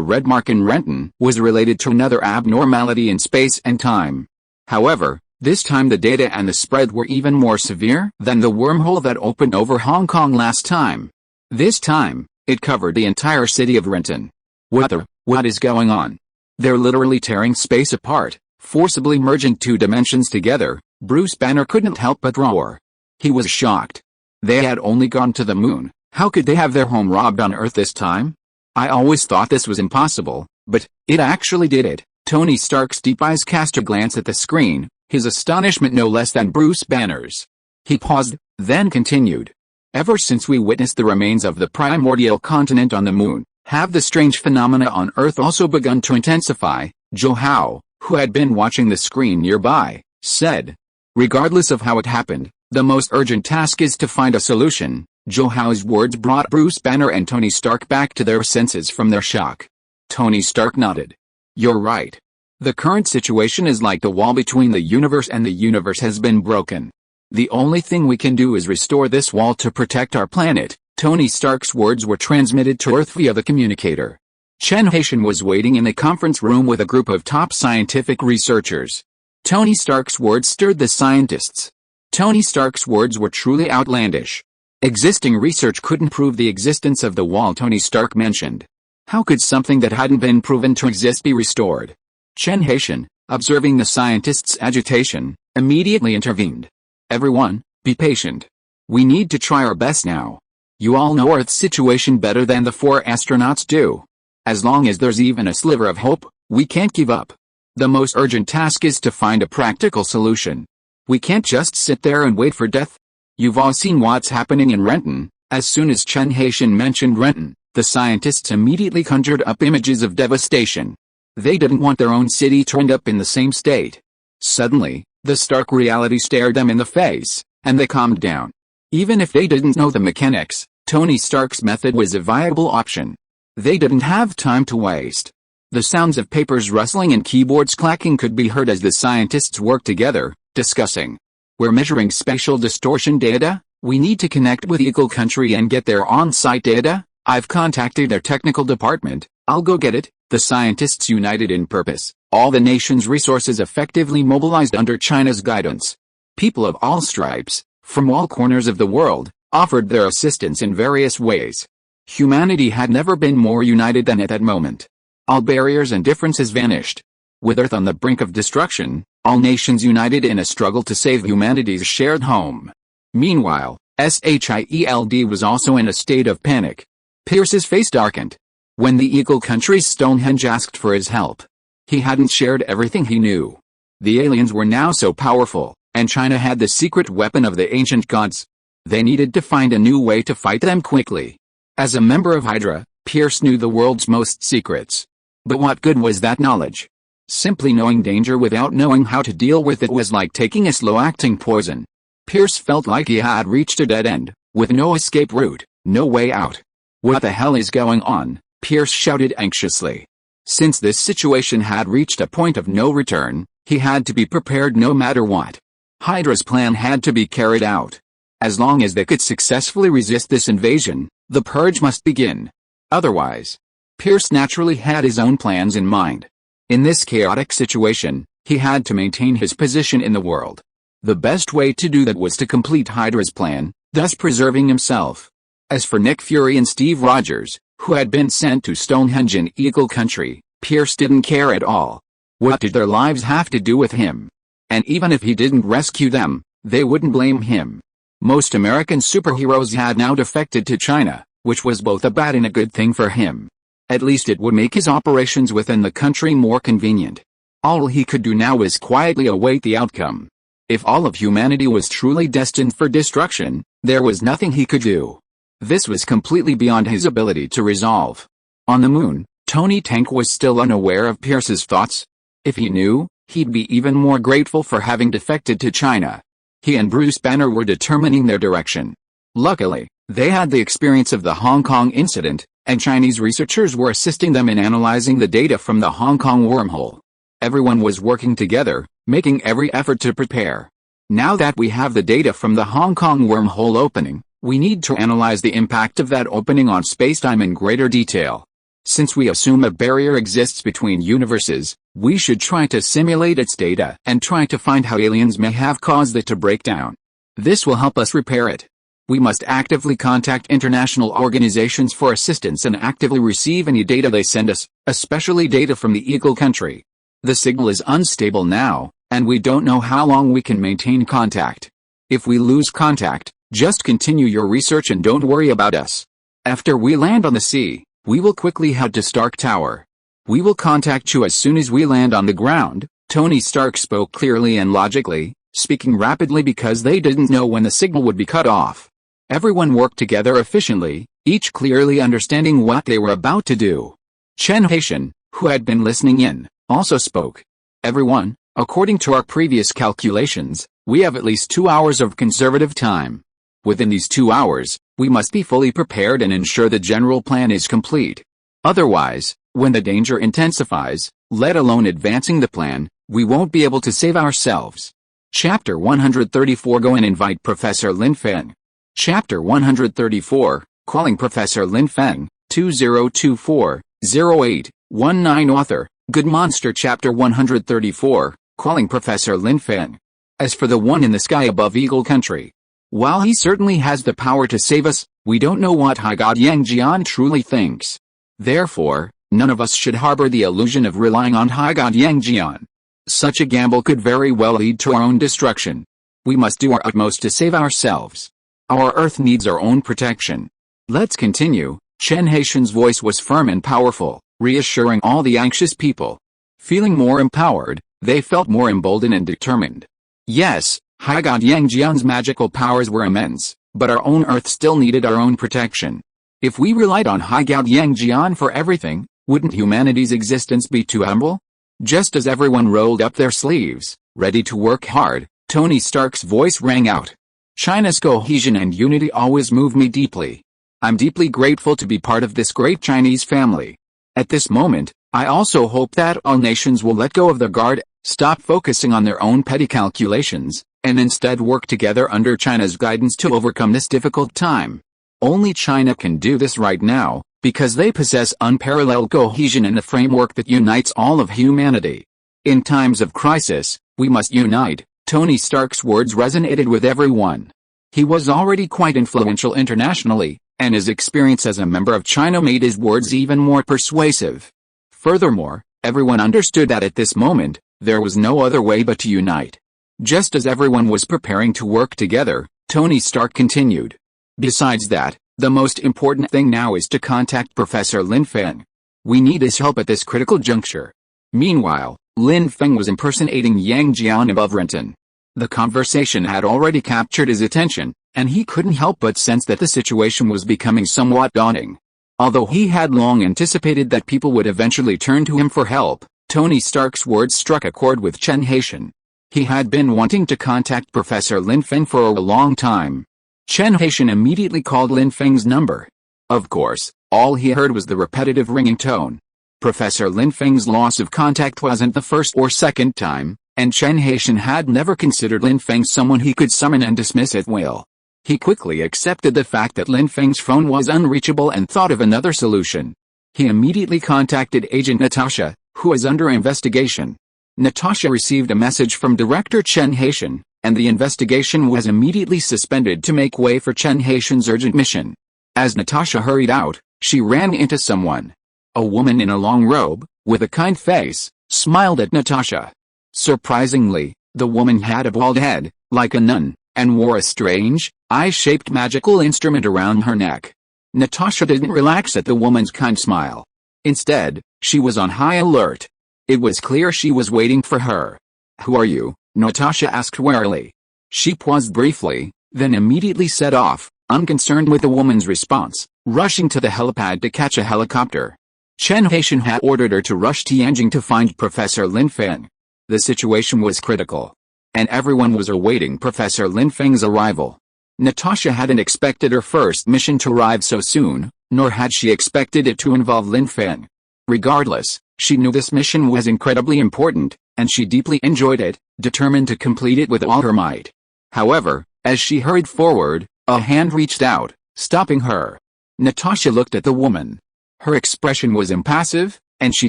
red mark in Renton was related to another abnormality in space and time. However, this time the data and the spread were even more severe than the wormhole that opened over Hong Kong last time. This time, it covered the entire city of Renton. What is going on? They're literally tearing space apart, forcibly merging 2 dimensions together. Bruce Banner couldn't help but roar. He was shocked. They had only gone to the moon. How could they have their home robbed on Earth this time? I always thought this was impossible, but it actually did it. Tony Stark's deep eyes cast a glance at the screen, his astonishment no less than Bruce Banner's. He paused, then continued. Ever since we witnessed the remains of the primordial continent on the moon, have the strange phenomena on Earth also begun to intensify? Zhou Hao, who had been watching the screen nearby, said. Regardless of how it happened, the most urgent task is to find a solution. Zhou Hao's words brought Bruce Banner and Tony Stark back to their senses from their shock. Tony Stark nodded. You're right. The current situation is like the wall between the universe and the universe has been broken. The only thing we can do is restore this wall to protect our planet. Tony Stark's words were transmitted to Earth via the communicator. Chen Haitian was waiting in the conference room with a group of top scientific researchers. Tony Stark's words stirred the scientists. Tony Stark's words were truly outlandish. Existing research couldn't prove the existence of the wall Tony Stark mentioned. How could something that hadn't been proven to exist be restored? Chen Haitian, observing the scientists' agitation, immediately intervened. Everyone, be patient. We need to try our best now. You all know Earth's situation better than the 4 astronauts do. As long as there's even a sliver of hope, we can't give up. The most urgent task is to find a practical solution. We can't just sit there and wait for death. You've all seen what's happening in Renton. As soon as Chen Haitian mentioned Renton, the scientists immediately conjured up images of devastation. They didn't want their own city to end up in the same state. Suddenly, the stark reality stared them in the face, and they calmed down. Even if they didn't know the mechanics, Tony Stark's method was a viable option. They didn't have time to waste. The sounds of papers rustling and keyboards clacking could be heard as the scientists worked together, discussing. We're measuring spatial distortion data. We need to connect with Eagle Country and get their on-site data. I've contacted their technical department. I'll go get it. The scientists united in purpose. all the nation's resources effectively mobilized under China's guidance. People of all stripes, from all corners of the world, offered their assistance in various ways. Humanity had never been more united than at that moment. All barriers and differences vanished. With Earth on the brink of destruction, all nations united in a struggle to save humanity's shared home. Meanwhile, SHIELD was also in a state of panic. Pierce's face darkened. When the Eagle country's Stonehenge asked for his help, he hadn't shared everything he knew. The aliens were now so powerful, and China had the secret weapon of the ancient gods. They needed to find a new way to fight them quickly. As a member of Hydra, Pierce knew the world's most secrets. But what good was that knowledge? Simply knowing danger without knowing how to deal with it was like taking a slow-acting poison. Pierce felt like he had reached a dead end, with no escape route, no way out. What the hell is going on? Pierce shouted anxiously. Since this situation had reached a point of no return, he had to be prepared no matter what. Hydra's plan had to be carried out. As long as they could successfully resist this invasion, the purge must begin. Otherwise, Pierce naturally had his own plans in mind. In this chaotic situation, he had to maintain his position in the world. The best way to do that was to complete Hydra's plan, thus preserving himself. As for Nick Fury and Steve Rogers, who had been sent to Stonehenge in Eagle Country, Pierce didn't care at all. What did their lives have to do with him? And even if he didn't rescue them, they wouldn't blame him. Most American superheroes had now defected to China, which was both a bad and a good thing for him. At least it would make his operations within the country more convenient. All he could do now was quietly await the outcome. If all of humanity was truly destined for destruction, there was nothing he could do. This was completely beyond his ability to resolve. On the moon, Tony Tank was still unaware of Pierce's thoughts. If he knew, he'd be even more grateful for having defected to China. He and Bruce Banner were determining their direction. Luckily, they had the experience of the Hong Kong incident, and Chinese researchers were assisting them in analyzing the data from the Hong Kong wormhole. Everyone was working together, making every effort to prepare. Now that we have the data from the Hong Kong wormhole opening, we need to analyze the impact of that opening on spacetime in greater detail. Since we assume a barrier exists between universes, we should try to simulate its data and try to find how aliens may have caused it to break down. This will help us repair it. We must actively contact international organizations for assistance and actively receive any data they send us, especially data from the Eagle country. The signal is unstable now, and we don't know how long we can maintain contact. If we lose contact, just continue your research and don't worry about us. After we land on the sea, we will quickly head to Stark Tower. We will contact you as soon as we land on the ground. Tony Stark spoke clearly and logically, speaking rapidly because they didn't know when the signal would be cut off. Everyone worked together efficiently, each clearly understanding what they were about to do. Chen Haitian, who had been listening in, also spoke. Everyone, according to our previous calculations, we have at least 2 hours of conservative time. Within these 2 hours, we must be fully prepared and ensure the general plan is complete. Otherwise, when the danger intensifies, let alone advancing the plan, we won't be able to save ourselves. Chapter 134 Go and invite Professor Lin Feng. Chapter 134, Calling Professor Lin Feng, 2024-08-19 Author, Good Monster Chapter 134, Calling Professor Lin Feng. As for the one in the sky above Eagle Country, while he certainly has the power to save us, we don't know what High God Yang Jian truly thinks. Therefore, none of us should harbor the illusion of relying on High God Yang Jian. Such a gamble could very well lead to our own destruction. We must do our utmost to save ourselves. Our Earth needs our own protection. Let's continue. Chen Haitian's voice was firm and powerful, reassuring all the anxious people. Feeling more empowered, they felt more emboldened and determined. Yes, High God Yang Jian's magical powers were immense, but our own Earth still needed our own protection. If we relied on High God Yang Jian for everything, wouldn't humanity's existence be too humble? Just as everyone rolled up their sleeves, ready to work hard, Tony Stark's voice rang out. China's cohesion and unity always move me deeply. I'm deeply grateful to be part of this great Chinese family. At this moment, I also hope that all nations will let go of their guard, stop focusing on their own petty calculations, and instead work together under China's guidance to overcome this difficult time. Only China can do this right now, because they possess unparalleled cohesion and a framework that unites all of humanity. In times of crisis, we must unite. Tony Stark's words resonated with everyone. He was already quite influential internationally, and his experience as a member of China made his words even more persuasive. Furthermore, everyone understood that at this moment, there was no other way but to unite. Just as everyone was preparing to work together, Tony Stark continued. Besides that, the most important thing now is to contact Professor Lin Feng. We need his help at this critical juncture. Meanwhile, Lin Feng was impersonating Yang Jian above Renton. The conversation had already captured his attention, and he couldn't help but sense that the situation was becoming somewhat daunting. Although he had long anticipated that people would eventually turn to him for help, Tony Stark's words struck a chord with Chen Haitian. He had been wanting to contact Professor Lin Feng for a long time. Chen Haitian immediately called Lin Feng's number. Of course, all he heard was the repetitive ringing tone. Professor Lin Feng's loss of contact wasn't the first or second time, and Chen Haitian had never considered Lin Feng someone he could summon and dismiss at will. He quickly accepted the fact that Lin Feng's phone was unreachable and thought of another solution. He immediately contacted Agent Natasha, who was under investigation. Natasha received a message from Director Chen Haitian, and the investigation was immediately suspended to make way for Chen Haitian's urgent mission. As Natasha hurried out, she ran into someone. A woman in a long robe, with a kind face, smiled at Natasha. Surprisingly, the woman had a bald head, like a nun, and wore a strange, eye-shaped magical instrument around her neck. Natasha didn't relax at the woman's kind smile. Instead, she was on high alert. It was clear she was waiting for her. "Who are you?" Natasha asked warily. She paused briefly, then immediately set off, unconcerned with the woman's response, rushing to the helipad to catch a helicopter. Chen Haitian had ordered her to rush Tianjin to find Professor Lin Feng. The situation was critical, and everyone was awaiting Professor Lin Feng's arrival. Natasha hadn't expected her first mission to arrive so soon, nor had she expected it to involve Lin Feng. Regardless, she knew this mission was incredibly important, and she deeply enjoyed it, determined to complete it with all her might. However, as she hurried forward, a hand reached out, stopping her. Natasha looked at the woman. Her expression was impassive, and she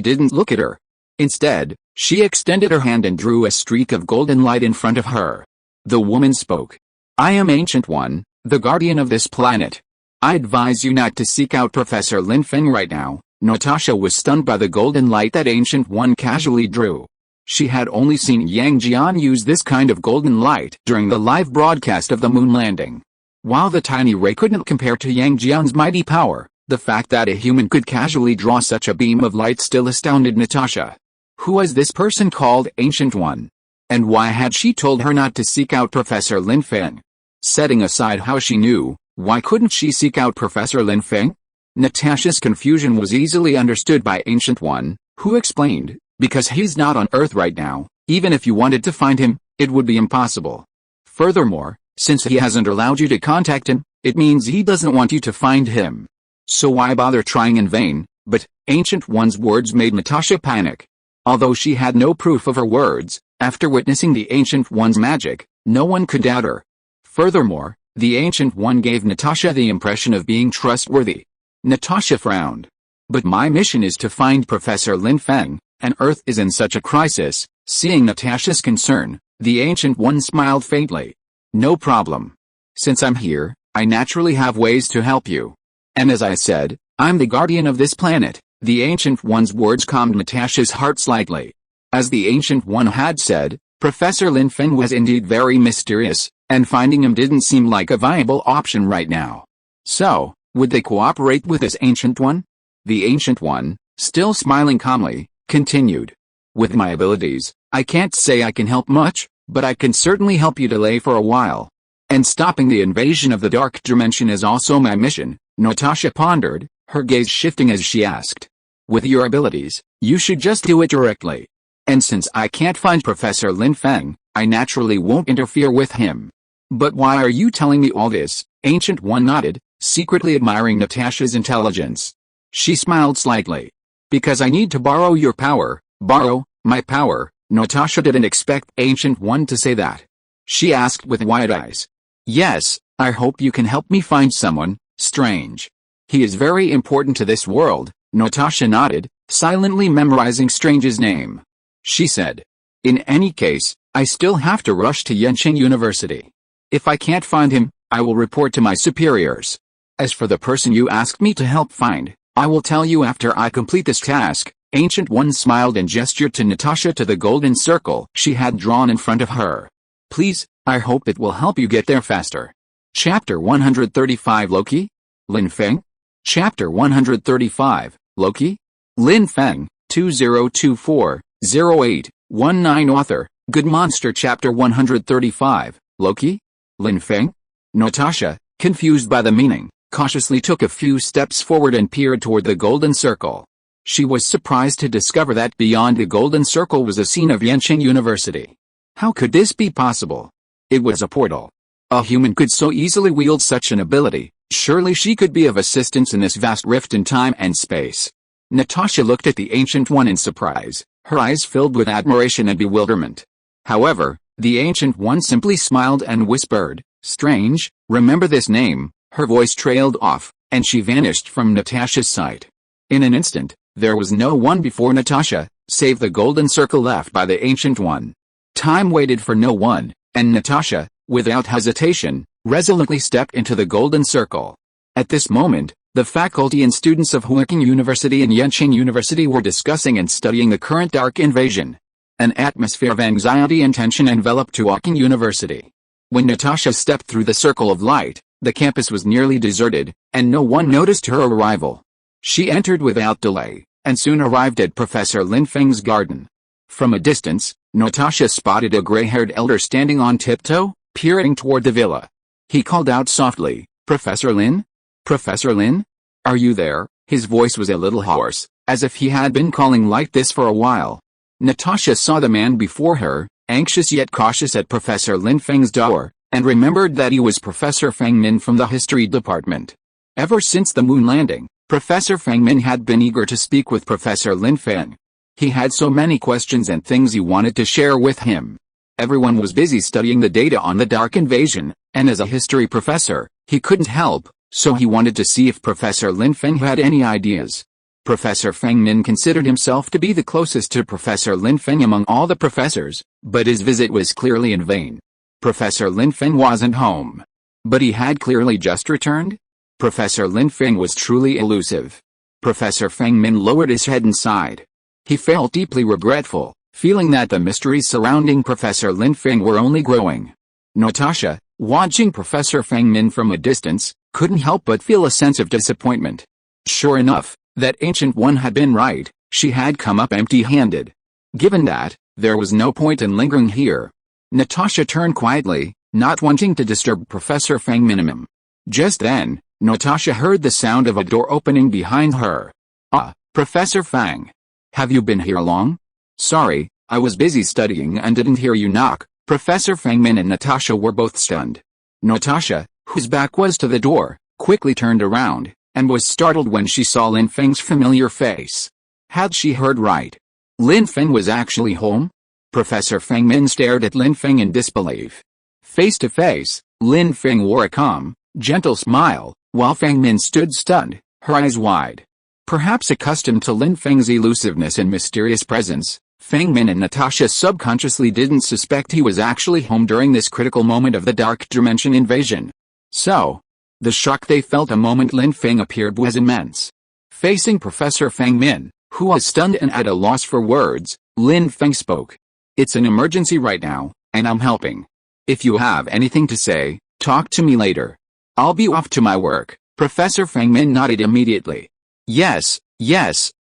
didn't look at her. Instead, she extended her hand and drew a streak of golden light in front of her. The woman spoke. "I am Ancient One, the guardian of this planet. I advise you not to seek out Professor Lin Feng right now." Natasha was stunned by the golden light that Ancient One casually drew. She had only seen Yang Jian use this kind of golden light during the live broadcast of the moon landing. While the tiny ray couldn't compare to Yang Jian's mighty power, the fact that a human could casually draw such a beam of light still astounded Natasha. Who was this person called Ancient One? And why had she told her not to seek out Professor Lin Feng? Setting aside how she knew, why couldn't she seek out Professor Lin Feng? Natasha's confusion was easily understood by Ancient One, who explained, "Because he's not on Earth right now, even if you wanted to find him, it would be impossible. Furthermore, since he hasn't allowed you to contact him, it means he doesn't want you to find him. So why bother trying in vain?" But Ancient One's words made Natasha panic. Although she had no proof of her words, after witnessing the Ancient One's magic, no one could doubt her. Furthermore, the Ancient One gave Natasha the impression of being trustworthy. Natasha frowned. "But my mission is to find Professor Lin Feng, and Earth is in such a crisis." Seeing Natasha's concern, the Ancient One smiled faintly. "No problem. Since I'm here, I naturally have ways to help you. And as I said, I'm the guardian of this planet." The Ancient One's words calmed Natasha's heart slightly. As the Ancient One had said, Professor Lin Feng was indeed very mysterious, and finding him didn't seem like a viable option right now. So, would they cooperate with this Ancient One? The Ancient One, still smiling calmly, continued. "With my abilities, I can't say I can help much, but I can certainly help you delay for a while. And stopping the invasion of the Dark Dimension is also my mission." Natasha pondered, her gaze shifting as she asked. "With your abilities, you should just do it directly. And since I can't find Professor Lin Feng, I naturally won't interfere with him." "But why are you telling me all this?" Ancient One nodded, secretly admiring Natasha's intelligence. She smiled slightly. "Because I need to borrow your power." "Borrow my power?" Natasha didn't expect Ancient One to say that. She asked with wide eyes. "Yes, I hope you can help me find someone strange. He is very important to this world." Natasha nodded, silently memorizing Strange's name. she said. In any case, I still have to rush to Yenching University. If I can't find him, I will report to my superiors. As for the person you asked me to help find, I will tell you after I complete this task. Ancient One smiled and gestured to Natasha to the golden circle she had drawn in front of her. Please, I hope it will help you get there faster. Chapter 135 Loki? Lin Feng? Chapter 135, Loki? Lin Feng, 2024-08-19 Author, Good Monster Chapter 135, Loki? Lin Feng? Natasha, confused by the meaning, cautiously took a few steps forward and peered toward the golden circle. She was surprised to discover that beyond the golden circle was a scene of Yenching University. How could this be possible? It was a portal. A human could so easily wield such an ability. Surely she could be of assistance in this vast rift in time and space. Natasha looked at the Ancient One in surprise, her eyes filled with admiration and bewilderment. However, the Ancient One simply smiled and whispered, "Strange, remember this name?" Her voice trailed off, and she vanished from Natasha's sight. In an instant, there was no one before Natasha, save the golden circle left by the Ancient One. Time waited for no one, and Natasha, without hesitation, resolutely stepped into the golden circle. At this moment, the faculty and students of Wukong University and Yenching University were discussing and studying the current dark invasion. An atmosphere of anxiety and tension enveloped Wukong University. When Natasha stepped through the circle of light, the campus was nearly deserted, and no one noticed her arrival. She entered without delay, and soon arrived at Professor Lin Feng's garden. From a distance, Natasha spotted a gray-haired elder standing on tiptoe, peering toward the villa. He called out softly, "Professor Lin? Professor Lin? Are you there?" His voice was a little hoarse, as if he had been calling like this for a while. Natasha saw the man before her, anxious yet cautious at Professor Lin Feng's door, and remembered that he was Professor Feng Min from the history department. Ever since the moon landing, Professor Feng Min had been eager to speak with Professor Lin Feng. He had so many questions and things he wanted to share with him. Everyone was busy studying the data on the Dark Invasion, and as a history professor, he couldn't help, so he wanted to see if Professor Lin Feng had any ideas. Professor Feng Min considered himself to be the closest to Professor Lin Feng among all the professors, but his visit was clearly in vain. Professor Lin Feng wasn't home. But he had clearly just returned? Professor Lin Feng was truly elusive. Professor Feng Min lowered his head and sighed. He felt deeply regretful, feeling that the mysteries surrounding Professor Lin Feng were only growing. Natasha, watching Professor Feng Min from a distance, couldn't help but feel a sense of disappointment. Sure enough, that Ancient One had been right, she had come up empty-handed. Given that, there was no point in lingering here. Natasha turned quietly, not wanting to disturb Professor Feng Min. Just then, Natasha heard the sound of a door opening behind her. "Ah, Professor Feng. Have you been here long?" "Sorry, I was busy studying and didn't hear you knock." Professor Feng Min and Natasha were both stunned. Natasha, whose back was to the door, quickly turned around, and was startled when she saw Lin Feng's familiar face. Had she heard right? Lin Feng was actually home? Professor Feng Min stared at Lin Feng in disbelief. Face to face, Lin Feng wore a calm, gentle smile, while Feng Min stood stunned, her eyes wide. Perhaps accustomed to Lin Feng's elusiveness and mysterious presence, Feng Min and Natasha subconsciously didn't suspect he was actually home during this critical moment of the Dark Dimension invasion. So, the shock they felt a moment Lin Feng appeared was immense. Facing Professor Feng Min, who was stunned and at a loss for words, Lin Feng spoke. "It's an emergency right now, and I'm helping. If you have anything to say, talk to me later. I'll be off to my work." Professor Feng Min nodded immediately. Yes,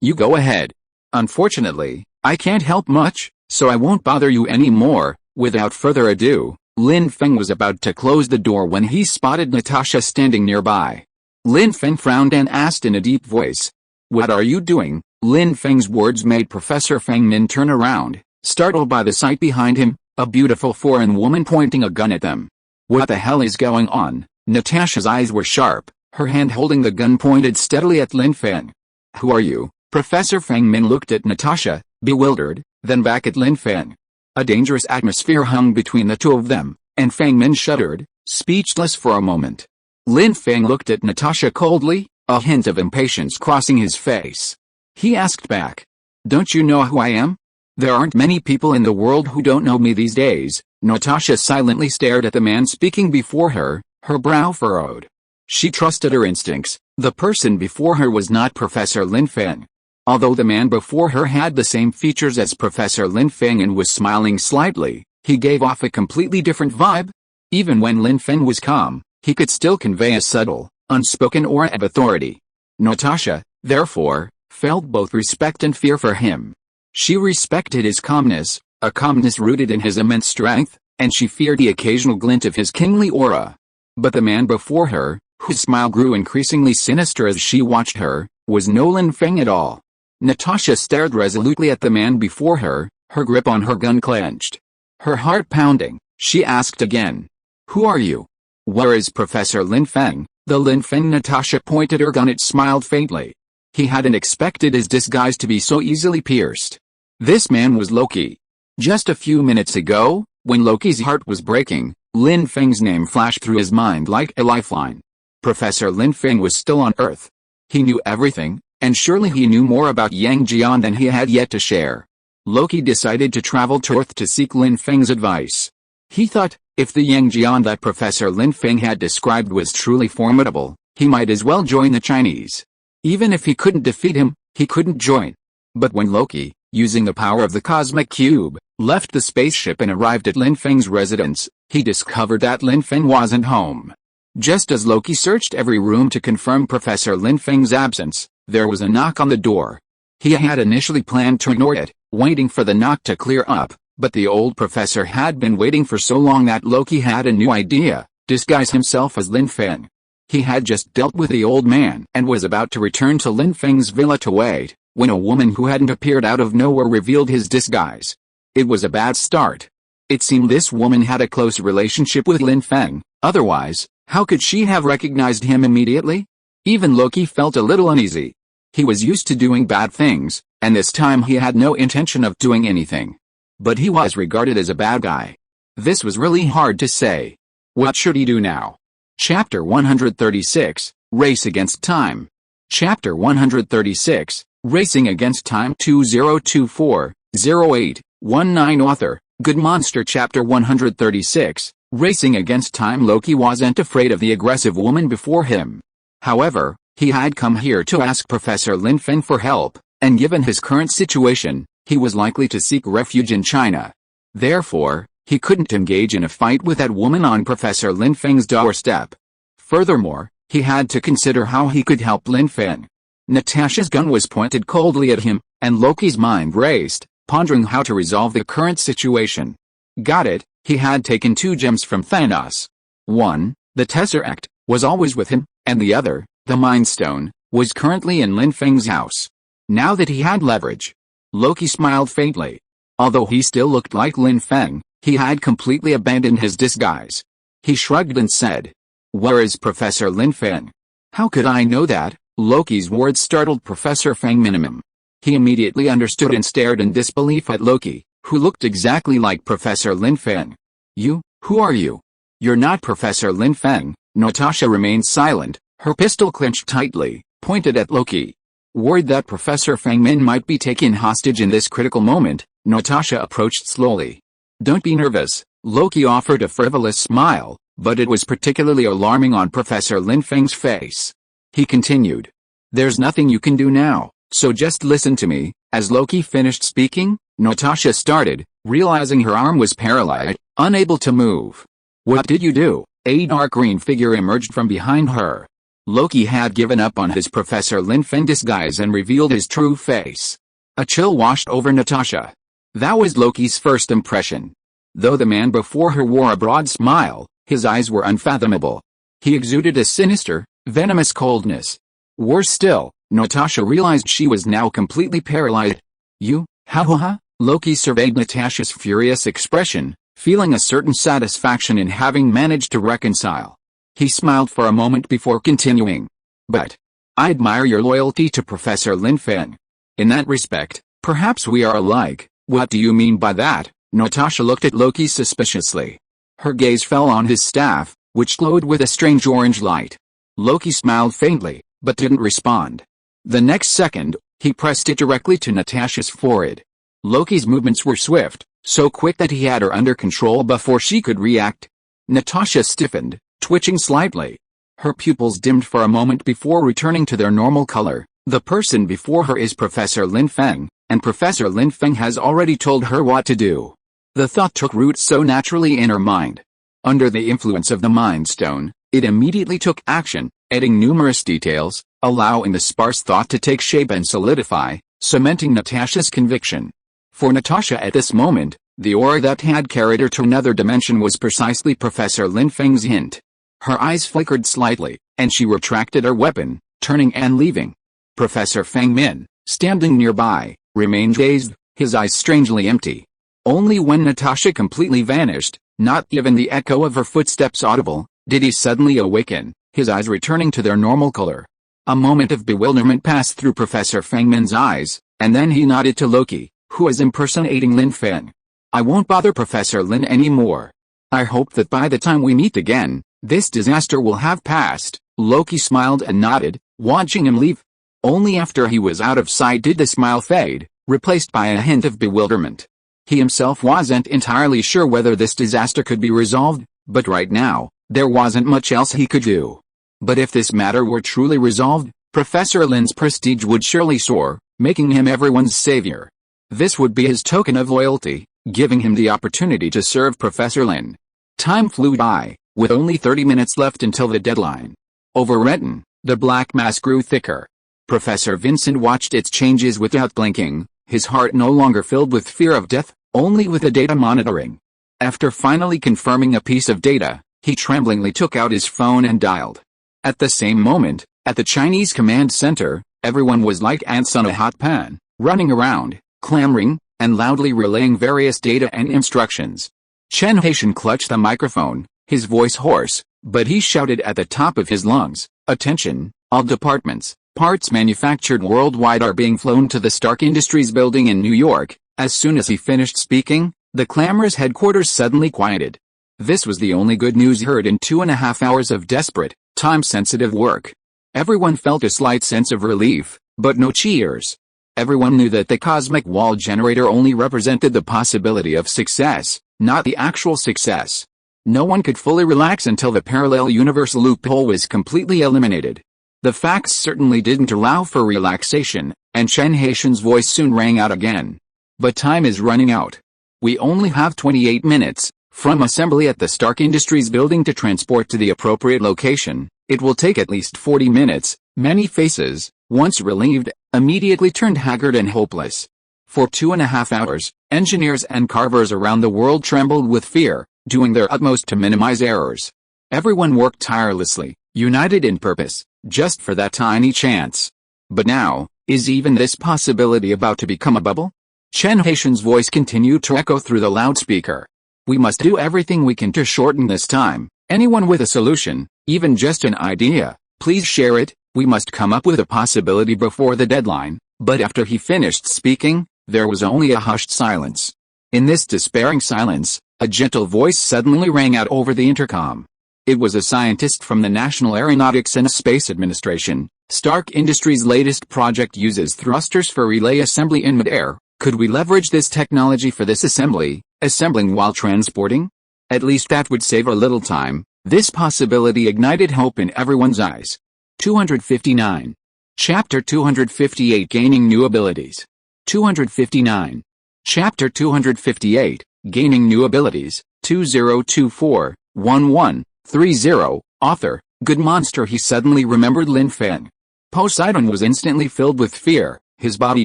you go ahead. Unfortunately, I can't help much, so I won't bother you anymore." Without further ado, Lin Feng was about to close the door when he spotted Natasha standing nearby. Lin Feng frowned and asked in a deep voice, "What are you doing?" Lin Feng's words made Professor Feng Min turn around, startled by the sight behind him, a beautiful foreign woman pointing a gun at them. What the hell is going on? Natasha's eyes were sharp, her hand holding the gun pointed steadily at Lin Feng. "Who are you?" Professor Feng Min looked at Natasha, bewildered, then back at Lin Feng. A dangerous atmosphere hung between the two of them, and Feng Min shuddered, speechless for a moment. Lin Feng looked at Natasha coldly, a hint of impatience crossing his face. He asked back, "Don't you know who I am?" There aren't many people in the world who don't know me these days. Natasha silently stared at the man speaking before her, her brow furrowed. She trusted her instincts. The person before her was not Professor Lin Feng. Although the man before her had the same features as Professor Lin Feng and was smiling slightly, he gave off a completely different vibe. Even when Lin Feng was calm, he could still convey a subtle, unspoken aura of authority. Natasha, therefore, felt both respect and fear for him. She respected his calmness, a calmness rooted in his immense strength, and she feared the occasional glint of his kingly aura. But the man before her, whose smile grew increasingly sinister as she watched her, was no Lin Feng at all. Natasha stared resolutely at the man before her, her grip on her gun clenched. Her heart pounding, she asked again. "Who are you? Where is Professor Lin Feng?" The Lin Feng Natasha pointed her gun at smiled faintly. He hadn't expected his disguise to be so easily pierced. This man was Loki. Just a few minutes ago, when Loki's heart was breaking, Lin Feng's name flashed through his mind like a lifeline. Professor Lin Feng was still on Earth. He knew everything, and surely he knew more about Yang Jian than he had yet to share. Loki decided to travel to Earth to seek Lin Feng's advice. He thought, if the Yang Jian that Professor Lin Feng had described was truly formidable, he might as well join the Chinese. Even if he couldn't defeat him, he couldn't join. But when Loki, using the power of the cosmic cube, left the spaceship and arrived at Lin Feng's residence, he discovered that Lin Feng wasn't home. Just as Loki searched every room to confirm Professor Lin Feng's absence, there was a knock on the door. He had initially planned to ignore it, waiting for the knock to clear up, but the old professor had been waiting for so long that Loki had a new idea: disguise himself as Lin Feng. He had just dealt with the old man and was about to return to Lin Feng's villa to wait, when a woman who hadn't appeared out of nowhere revealed his disguise. It was a bad start. It seemed this woman had a close relationship with Lin Feng, otherwise, how could she have recognized him immediately? Even Loki felt a little uneasy. He was used to doing bad things, and this time he had no intention of doing anything. But he was regarded as a bad guy. This was really hard to say. What should he do now? Chapter 136, Race Against Time. Chapter 136, Racing Against Time. 2024-08-19 Author, Good Monster. Chapter 136, Racing Against Time. Loki wasn't afraid of the aggressive woman before him. However, he had come here to ask Professor Lin Feng for help, and given his current situation, he was likely to seek refuge in China. Therefore, he couldn't engage in a fight with that woman on Professor Lin Feng's doorstep. Furthermore, he had to consider how he could help Lin Feng. Natasha's gun was pointed coldly at him, and Loki's mind raced, pondering how to resolve the current situation. Got it, he had taken 2 gems from Thanos. One, the Tesseract, was always with him, and the other, the Mind Stone, was currently in Lin Feng's house. Now that he had leverage, Loki smiled faintly. Although he still looked like Lin Feng, he had completely abandoned his disguise. He shrugged and said, "Where is Professor Lin Feng?" "How could I know that?" Loki's words startled Professor Feng Minimum. He immediately understood and stared in disbelief at Loki, who looked exactly like Professor Lin Feng. Who are you? You're not Professor Lin Feng." Natasha remained silent, her pistol clenched tightly, pointed at Loki. Worried that Professor Feng Min might be taken hostage in this critical moment, Natasha approached slowly. "Don't be nervous," Loki offered a frivolous smile, but it was particularly alarming on Professor Lin Feng's face. He continued, "There's nothing you can do now, so just listen to me." As Loki finished speaking, Natasha started, realizing her arm was paralyzed, unable to move. "What did you do?" A dark green figure emerged from behind her. Loki had given up on his Professor Lin Feng disguise and revealed his true face. A chill washed over Natasha. That was Loki's first impression. Though the man before her wore a broad smile, his eyes were unfathomable. He exuded a sinister, venomous coldness. Worse still, Natasha realized she was now completely paralyzed. "You, ha?" Loki surveyed Natasha's furious expression, feeling a certain satisfaction in having managed to reconcile. He smiled for a moment before continuing. "But I admire your loyalty to Professor Lin Feng. In that respect, perhaps we are alike." "What do you mean by that?" Natasha looked at Loki suspiciously. Her gaze fell on his staff, which glowed with a strange orange light. Loki smiled faintly, but didn't respond. The next second, he pressed it directly to Natasha's forehead. Loki's movements were swift, so quick that he had her under control before she could react. Natasha stiffened, twitching slightly. Her pupils dimmed for a moment before returning to their normal color. The person before her is Professor Lin Feng, and Professor Lin Feng has already told her what to do. The thought took root so naturally in her mind. Under the influence of the Mind Stone, it immediately took action, adding numerous details, allowing the sparse thought to take shape and solidify, cementing Natasha's conviction. For Natasha at this moment, the aura that had carried her to another dimension was precisely Professor Lin Feng's hint. Her eyes flickered slightly, and she retracted her weapon, turning and leaving. Professor Feng Min, standing nearby, remained dazed, his eyes strangely empty. Only when Natasha completely vanished, not even the echo of her footsteps audible, did he suddenly awaken, his eyes returning to their normal color. A moment of bewilderment passed through Professor Feng Min's eyes, and then he nodded to Loki, who was impersonating Lin Feng. I won't bother Professor Lin anymore. I hope that by the time we meet again, this disaster will have passed. Loki smiled and nodded, watching him leave. Only after he was out of sight did the smile fade, replaced by a hint of bewilderment. He himself wasn't entirely sure whether this disaster could be resolved, but right now, there wasn't much else he could do. But if this matter were truly resolved, Professor Lin's prestige would surely soar, making him everyone's savior. This would be his token of loyalty, giving him the opportunity to serve Professor Lin. Time flew by, with only 30 minutes left until the deadline. Over Renton, the black mass grew thicker. Professor Vincent watched its changes without blinking, his heart no longer filled with fear of death, only with the data monitoring. After finally confirming a piece of data, he tremblingly took out his phone and dialed. At the same moment, at the Chinese command center, everyone was like ants on a hot pan, running around, clamoring, and loudly relaying various data and instructions. Chen Haitian clutched the microphone, his voice hoarse, but he shouted at the top of his lungs, "Attention, all departments, parts manufactured worldwide are being flown to the Stark Industries building in New York." As soon as he finished speaking, the clamorous headquarters suddenly quieted. This was the only good news heard in 2.5 hours of desperate, time-sensitive work. Everyone felt a slight sense of relief, but no cheers. Everyone knew that the cosmic wall generator only represented the possibility of success, not the actual success. No one could fully relax until the parallel universe loophole was completely eliminated. The facts certainly didn't allow for relaxation, and Chen Haitian's voice soon rang out again. But time is running out. We only have 28 minutes, from assembly at the Stark Industries building to transport to the appropriate location. It will take at least 40 minutes. Many faces, once relieved, immediately turned haggard and hopeless. For 2.5 hours, engineers and carvers around the world trembled with fear, doing their utmost to minimize errors. Everyone worked tirelessly, united in purpose, just for that tiny chance. But now, is even this possibility about to become a bubble? Chen Haitian's voice continued to echo through the loudspeaker. We must do everything we can to shorten this time. Anyone with a solution, even just an idea, please share it. We must come up with a possibility before the deadline. But after he finished speaking, there was only a hushed silence. In this despairing silence, a gentle voice suddenly rang out over the intercom. It was a scientist from the National Aeronautics and Space Administration. Stark Industries' latest project uses thrusters for relay assembly in midair. Could we leverage this technology for this assembly, assembling while transporting? At least that would save a little time. This possibility ignited hope in everyone's eyes. 259. Chapter 258 Gaining New Abilities. 259. Chapter 258 Gaining New Abilities. 2024-11-30. Author, Good Monster. He suddenly remembered Lin Feng. Poseidon was instantly filled with fear, his body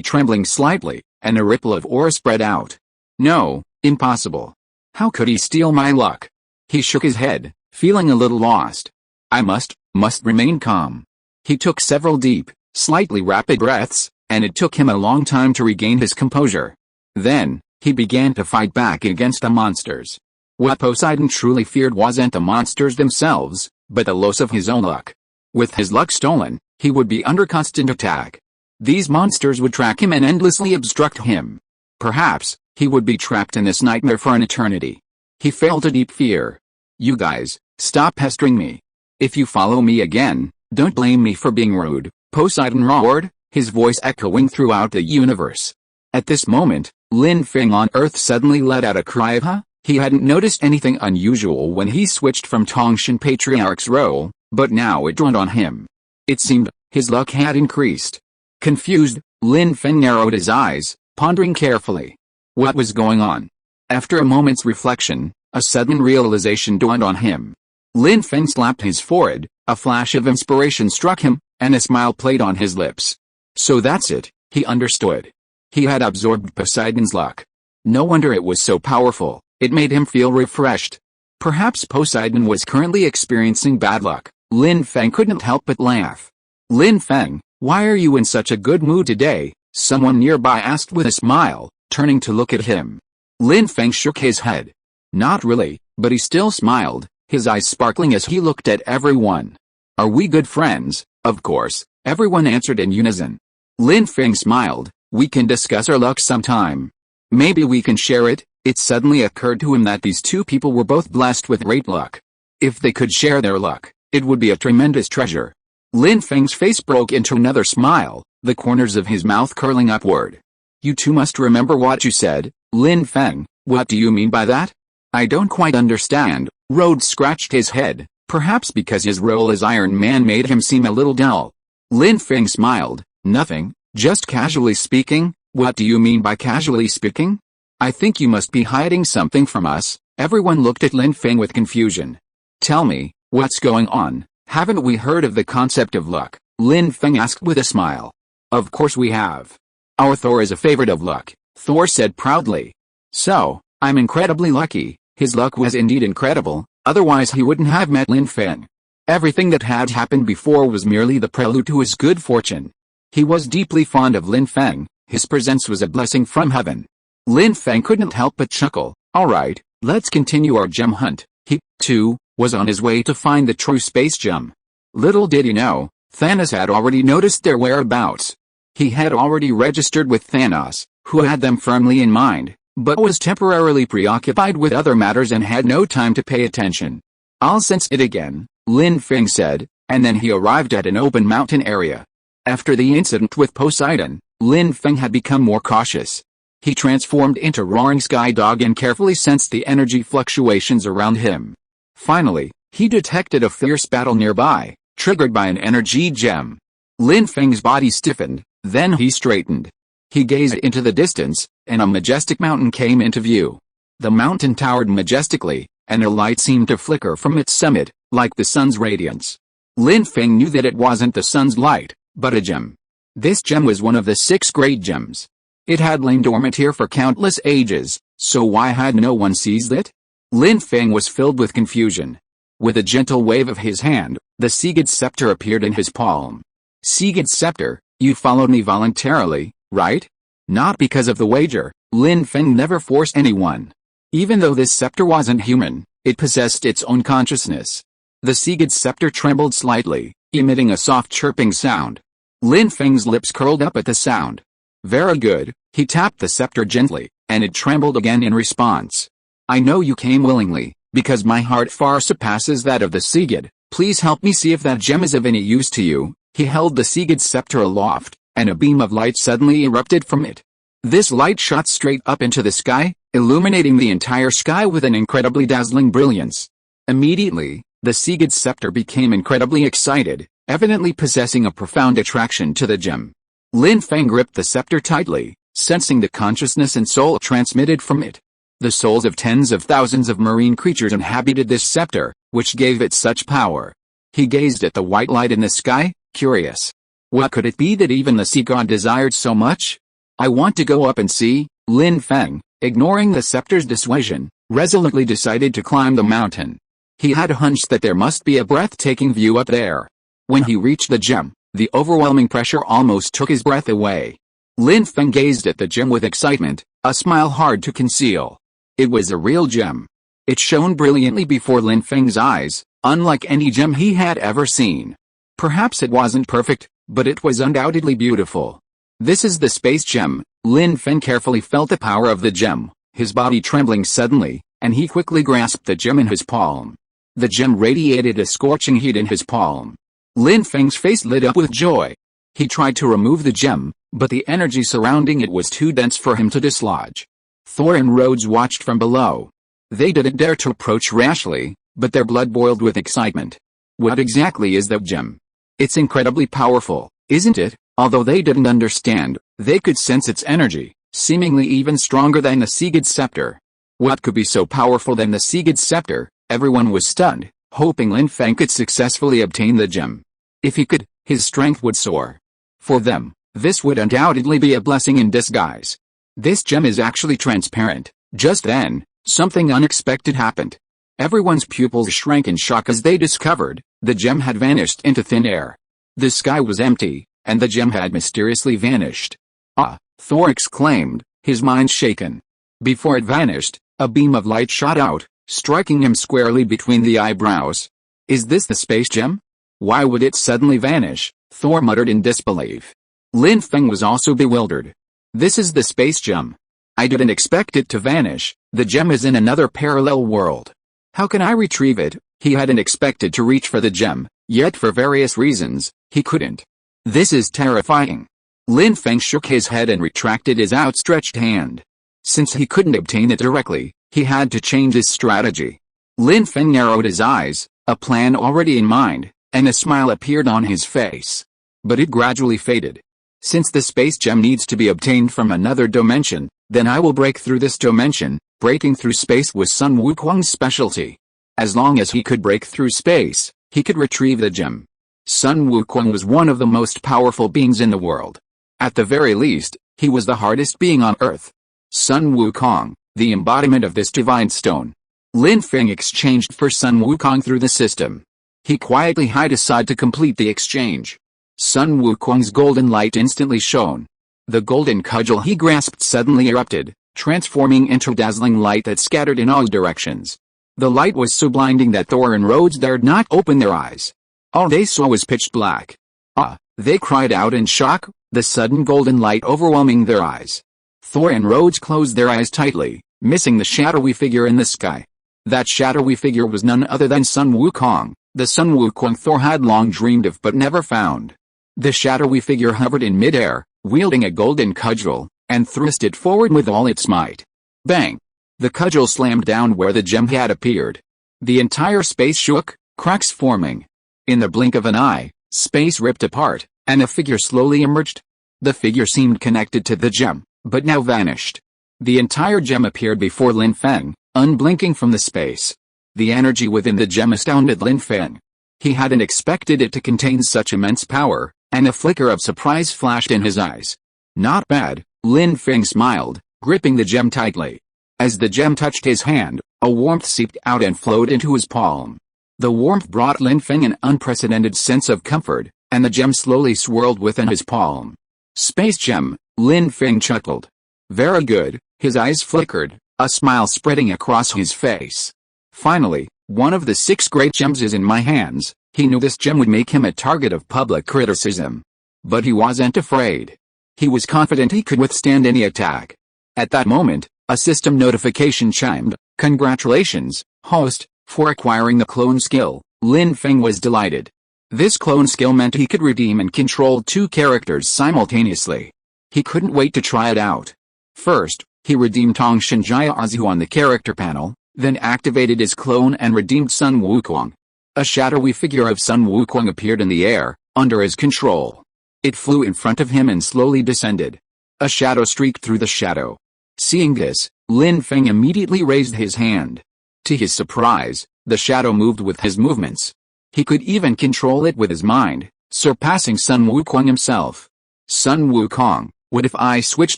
trembling slightly, and a ripple of aura spread out. No, impossible. How could he steal my luck? He shook his head, feeling a little lost. I must remain calm. He took several deep, slightly rapid breaths, and it took him a long time to regain his composure. Then, he began to fight back against the monsters. What Poseidon truly feared wasn't the monsters themselves, but the loss of his own luck. With his luck stolen, he would be under constant attack. These monsters would track him and endlessly obstruct him. Perhaps, he would be trapped in this nightmare for an eternity. He felt a deep fear. You guys, stop pestering me. If you follow me again, don't blame me for being rude, Poseidon roared, his voice echoing throughout the universe. At this moment, Lin Feng on Earth suddenly let out a cry of huh? He hadn't noticed anything unusual when he switched from Tongshan Patriarch's role, but now it dawned on him. It seemed his luck had increased. Confused, Lin Feng narrowed his eyes, pondering carefully. What was going on? After a moment's reflection, a sudden realization dawned on him. Lin Feng slapped his forehead, a flash of inspiration struck him, and a smile played on his lips. So that's it, he understood. He had absorbed Poseidon's luck. No wonder it was so powerful, it made him feel refreshed. Perhaps Poseidon was currently experiencing bad luck. Lin Feng couldn't help but laugh. Lin Feng, why are you in such a good mood today? Someone nearby asked with a smile, turning to look at him. Lin Feng shook his head. Not really, but he still smiled, his eyes sparkling as he looked at everyone. Are we good friends? Of course, everyone answered in unison. Lin Feng smiled. We can discuss our luck sometime. Maybe we can share it. It suddenly occurred to him that these two people were both blessed with great luck. If they could share their luck, it would be a tremendous treasure. Lin Feng's face broke into another smile, the corners of his mouth curling upward. You two must remember what you said, Lin Feng. What do you mean by that? I don't quite understand. Rhodes scratched his head, perhaps because his role as Iron Man made him seem a little dull. Lin Feng smiled. Nothing, just casually speaking. What do you mean by casually speaking? I think you must be hiding something from us. Everyone looked at Lin Feng with confusion. Tell me, what's going on? Haven't we heard of the concept of luck? Lin Feng asked with a smile. Of course we have. Our Thor is a favorite of luck, Thor said proudly. So, I'm incredibly lucky. His luck was indeed incredible, otherwise he wouldn't have met Lin Feng. Everything that had happened before was merely the prelude to his good fortune. He was deeply fond of Lin Feng, his presence was a blessing from heaven. Lin Feng couldn't help but chuckle. Alright, let's continue our gem hunt. He, too, was on his way to find the true space gem. Little did he know, Thanos had already noticed their whereabouts. He had already registered with Thanos, who had them firmly in mind, but was temporarily preoccupied with other matters and had no time to pay attention. I'll sense it again, Lin Feng said, and then he arrived at an open mountain area. After the incident with Poseidon, Lin Feng had become more cautious. He transformed into Roaring Sky Dog and carefully sensed the energy fluctuations around him. Finally, he detected a fierce battle nearby, triggered by an energy gem. Lin Feng's body stiffened, then he straightened. He gazed into the distance, and a majestic mountain came into view. The mountain towered majestically, and a light seemed to flicker from its summit, like the sun's radiance. Lin Feng knew that it wasn't the sun's light, but a gem. This gem was one of the 6 great gems. It had lain dormant here for countless ages, so why had no one seized it? Lin Feng was filled with confusion. With a gentle wave of his hand, the Sigurd's scepter appeared in his palm. Sigurd's scepter, you followed me voluntarily, right? Not because of the wager. Lin Feng never forced anyone. Even though this scepter wasn't human, it possessed its own consciousness. The Sigurd's scepter trembled slightly, emitting a soft chirping sound. Lin Feng's lips curled up at the sound. Very good, he tapped the scepter gently, and it trembled again in response. I know you came willingly, because my heart far surpasses that of the Sigurd. Please help me see if that gem is of any use to you. He held the Sigurd's scepter aloft, and a beam of light suddenly erupted from it. This light shot straight up into the sky, illuminating the entire sky with an incredibly dazzling brilliance. Immediately, the Sigurd's scepter became incredibly excited, evidently possessing a profound attraction to the gem. Lin Feng gripped the scepter tightly, sensing the consciousness and soul transmitted from it. The souls of tens of thousands of marine creatures inhabited this scepter, which gave it such power. He gazed at the white light in the sky, curious. What could it be that even the sea god desired so much? I want to go up and see. Lin Feng, ignoring the scepter's dissuasion, resolutely decided to climb the mountain. He had a hunch that there must be a breathtaking view up there. When he reached the gem, the overwhelming pressure almost took his breath away. Lin Feng gazed at the gem with excitement, a smile hard to conceal. It was a real gem. It shone brilliantly before Lin Feng's eyes, unlike any gem he had ever seen. Perhaps it wasn't perfect, but it was undoubtedly beautiful. This is the space gem. Lin Feng carefully felt the power of the gem, his body trembling suddenly, and he quickly grasped the gem in his palm. The gem radiated a scorching heat in his palm. Lin Feng's face lit up with joy. He tried to remove the gem, but the energy surrounding it was too dense for him to dislodge. Thor and Rhodes watched from below. They didn't dare to approach rashly, but their blood boiled with excitement. What exactly is that gem? It's incredibly powerful, isn't it? Although they didn't understand, they could sense its energy, seemingly even stronger than the Sigurd scepter. What could be so powerful than the Sigurd scepter? Everyone was stunned, hoping Lin Feng could successfully obtain the gem. If he could, his strength would soar. For them, this would undoubtedly be a blessing in disguise. This gem is actually transparent. Just then, something unexpected happened. Everyone's pupils shrank in shock as they discovered the gem had vanished into thin air. The sky was empty, and the gem had mysteriously vanished. Ah! Thor exclaimed, his mind shaken. Before it vanished, a beam of light shot out, striking him squarely between the eyebrows. Is this the space gem? Why would it suddenly vanish? Thor muttered in disbelief. Lin Feng was also bewildered. This is the space gem. I didn't expect it to vanish. The gem is in another parallel world. How can I retrieve it? He hadn't expected to reach for the gem, yet for various reasons, he couldn't. This is terrifying. Lin Feng shook his head and retracted his outstretched hand. Since he couldn't obtain it directly, he had to change his strategy. Lin Feng narrowed his eyes, a plan already in mind, and a smile appeared on his face. But it gradually faded. Since the space gem needs to be obtained from another dimension, then I will break through this dimension. Breaking through space was Sun Wukong's specialty. As long as he could break through space, he could retrieve the gem. Sun Wukong was one of the most powerful beings in the world. At the very least, he was the hardest being on Earth. Sun Wukong, the embodiment of this divine stone. Lin Feng exchanged for Sun Wukong through the system. He quietly hid aside to complete the exchange. Sun Wukong's golden light instantly shone. The golden cudgel he grasped suddenly erupted, transforming into dazzling light that scattered in all directions. The light was so blinding that Thor and Rhodes dared not open their eyes. All they saw was pitch black. Ah! They cried out in shock, the sudden golden light overwhelming their eyes. Thor and Rhodes closed their eyes tightly, missing the shadowy figure in the sky. That shadowy figure was none other than Sun Wukong, the Sun Wukong Thor had long dreamed of but never found. The shadowy figure hovered in midair, wielding a golden cudgel, and thrust it forward with all its might. Bang! The cudgel slammed down where the gem had appeared. The entire space shook, cracks forming. In the blink of an eye, space ripped apart, and a figure slowly emerged. The figure seemed connected to the gem, but now vanished. The entire gem appeared before Lin Feng, unblinking from the space. The energy within the gem astounded Lin Feng. He hadn't expected it to contain such immense power, and a flicker of surprise flashed in his eyes. Not bad, Lin Feng smiled, gripping the gem tightly. As the gem touched his hand, a warmth seeped out and flowed into his palm. The warmth brought Lin Feng an unprecedented sense of comfort, and the gem slowly swirled within his palm. Space gem, Lin Feng chuckled. Very good, his eyes flickered, a smile spreading across his face. Finally, one of the 6 great gems is in my hands. He knew this gem would make him a target of public criticism. But he wasn't afraid. He was confident he could withstand any attack. At that moment, a system notification chimed. Congratulations, host, for acquiring the clone skill. Lin Feng was delighted. This clone skill meant he could redeem and control 2 characters simultaneously. He couldn't wait to try it out. First, he redeemed Tong Shinjiazu on the character panel, then activated his clone and redeemed Sun Wukong. A shadowy figure of Sun Wukong appeared in the air, under his control. It flew in front of him and slowly descended. A shadow streaked through the shadow. Seeing this, Lin Feng immediately raised his hand. To his surprise, the shadow moved with his movements. He could even control it with his mind, surpassing Sun Wukong himself. Sun Wukong, what if I switch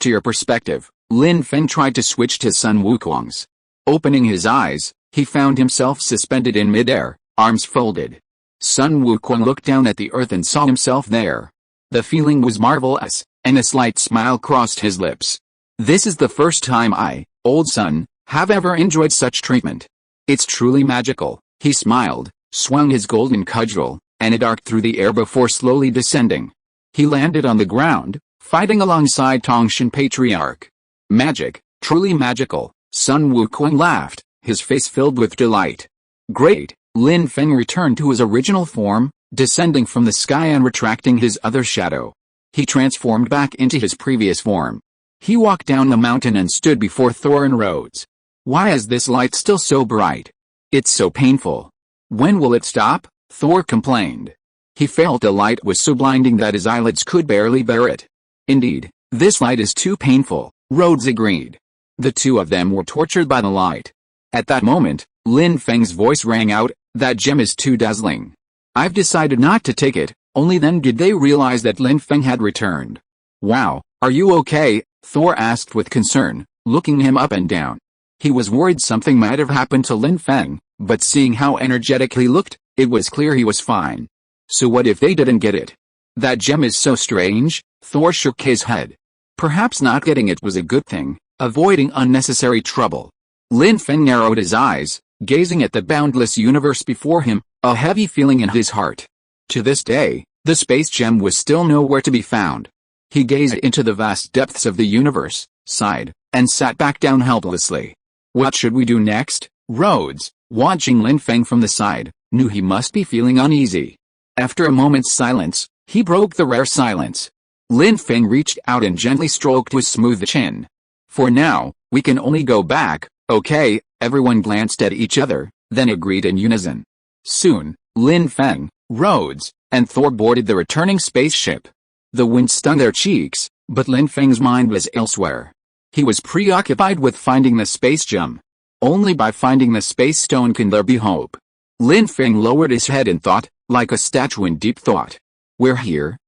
to your perspective? Lin Feng tried to switch to Sun Wukong's. Opening his eyes, he found himself suspended in midair, arms folded. Sun Wukong looked down at the earth and saw himself there. The feeling was marvelous, and a slight smile crossed his lips. This is the first time I, old Sun, have ever enjoyed such treatment. It's truly magical. He smiled, swung his golden cudgel, and it arced through the air before slowly descending. He landed on the ground, fighting alongside Tongshan Patriarch. Magic, truly magical, Sun Wukong laughed, his face filled with delight. Great, Lin Feng returned to his original form, descending from the sky and retracting his other shadow. He transformed back into his previous form. He walked down the mountain and stood before Thor and Rhodes. Why is this light still so bright? It's so painful. When will it stop? Thor complained. He felt the light was so blinding that his eyelids could barely bear it. Indeed, this light is too painful, Rhodes agreed. The two of them were tortured by the light. At that moment, Lin Feng's voice rang out, that gem is too dazzling. I've decided not to take it. Only then did they realize that Lin Feng had returned. Wow, are you okay? Thor asked with concern, looking him up and down. He was worried something might have happened to Lin Feng, but seeing how energetic he looked, it was clear he was fine. So what if they didn't get it? That gem is so strange. Thor shook his head. Perhaps not getting it was a good thing, avoiding unnecessary trouble. Lin Feng narrowed his eyes, gazing at the boundless universe before him, a heavy feeling in his heart. To this day, the space gem was still nowhere to be found. He gazed into the vast depths of the universe, sighed, and sat back down helplessly. What should we do next? Rhodes, watching Lin Feng from the side, knew he must be feeling uneasy. After a moment's silence, he broke the rare silence. Lin Feng reached out and gently stroked his smooth chin. For now, we can only go back, okay? Everyone glanced at each other, then agreed in unison. Soon, Lin Feng, Rhodes, and Thor boarded the returning spaceship. The wind stung their cheeks, but Lin Feng's mind was elsewhere. He was preoccupied with finding the space gem. Only by finding the space stone can there be hope. Lin Feng lowered his head and thought, like a statue in deep thought. We're here,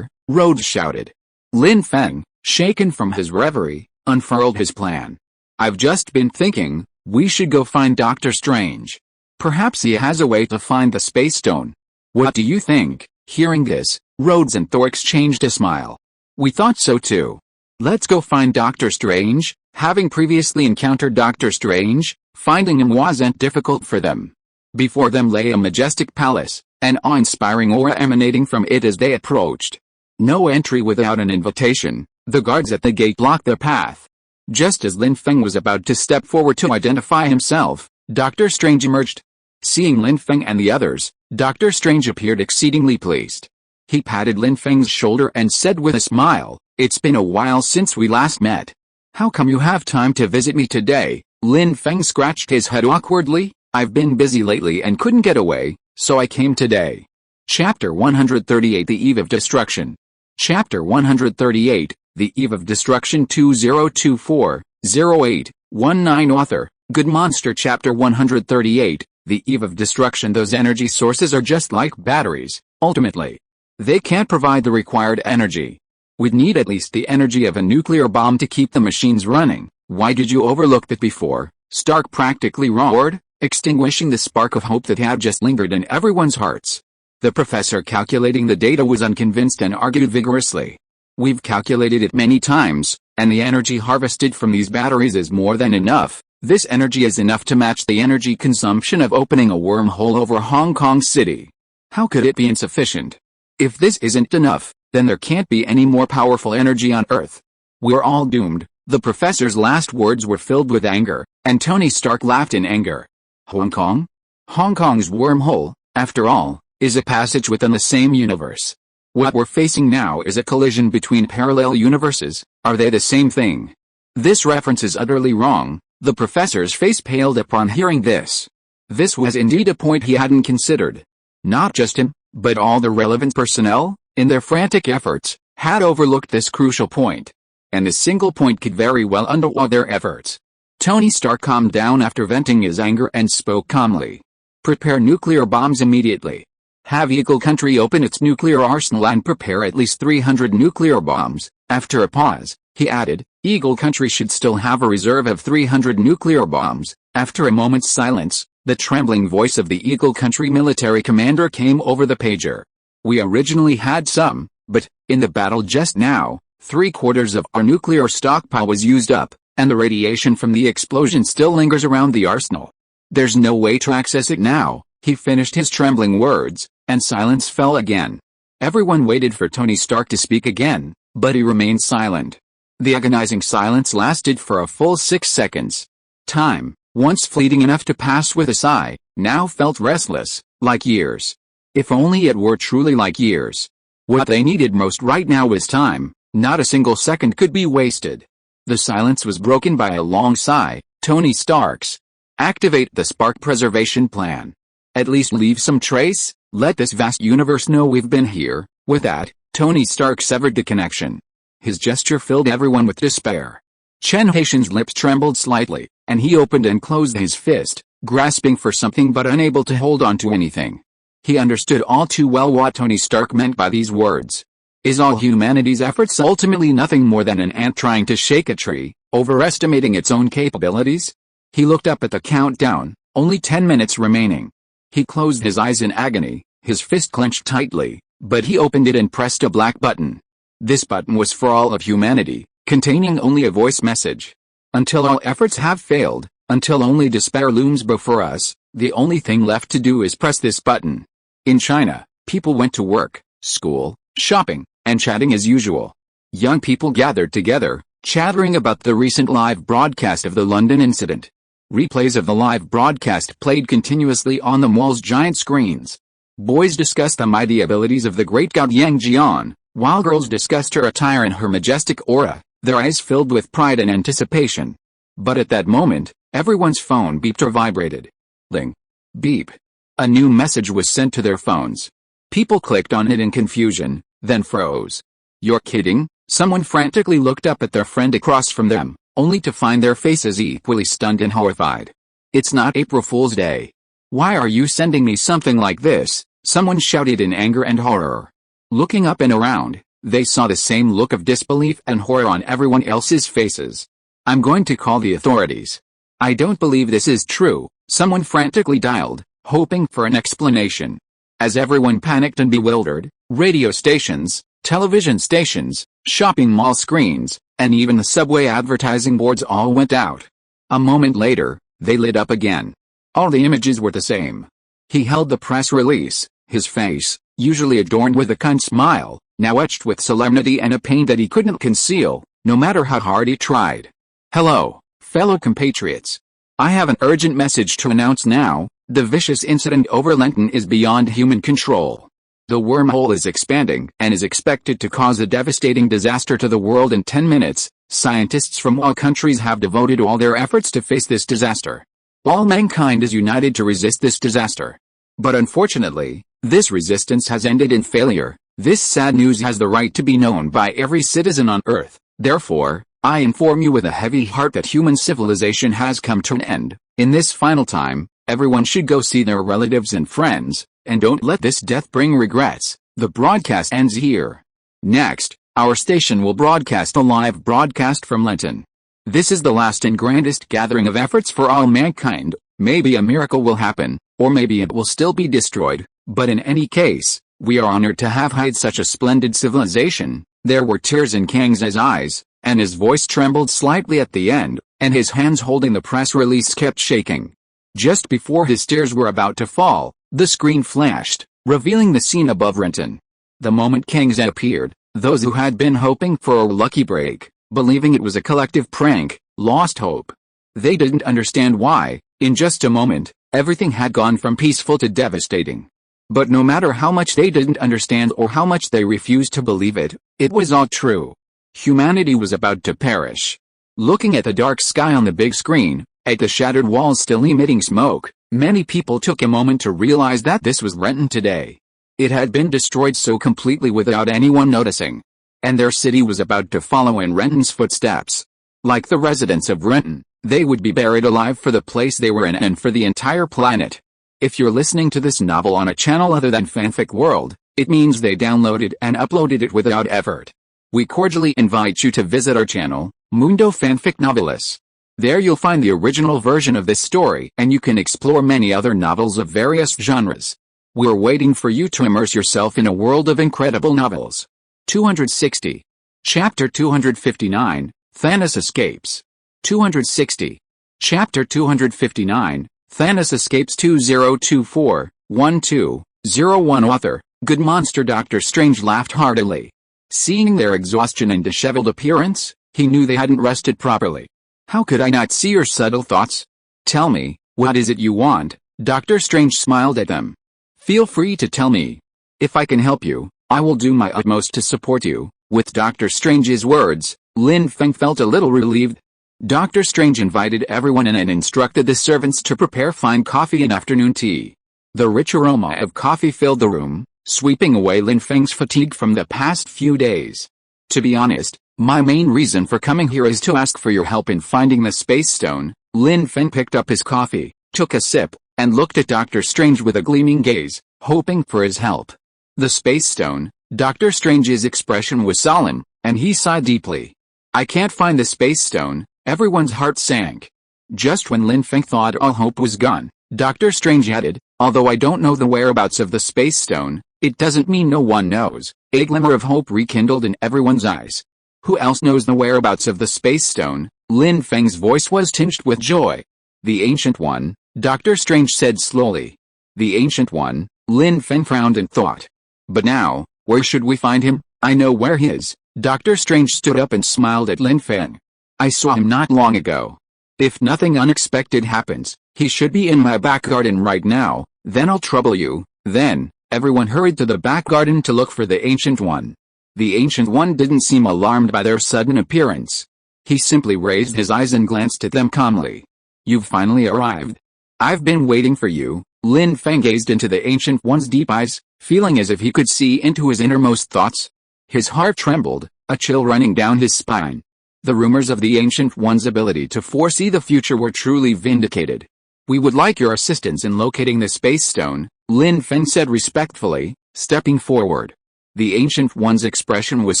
Rhodes shouted. Lin Feng, shaken from his reverie, unfurled his plan. I've just been thinking, we should go find Doctor Strange. Perhaps he has a way to find the space stone. What do you think? Hearing this, Rhodes and Thor exchanged a smile. We thought so too. Let's go find Doctor Strange. Having previously encountered Doctor Strange, finding him wasn't difficult for them. Before them lay a majestic palace, an awe-inspiring aura emanating from it as they approached. No entry without an invitation. The guards at the gate blocked their path. Just as Lin Feng was about to step forward to identify himself, Doctor Strange emerged. Seeing Lin Feng and the others, Doctor Strange appeared exceedingly pleased. He patted Lin Feng's shoulder and said with a smile, "It's been a while since we last met. How come you have time to visit me today?" Lin Feng scratched his head awkwardly. "I've been busy lately and couldn't get away, so I came today." Chapter 138 The Eve of Destruction. Chapter 138, The Eve of Destruction 2024-08-19 Author, Good Monster Chapter 138, The Eve of Destruction. Those energy sources are just like batteries, ultimately. They can't provide the required energy. We'd need at least the energy of a nuclear bomb to keep the machines running. Why did you overlook that before? Stark practically roared, extinguishing the spark of hope that had just lingered in everyone's hearts. The professor, calculating the data, was unconvinced and argued vigorously. We've calculated it many times, and the energy harvested from these batteries is more than enough. This energy is enough to match the energy consumption of opening a wormhole over Hong Kong City. How could it be insufficient? If this isn't enough, then there can't be any more powerful energy on Earth. We're all doomed. The professor's last words were filled with anger, and Tony Stark laughed in anger. Hong Kong? Hong Kong's wormhole, after all, is a passage within the same universe. What we're facing now is a collision between parallel universes. Are they the same thing? This reference is utterly wrong. The professor's face paled upon hearing this. This was indeed a point he hadn't considered. Not just him, but all the relevant personnel, in their frantic efforts, had overlooked this crucial point. And this single point could very well undermine their efforts. Tony Stark calmed down after venting his anger and spoke calmly. Prepare nuclear bombs immediately. Have Eagle Country open its nuclear arsenal and prepare at least 300 nuclear bombs. After a pause, he added, Eagle Country should still have a reserve of 300 nuclear bombs. After a moment's silence, the trembling voice of the Eagle Country military commander came over the pager. We originally had some, but, in the battle just now, 3/4 of our nuclear stockpile was used up, and the radiation from the explosion still lingers around the arsenal. There's no way to access it now. He finished his trembling words, and silence fell again. Everyone waited for Tony Stark to speak again, but he remained silent. The agonizing silence lasted for a full 6 seconds. Time, once fleeting enough to pass with a sigh, now felt restless, like years. If only it were truly like years. What they needed most right now was time. Not a single second could be wasted. The silence was broken by a long sigh. Tony Stark's. Activate the spark preservation plan. At least leave some trace, let this vast universe know we've been here. With that, Tony Stark severed the connection. His gesture filled everyone with despair. Chen Haitian's lips trembled slightly, and he opened and closed his fist, grasping for something but unable to hold on to anything. He understood all too well what Tony Stark meant by these words. Is all humanity's efforts ultimately nothing more than an ant trying to shake a tree, overestimating its own capabilities? He looked up at the countdown, only 10 minutes remaining. He closed his eyes in agony, his fist clenched tightly, but he opened it and pressed a black button. This button was for all of humanity, containing only a voice message. Until all efforts have failed, until only despair looms before us, the only thing left to do is press this button. In China, people went to work, school, shopping, and chatting as usual. Young people gathered together, chattering about the recent live broadcast of the London incident. Replays of the live broadcast played continuously on the mall's giant screens. Boys discussed the mighty abilities of the great god Yang Jian, while girls discussed her attire and her majestic aura, their eyes filled with pride and anticipation. But at that moment, everyone's phone beeped or vibrated. Ling. Beep. A new message was sent to their phones. People clicked on it in confusion, then froze. You're kidding? Someone frantically looked up at their friend across from them, only to find their faces equally stunned and horrified. It's not April Fool's Day. Why are you sending me something like this? Someone shouted in anger and horror. Looking up and around, they saw the same look of disbelief and horror on everyone else's faces. I'm going to call the authorities. I don't believe this is true, someone frantically dialed, hoping for an explanation. As everyone panicked and bewildered, radio stations, television stations, shopping mall screens, and even the subway advertising boards all went out. A moment later, they lit up again. All the images were the same. He held the press release, his face, usually adorned with a kind smile, now etched with solemnity and a pain that he couldn't conceal, no matter how hard he tried. Hello, fellow compatriots. I have an urgent message to announce now. The vicious incident over Lenten is beyond human control. The wormhole is expanding and is expected to cause a devastating disaster to the world in 10 minutes. Scientists from all countries have devoted all their efforts to face this disaster. All mankind is united to resist this disaster. But unfortunately, this resistance has ended in failure. This sad news has the right to be known by every citizen on Earth. Therefore, I inform you with a heavy heart that human civilization has come to an end. In this final time, everyone should go see their relatives and friends, and don't let this death bring regrets. The broadcast ends here. Next, our station will broadcast a live broadcast from Lenten. This is the last and grandest gathering of efforts for all mankind. Maybe a miracle will happen, or maybe it will still be destroyed, but in any case, we are honored to have hide such a splendid civilization. There were tears in Kang's eyes, and his voice trembled slightly at the end, and his hands holding the press release kept shaking. Just before his tears were about to fall, the screen flashed, revealing the scene above Renton. The moment Kang's appeared, those who had been hoping for a lucky break, believing it was a collective prank, lost hope. They didn't understand why. In just a moment, everything had gone from peaceful to devastating. But no matter how much they didn't understand or how much they refused to believe it, it was all true. Humanity was about to perish. Looking at the dark sky on the big screen, at the shattered walls still emitting smoke, many people took a moment to realize that this was Renton today. It had been destroyed so completely without anyone noticing. And their city was about to follow in Renton's footsteps. Like the residents of Renton, they would be buried alive for the place they were in and for the entire planet. If you're listening to this novel on a channel other than Fanfic World, it means they downloaded and uploaded it without effort. We cordially invite you to visit our channel, Mundo Fanfic Novelis. There you'll find the original version of this story and you can explore many other novels of various genres. We're waiting for you to immerse yourself in a world of incredible novels. 260. Chapter 259, Thanos Escapes. 260. Chapter 259, Thanos Escapes. 2024-12-01. Author, Good Monster. Doctor Strange laughed heartily. Seeing their exhaustion and disheveled appearance, he knew they hadn't rested properly. How could I not see your subtle thoughts? Tell me, what is it you want? Doctor Strange smiled at them. Feel free to tell me. If I can help you, I will do my utmost to support you." With Doctor Strange's words, Lin Feng felt a little relieved. Doctor Strange invited everyone in and instructed the servants to prepare fine coffee and afternoon tea. The rich aroma of coffee filled the room, sweeping away Lin Feng's fatigue from the past few days. "To be honest, my main reason for coming here is to ask for your help in finding the Space Stone." Lin Feng picked up his coffee, took a sip, and looked at Doctor Strange with a gleaming gaze, hoping for his help. The Space Stone. Doctor Strange's expression was solemn, and he sighed deeply. "I can't find the Space Stone." Everyone's heart sank. Just when Lin Feng thought all hope was gone, Doctor Strange added, "Although I don't know the whereabouts of the Space Stone, it doesn't mean no one knows." A glimmer of hope rekindled in everyone's eyes. "Who else knows the whereabouts of the Space Stone?" Lin Feng's voice was tinged with joy. "The Ancient One," Doctor Strange said slowly. "The Ancient One," Lin Feng frowned and thought. "But now, where should we find him?" "I know where he is." Doctor Strange stood up and smiled at Lin Feng. "I saw him not long ago. If nothing unexpected happens, he should be in my back garden right now. Then I'll trouble you." Then, everyone hurried to the back garden to look for the Ancient One. The Ancient One didn't seem alarmed by their sudden appearance. He simply raised his eyes and glanced at them calmly. "You've finally arrived. I've been waiting for you." Lin Feng gazed into the Ancient One's deep eyes, feeling as if he could see into his innermost thoughts. His heart trembled, a chill running down his spine. The rumors of the Ancient One's ability to foresee the future were truly vindicated. "We would like your assistance in locating the Space Stone," Lin Feng said respectfully, stepping forward. The Ancient One's expression was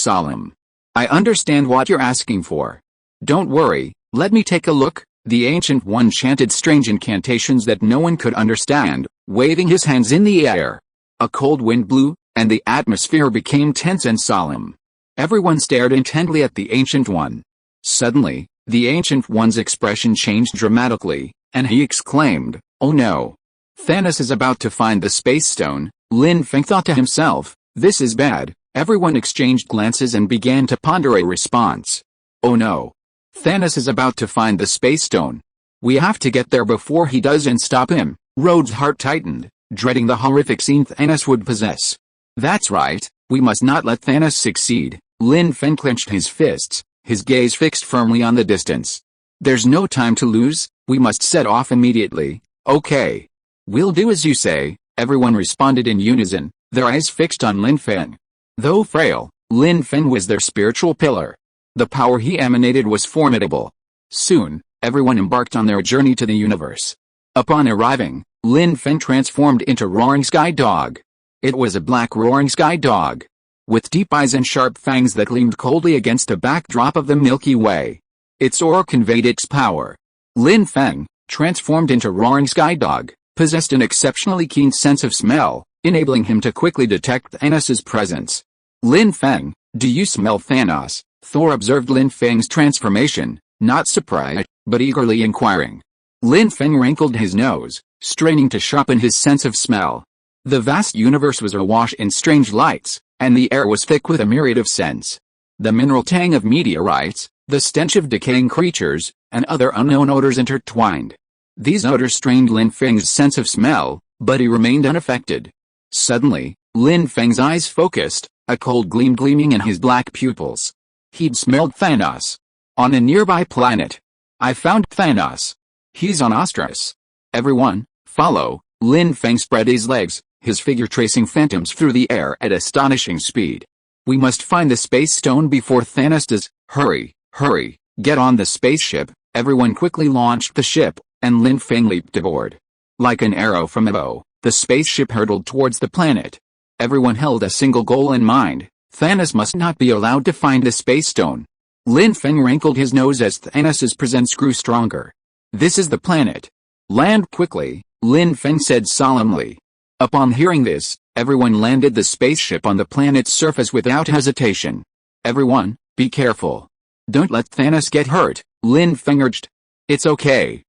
solemn. "I understand what you're asking for. Don't worry, let me take a look." The Ancient One chanted strange incantations that no one could understand, waving his hands in the air. A cold wind blew, and the atmosphere became tense and solemn. Everyone stared intently at the Ancient One. Suddenly, the Ancient One's expression changed dramatically, and he exclaimed, "Oh no! Thanos is about to find the Space Stone." Lin Feng thought to himself, "This is bad." Everyone exchanged glances and began to ponder a response. "Oh no! Thanos is about to find the Space Stone. We have to get there before he does and stop him." Rhodes' heart tightened, dreading the horrific scene Thanos would possess. "That's right, we must not let Thanos succeed." Lin Feng clenched his fists, his gaze fixed firmly on the distance. "There's no time to lose, we must set off immediately." "Okay. We'll do as you say," everyone responded in unison, their eyes fixed on Lin Feng. Though frail, Lin Feng was their spiritual pillar. The power he emanated was formidable. Soon, everyone embarked on their journey to the universe. Upon arriving, Lin Feng transformed into Roaring Sky Dog. It was a black roaring sky dog, with deep eyes and sharp fangs that gleamed coldly against a backdrop of the Milky Way. Its aura conveyed its power. Lin Feng, transformed into Roaring Sky Dog, possessed an exceptionally keen sense of smell, enabling him to quickly detect Thanos' presence. "Lin Feng, do you smell Thanos?" Thor observed Lin Feng's transformation, not surprised, but eagerly inquiring. Lin Feng wrinkled his nose, straining to sharpen his sense of smell. The vast universe was awash in strange lights, and the air was thick with a myriad of scents. The mineral tang of meteorites, the stench of decaying creatures, and other unknown odors intertwined. These odors strained Lin Feng's sense of smell, but he remained unaffected. Suddenly, Lin Feng's eyes focused, a cold gleam gleaming in his black pupils. He'd smelled Thanos. On a nearby planet. "I found Thanos. He's on Ostras. Everyone, follow." Lin Feng spread his legs, his figure tracing phantoms through the air at astonishing speed. "We must find the Space Stone before Thanos does. Hurry, hurry, get on the spaceship." Everyone quickly launched the ship, and Lin Feng leaped aboard. Like an arrow from a bow, the spaceship hurtled towards the planet. Everyone held a single goal in mind: Thanos must not be allowed to find the Space Stone. Lin Feng wrinkled his nose as Thanos' presence grew stronger. "This is the planet. Land quickly," Lin Feng said solemnly. Upon hearing this, everyone landed the spaceship on the planet's surface without hesitation. "Everyone, be careful. Don't let Thanos get hurt," Lin Feng urged. It's okay.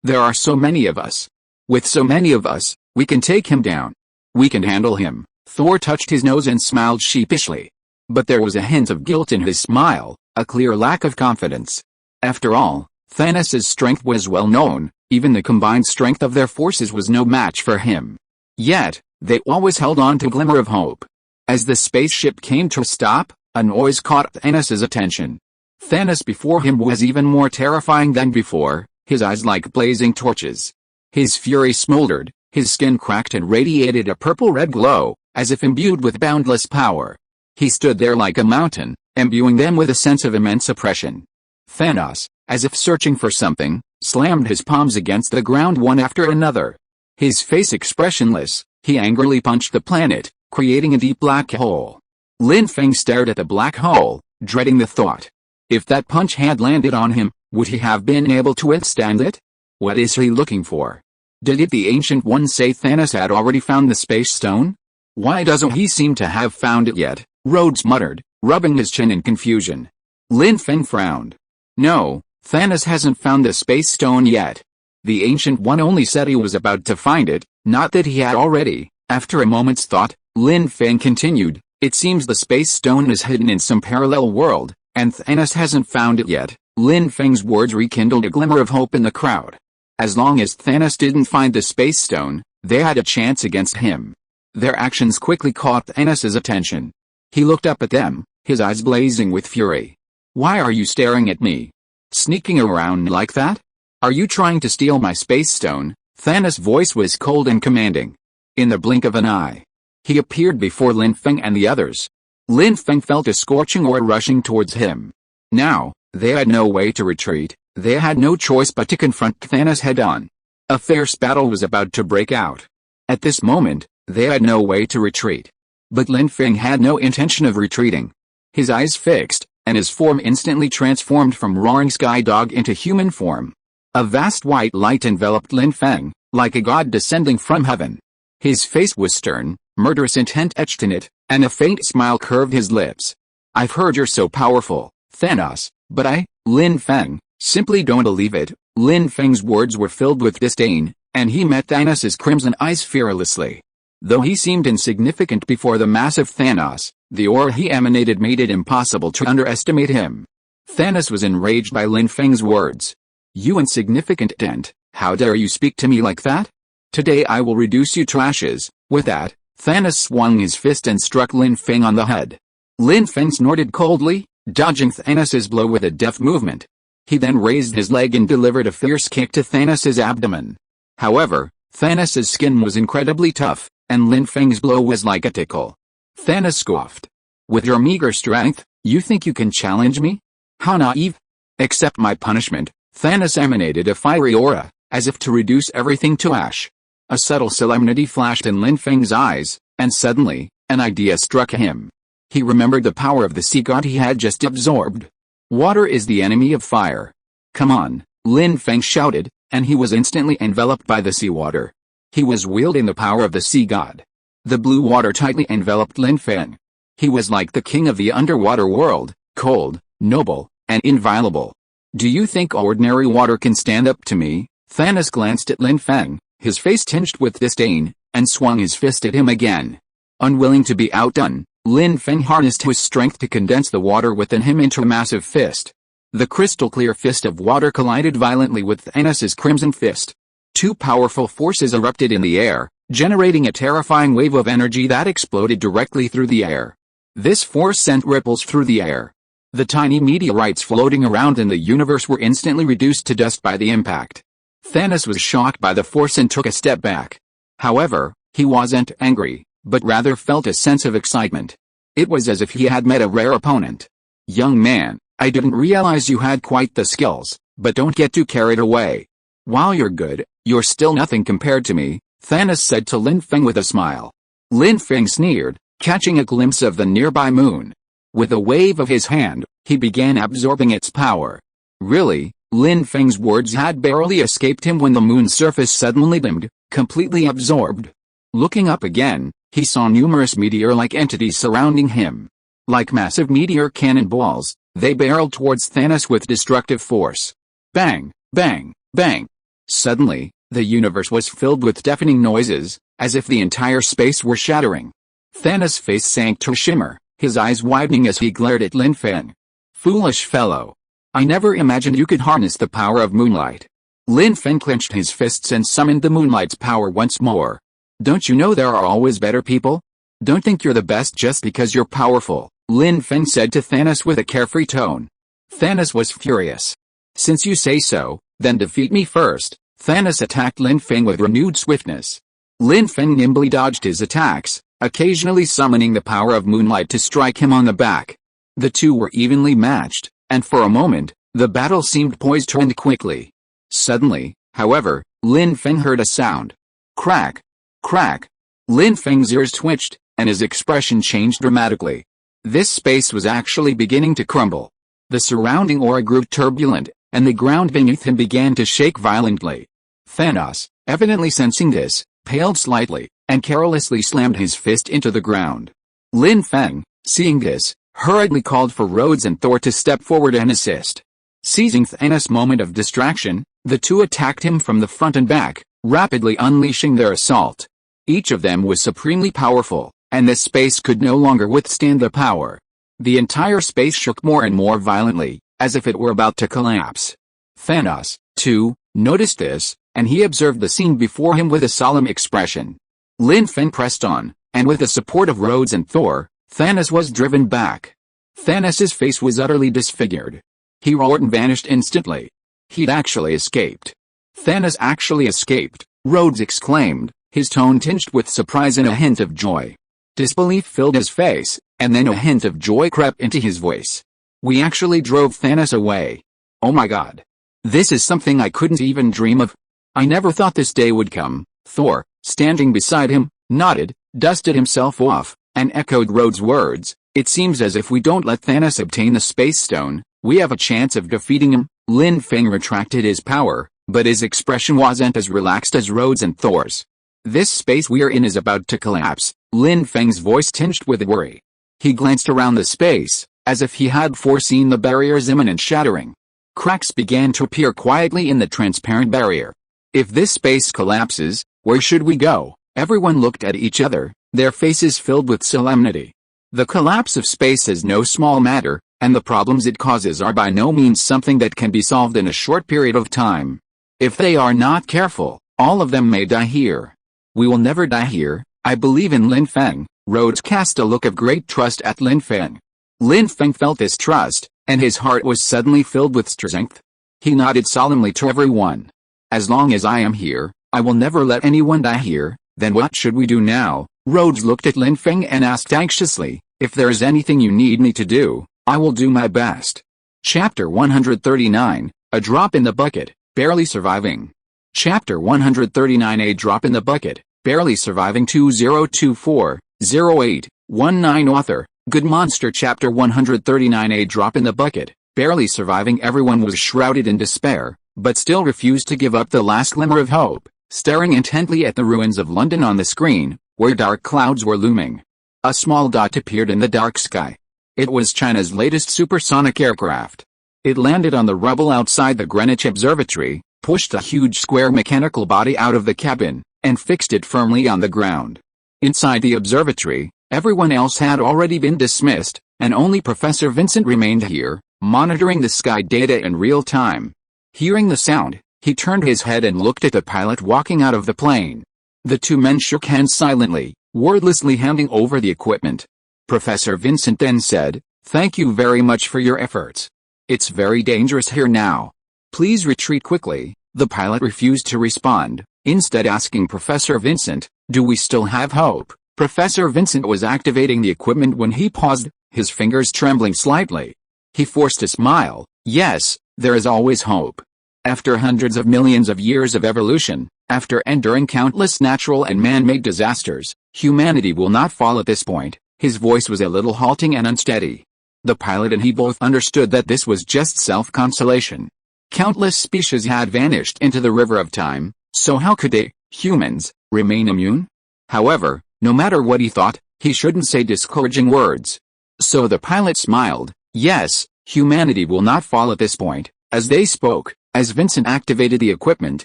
There are so many of us. With so many of us, we can take him down. We can handle him." Thor touched his nose and smiled sheepishly. But there was a hint of guilt in his smile, a clear lack of confidence. After all, Thanos' strength was well known, even the combined strength of their forces was no match for him. Yet, they always held on to a glimmer of hope. As the spaceship came to a stop, a noise caught Thanos' attention. Thanos before him was even more terrifying than before, his eyes like blazing torches. His fury smoldered, his skin cracked and radiated a purple-red glow, as if imbued with boundless power. He stood there like a mountain, imbuing them with a sense of immense oppression. Thanos, as if searching for something, slammed his palms against the ground one after another. His face expressionless, he angrily punched the planet, creating a deep black hole. Lin Feng stared at the black hole, dreading the thought. If that punch had landed on him, would he have been able to withstand it? What is he looking for? Did the Ancient One say Thanos had already found the Space Stone? Why doesn't he seem to have found it yet? Rhodes muttered, rubbing his chin in confusion. Lin Feng frowned. No, Thanos hasn't found the Space Stone yet. The Ancient One only said he was about to find it, not that he had already. After a moment's thought, Lin Feng continued, it seems the Space Stone is hidden in some parallel world, and Thanos hasn't found it yet. Lin Feng's words rekindled a glimmer of hope in the crowd. As long as Thanos didn't find the Space Stone, they had a chance against him. Their actions quickly caught Thanos' attention. He looked up at them, his eyes blazing with fury. Why are you staring at me? Sneaking around like that? Are you trying to steal my Space Stone? Thanos' voice was cold and commanding. In the blink of an eye, he appeared before Lin Feng and the others. Lin Feng felt a scorching aura rushing towards him. Now, they had no way to retreat, they had no choice but to confront Thanos head-on. A fierce battle was about to break out. At this moment, they had no way to retreat. But Lin Feng had no intention of retreating. His eyes fixed, and his form instantly transformed from roaring sky dog into human form. A vast white light enveloped Lin Feng, like a god descending from heaven. His face was stern, murderous intent etched in it, and a faint smile curved his lips. I've heard you're so powerful, Thanos, but I, Lin Feng, simply don't believe it. Lin Feng's words were filled with disdain, and he met Thanos' crimson eyes fearlessly. Though he seemed insignificant before the massive Thanos, the aura he emanated made it impossible to underestimate him. Thanos was enraged by Lin Feng's words. You insignificant dent, how dare you speak to me like that? Today I will reduce you to ashes. With that, Thanos swung his fist and struck Lin Feng on the head. Lin Feng snorted coldly, dodging Thanos' blow with a deft movement. He then raised his leg and delivered a fierce kick to Thanos' abdomen. However, Thanos' skin was incredibly tough, and Lin Feng's blow was like a tickle. Thanos scoffed. With your meager strength, you think you can challenge me? How naive! Accept my punishment. Thanos emanated a fiery aura, as if to reduce everything to ash. A subtle solemnity flashed in Lin Feng's eyes, and suddenly, an idea struck him. He remembered the power of the sea god he had just absorbed. Water is the enemy of fire. Come on, Lin Feng shouted, and he was instantly enveloped by the seawater. He was wielding the power of the sea god. The blue water tightly enveloped Lin Feng. He was like the king of the underwater world, cold, noble, and inviolable. Do you think ordinary water can stand up to me? Thanos glanced at Lin Feng, his face tinged with disdain, and swung his fist at him again. Unwilling to be outdone, Lin Feng harnessed his strength to condense the water within him into a massive fist. The crystal-clear fist of water collided violently with Thanos' crimson fist. Two powerful forces erupted in the air, generating a terrifying wave of energy that exploded directly through the air. This force sent ripples through the air. The tiny meteorites floating around in the universe were instantly reduced to dust by the impact. Thanos was shocked by the force and took a step back. However, he wasn't angry, but rather felt a sense of excitement. It was as if he had met a rare opponent. Young man, I didn't realize you had quite the skills, but don't get too carried away. While you're good, you're still nothing compared to me, Thanos said to Lin Feng with a smile. Lin Feng sneered, catching a glimpse of the nearby moon. With a wave of his hand, he began absorbing its power. Really, Lin Feng's words had barely escaped him when the moon's surface suddenly dimmed, completely absorbed. Looking up again, he saw numerous meteor-like entities surrounding him. Like massive meteor cannonballs, they barreled towards Thanos with destructive force. Bang, bang, bang. Suddenly, the universe was filled with deafening noises, as if the entire space were shattering. Thanos' face sank to a shimmer, his eyes widening as he glared at Lin Feng. Foolish fellow. I never imagined you could harness the power of moonlight. Lin Feng clenched his fists and summoned the moonlight's power once more. Don't you know there are always better people? Don't think you're the best just because you're powerful, Lin Feng said to Thanos with a carefree tone. Thanos was furious. Since you say so, then defeat me first. Thanos attacked Lin Feng with renewed swiftness. Lin Feng nimbly dodged his attacks, occasionally summoning the power of moonlight to strike him on the back. The two were evenly matched, and for a moment, the battle seemed poised to end quickly. Suddenly, however, Lin Feng heard a sound. Crack! Crack! Lin Feng's ears twitched, and his expression changed dramatically. This space was actually beginning to crumble. The surrounding aura grew turbulent, and the ground beneath him began to shake violently. Thanos, evidently sensing this, paled slightly, and carelessly slammed his fist into the ground. Lin Feng, seeing this, hurriedly called for Rhodes and Thor to step forward and assist. Seizing Thanos' moment of distraction, the two attacked him from the front and back, rapidly unleashing their assault. Each of them was supremely powerful, and this space could no longer withstand the power. The entire space shook more and more violently, as if it were about to collapse. Thanos, too, noticed this, and he observed the scene before him with a solemn expression. Lin Feng pressed on, and with the support of Rhodes and Thor, Thanos was driven back. Thanos' face was utterly disfigured. He roared and vanished instantly. He'd actually escaped. Thanos actually escaped, Rhodes exclaimed, his tone tinged with surprise and a hint of joy. Disbelief filled his face, and then a hint of joy crept into his voice. We actually drove Thanos away. Oh my god. This is something I couldn't even dream of. I never thought this day would come. Thor, standing beside him, nodded, dusted himself off, and echoed Rhodes' words. It seems as if we don't let Thanos obtain the Space Stone, we have a chance of defeating him. Lin Feng retracted his power, but his expression wasn't as relaxed as Rhodes and Thor's. This space we're in is about to collapse, Lin Feng's voice tinged with worry. He glanced around the space, as if he had foreseen the barrier's imminent shattering. Cracks began to appear quietly in the transparent barrier. If this space collapses, where should we go? Everyone looked at each other, their faces filled with solemnity. The collapse of space is no small matter, and the problems it causes are by no means something that can be solved in a short period of time. If they are not careful, all of them may die here. We will never die here, I believe in Lin Feng. Rhodes cast a look of great trust at Lin Feng. Lin Feng felt this trust, and his heart was suddenly filled with strength. He nodded solemnly to everyone. As long as I am here, I will never let anyone die here. Then what should we do now? Rhodes looked at Lin Feng and asked anxiously, if there is anything you need me to do, I will do my best. Chapter 139, A Drop in the Bucket, Barely Surviving. Chapter 139 A Drop in the Bucket, Barely Surviving 2024-08-19 Author, Good Monster Chapter 139 A Drop in the Bucket, Barely Surviving Everyone was shrouded in despair, but still refused to give up the last glimmer of hope, staring intently at the ruins of London on the screen, where dark clouds were looming. A small dot appeared in the dark sky. It was China's latest supersonic aircraft. It landed on the rubble outside the Greenwich Observatory, pushed a huge square mechanical body out of the cabin, and fixed it firmly on the ground. Inside the observatory, everyone else had already been dismissed, and only Professor Vincent remained here, monitoring the sky data in real time. Hearing the sound, he turned his head and looked at the pilot walking out of the plane. The two men shook hands silently, wordlessly handing over the equipment. Professor Vincent then said, "Thank you very much for your efforts. It's very dangerous here now. Please retreat quickly." The pilot refused to respond, instead asking Professor Vincent, "Do we still have hope?" Professor Vincent was activating the equipment when he paused, his fingers trembling slightly. He forced a smile. "Yes, there is always hope. After hundreds of millions of years of evolution, after enduring countless natural and man-made disasters, humanity will not fall at this point." His voice was a little halting and unsteady. The pilot and he both understood that this was just self-consolation. Countless species had vanished into the river of time, so how could they, humans, remain immune? However, no matter what he thought, he shouldn't say discouraging words. So the pilot smiled. "Yes, humanity will not fall at this point." As they spoke, as Vincent activated the equipment,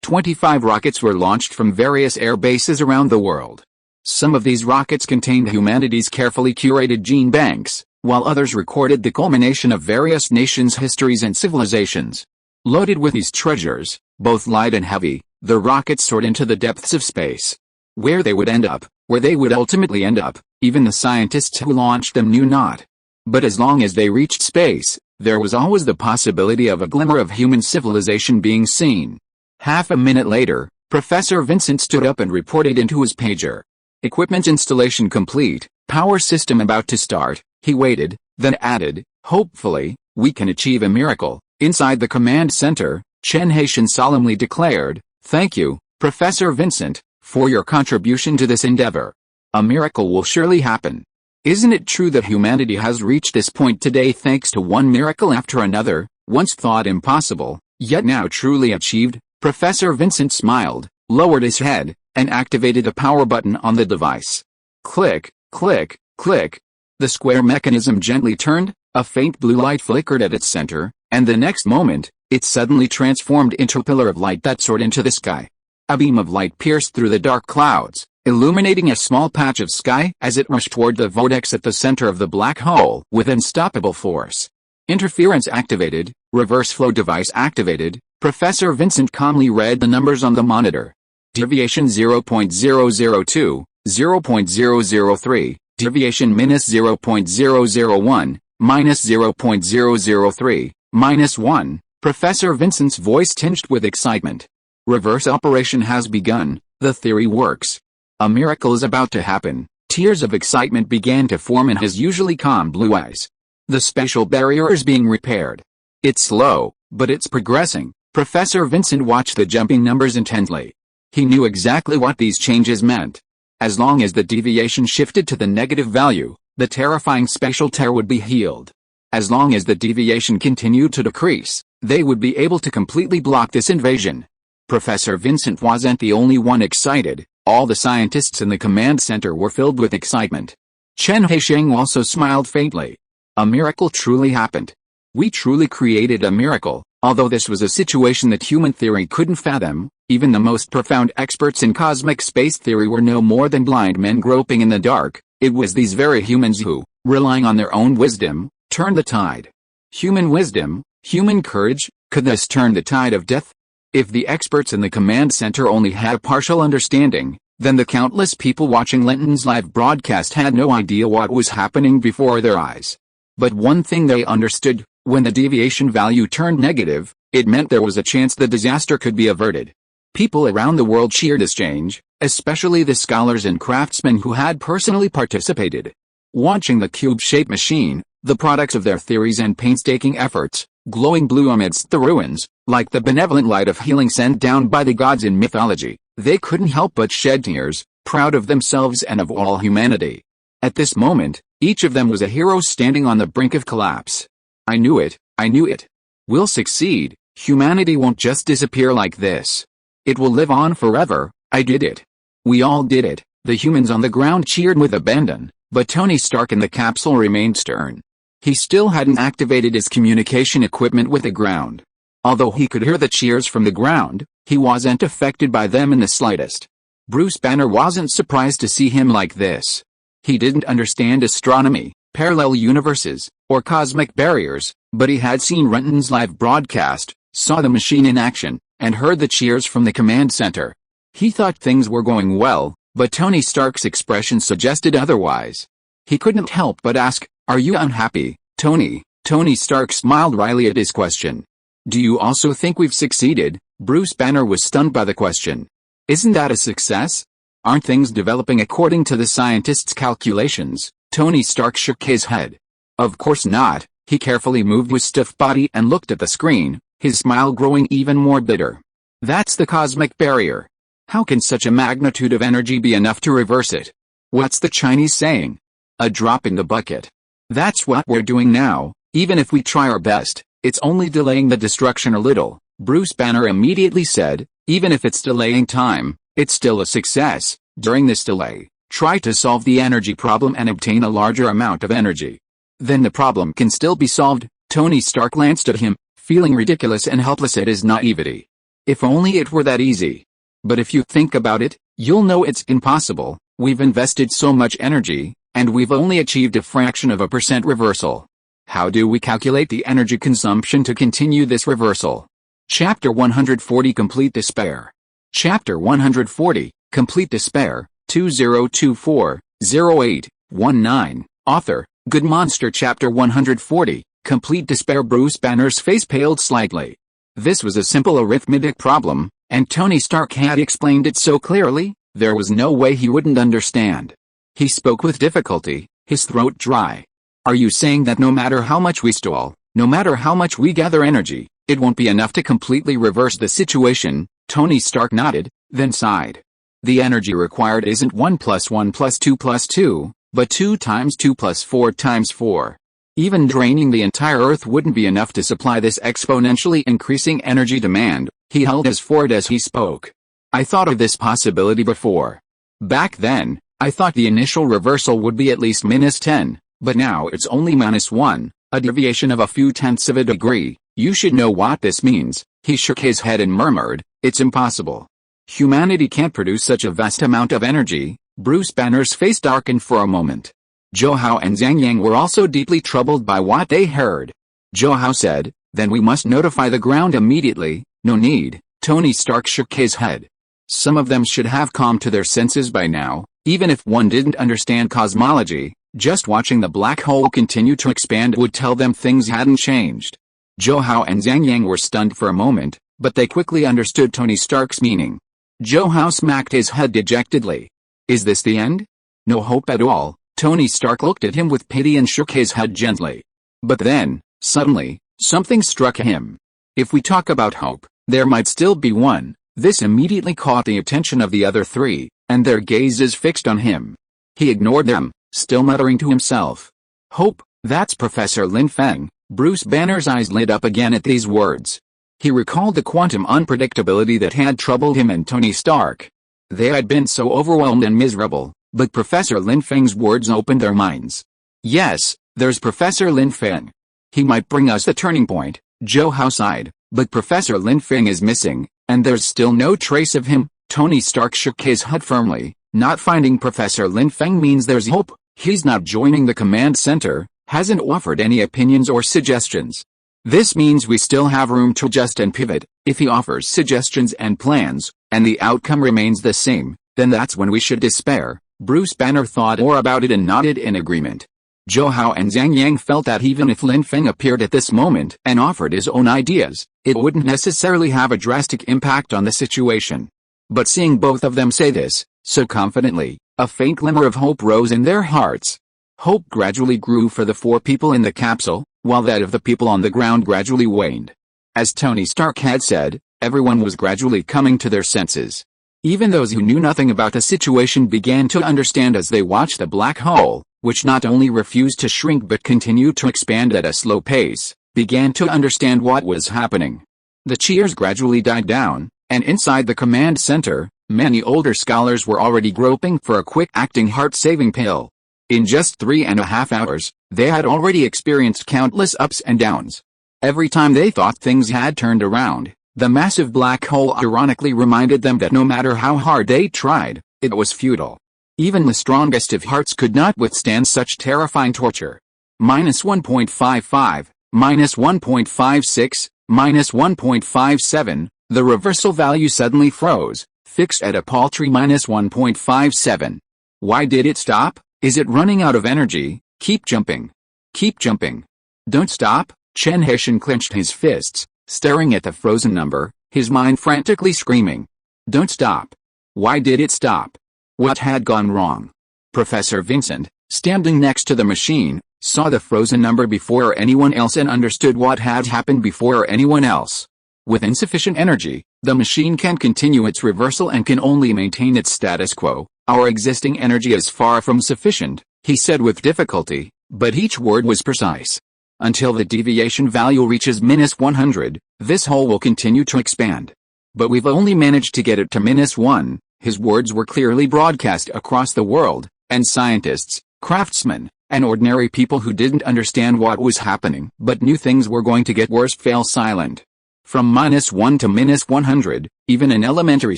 25 rockets were launched from various air bases around the world. Some of these rockets contained humanity's carefully curated gene banks, while others recorded the culmination of various nations' histories and civilizations. Loaded with these treasures, both light and heavy, the rockets soared into the depths of space. Where they would end up, where they would ultimately end up, Even the scientists who launched them knew not. But as long as they reached space, there was always the possibility of a glimmer of human civilization being seen. Half a minute later, Professor Vincent stood up and reported into his pager. Equipment installation complete, power system about to start. He waited, then added, hopefully, we can achieve a miracle. Inside the command center, Chen Haitian solemnly declared, thank you, Professor Vincent, for your contribution to this endeavor. A miracle will surely happen. Isn't it true that humanity has reached this point today thanks to one miracle after another, once thought impossible, yet now truly achieved? Professor Vincent smiled, lowered his head, and activated the power button on the device. Click, click, click. The square mechanism gently turned, a faint blue light flickered at its center, and the next moment, it suddenly transformed into a pillar of light that soared into the sky. A beam of light pierced through the dark clouds, illuminating a small patch of sky as it rushed toward the vortex at the center of the black hole with unstoppable force. Interference activated, reverse flow device activated. Professor Vincent calmly read the numbers on the monitor. Deviation 0.002, 0.003, deviation minus 0.001, minus 0.003, minus 1. Professor Vincent's voice tinged with excitement. Reverse operation has begun, the theory works. A miracle is about to happen. Tears of excitement began to form in his usually calm blue eyes. The spatial barrier is being repaired. It's slow, but it's progressing. Professor Vincent watched the jumping numbers intently. He knew exactly what these changes meant. As long as the deviation shifted to the negative value, the terrifying spatial tear would be healed. As long as the deviation continued to decrease, they would be able to completely block this invasion. Professor Vincent wasn't the only one excited. All the scientists in the command center were filled with excitement. Chen Haisheng also smiled faintly. A miracle truly happened. We truly created a miracle. Although this was a situation that human theory couldn't fathom, even the most profound experts in cosmic space theory were no more than blind men groping in the dark. It was these very humans who, relying on their own wisdom, turned the tide. Human wisdom, human courage, could thus turn the tide of death? If the experts in the command center only had a partial understanding, then the countless people watching Linton's live broadcast had no idea what was happening before their eyes. But one thing they understood, when the deviation value turned negative, it meant there was a chance the disaster could be averted. People around the world cheered this change, especially the scholars and craftsmen who had personally participated. Watching the cube-shaped machine, the products of their theories and painstaking efforts, glowing blue amidst the ruins, like the benevolent light of healing sent down by the gods in mythology, they couldn't help but shed tears, proud of themselves and of all humanity. At this moment, each of them was a hero standing on the brink of collapse. I knew it, I knew it. We'll succeed. Humanity won't just disappear like this. It will live on forever. I did it. We all did it. The humans on the ground cheered with abandon, but Tony Stark in the capsule remained stern. He still hadn't activated his communication equipment with the ground. Although he could hear the cheers from the ground, he wasn't affected by them in the slightest. Bruce Banner wasn't surprised to see him like this. He didn't understand astronomy, parallel universes, or cosmic barriers, but he had seen Renton's live broadcast, saw the machine in action, and heard the cheers from the command center. He thought things were going well, but Tony Stark's expression suggested otherwise. He couldn't help but ask, "Are you unhappy, Tony?" Tony Stark smiled wryly at his question. "Do you also think we've succeeded?" Bruce Banner was stunned by the question. "Isn't that a success? Aren't things developing according to the scientists' calculations?" Tony Stark shook his head. "Of course not." He carefully moved his stiff body and looked at the screen, his smile growing even more bitter. "That's the cosmic barrier. How can such a magnitude of energy be enough to reverse it? What's the Chinese saying? A drop in the bucket. That's what we're doing now. Even if we try our best, it's only delaying the destruction a little." Bruce Banner immediately said, "Even if it's delaying time, it's still a success. During this delay, try to solve the energy problem and obtain a larger amount of energy. Then the problem can still be solved." Tony Stark glanced at him, feeling ridiculous and helpless at his naivety. If only it were that easy. But if you think about it, you'll know it's impossible. We've invested so much energy, and we've only achieved a fraction of a percent reversal. How do we calculate the energy consumption to continue this reversal? Chapter 140 Complete Despair. Chapter 140, Complete Despair, 2024-08, 19. Author, Good Monster Chapter 140, Complete Despair. Bruce Banner's face paled slightly. This was a simple arithmetic problem, and Tony Stark had explained it so clearly, there was no way he wouldn't understand. He spoke with difficulty, his throat dry. Are you saying that no matter how much we stall, no matter how much we gather energy, it won't be enough to completely reverse the situation? Tony Stark nodded, then sighed. The energy required isn't 1 + 1 + 2 + 2, but 2 × 2 + 4 × 4. Even draining the entire Earth wouldn't be enough to supply this exponentially increasing energy demand. He held his forehead as he spoke. I thought of this possibility before. Back then, I thought the initial reversal would be at least -10, but now it's only -1, a deviation of a few tenths of a degree. You should know what this means. He shook his head and murmured, it's impossible. Humanity can't produce such a vast amount of energy. Bruce Banner's face darkened for a moment. Zhou Hao and Zhang Yang were also deeply troubled by what they heard. Zhou Hao said, then we must notify the ground immediately. No need. Tony Stark shook his head. Some of them should have come to their senses by now, even if one didn't understand cosmology. Just watching the black hole continue to expand would tell them things hadn't changed. Zhou Hao and Zhang Yang were stunned for a moment, but they quickly understood Tony Stark's meaning. Zhou Hao smacked his head dejectedly. Is this the end? No hope at all. Tony Stark looked at him with pity and shook his head gently. But then, suddenly, something struck him. If we talk about hope, there might still be one. This immediately caught the attention of the other three, and their gazes fixed on him. He ignored them, still muttering to himself. Hope, that's Professor Lin Feng. Bruce Banner's eyes lit up again at these words. He recalled the quantum unpredictability that had troubled him and Tony Stark. They had been so overwhelmed and miserable, but Professor Lin Feng's words opened their minds. Yes, there's Professor Lin Feng. He might bring us the turning point. Zhou Hao sighed, but Professor Lin Feng is missing, and there's still no trace of him. Tony Stark shook his head firmly. Not finding Professor Lin Feng means there's hope. He's not joining the command center, hasn't offered any opinions or suggestions. This means we still have room to adjust and pivot. If he offers suggestions and plans, and the outcome remains the same, then that's when we should despair. Bruce Banner thought more about it and nodded in agreement. Zhou Hao and Zhang Yang felt that even if Lin Feng appeared at this moment and offered his own ideas, it wouldn't necessarily have a drastic impact on the situation. But seeing both of them say this, so confidently, a faint glimmer of hope rose in their hearts. Hope gradually grew for the 4 people in the capsule, while that of the people on the ground gradually waned. As Tony Stark had said, everyone was gradually coming to their senses. Even those who knew nothing about the situation began to understand as they watched the black hole, which not only refused to shrink but continued to expand at a slow pace, began to understand what was happening. The cheers gradually died down, and inside the command center, many older scholars were already groping for a quick-acting heart-saving pill. In just 3.5 hours, they had already experienced countless ups and downs. Every time they thought things had turned around, the massive black hole ironically reminded them that no matter how hard they tried, it was futile. Even the strongest of hearts could not withstand such terrifying torture. -1.55, -1.56, -1.57, the reversal value suddenly froze, fixed at a paltry -1.57. Why did it stop? Is it running out of energy? Keep jumping. Keep jumping. Don't stop. Chen Haitian clenched his fists, staring at the frozen number, his mind frantically screaming. Don't stop. Why did it stop? What had gone wrong? Professor Vincent, standing next to the machine, saw the frozen number before anyone else and understood what had happened before anyone else. With insufficient energy, the machine can't continue its reversal and can only maintain its status quo. Our existing energy is far from sufficient, he said with difficulty, but each word was precise. Until the deviation value reaches -100, this hole will continue to expand. But we've only managed to get it to -1. His words were clearly broadcast across the world, and scientists, craftsmen, and ordinary people who didn't understand what was happening but knew things were going to get worse fell silent. From -1 to -100, even an elementary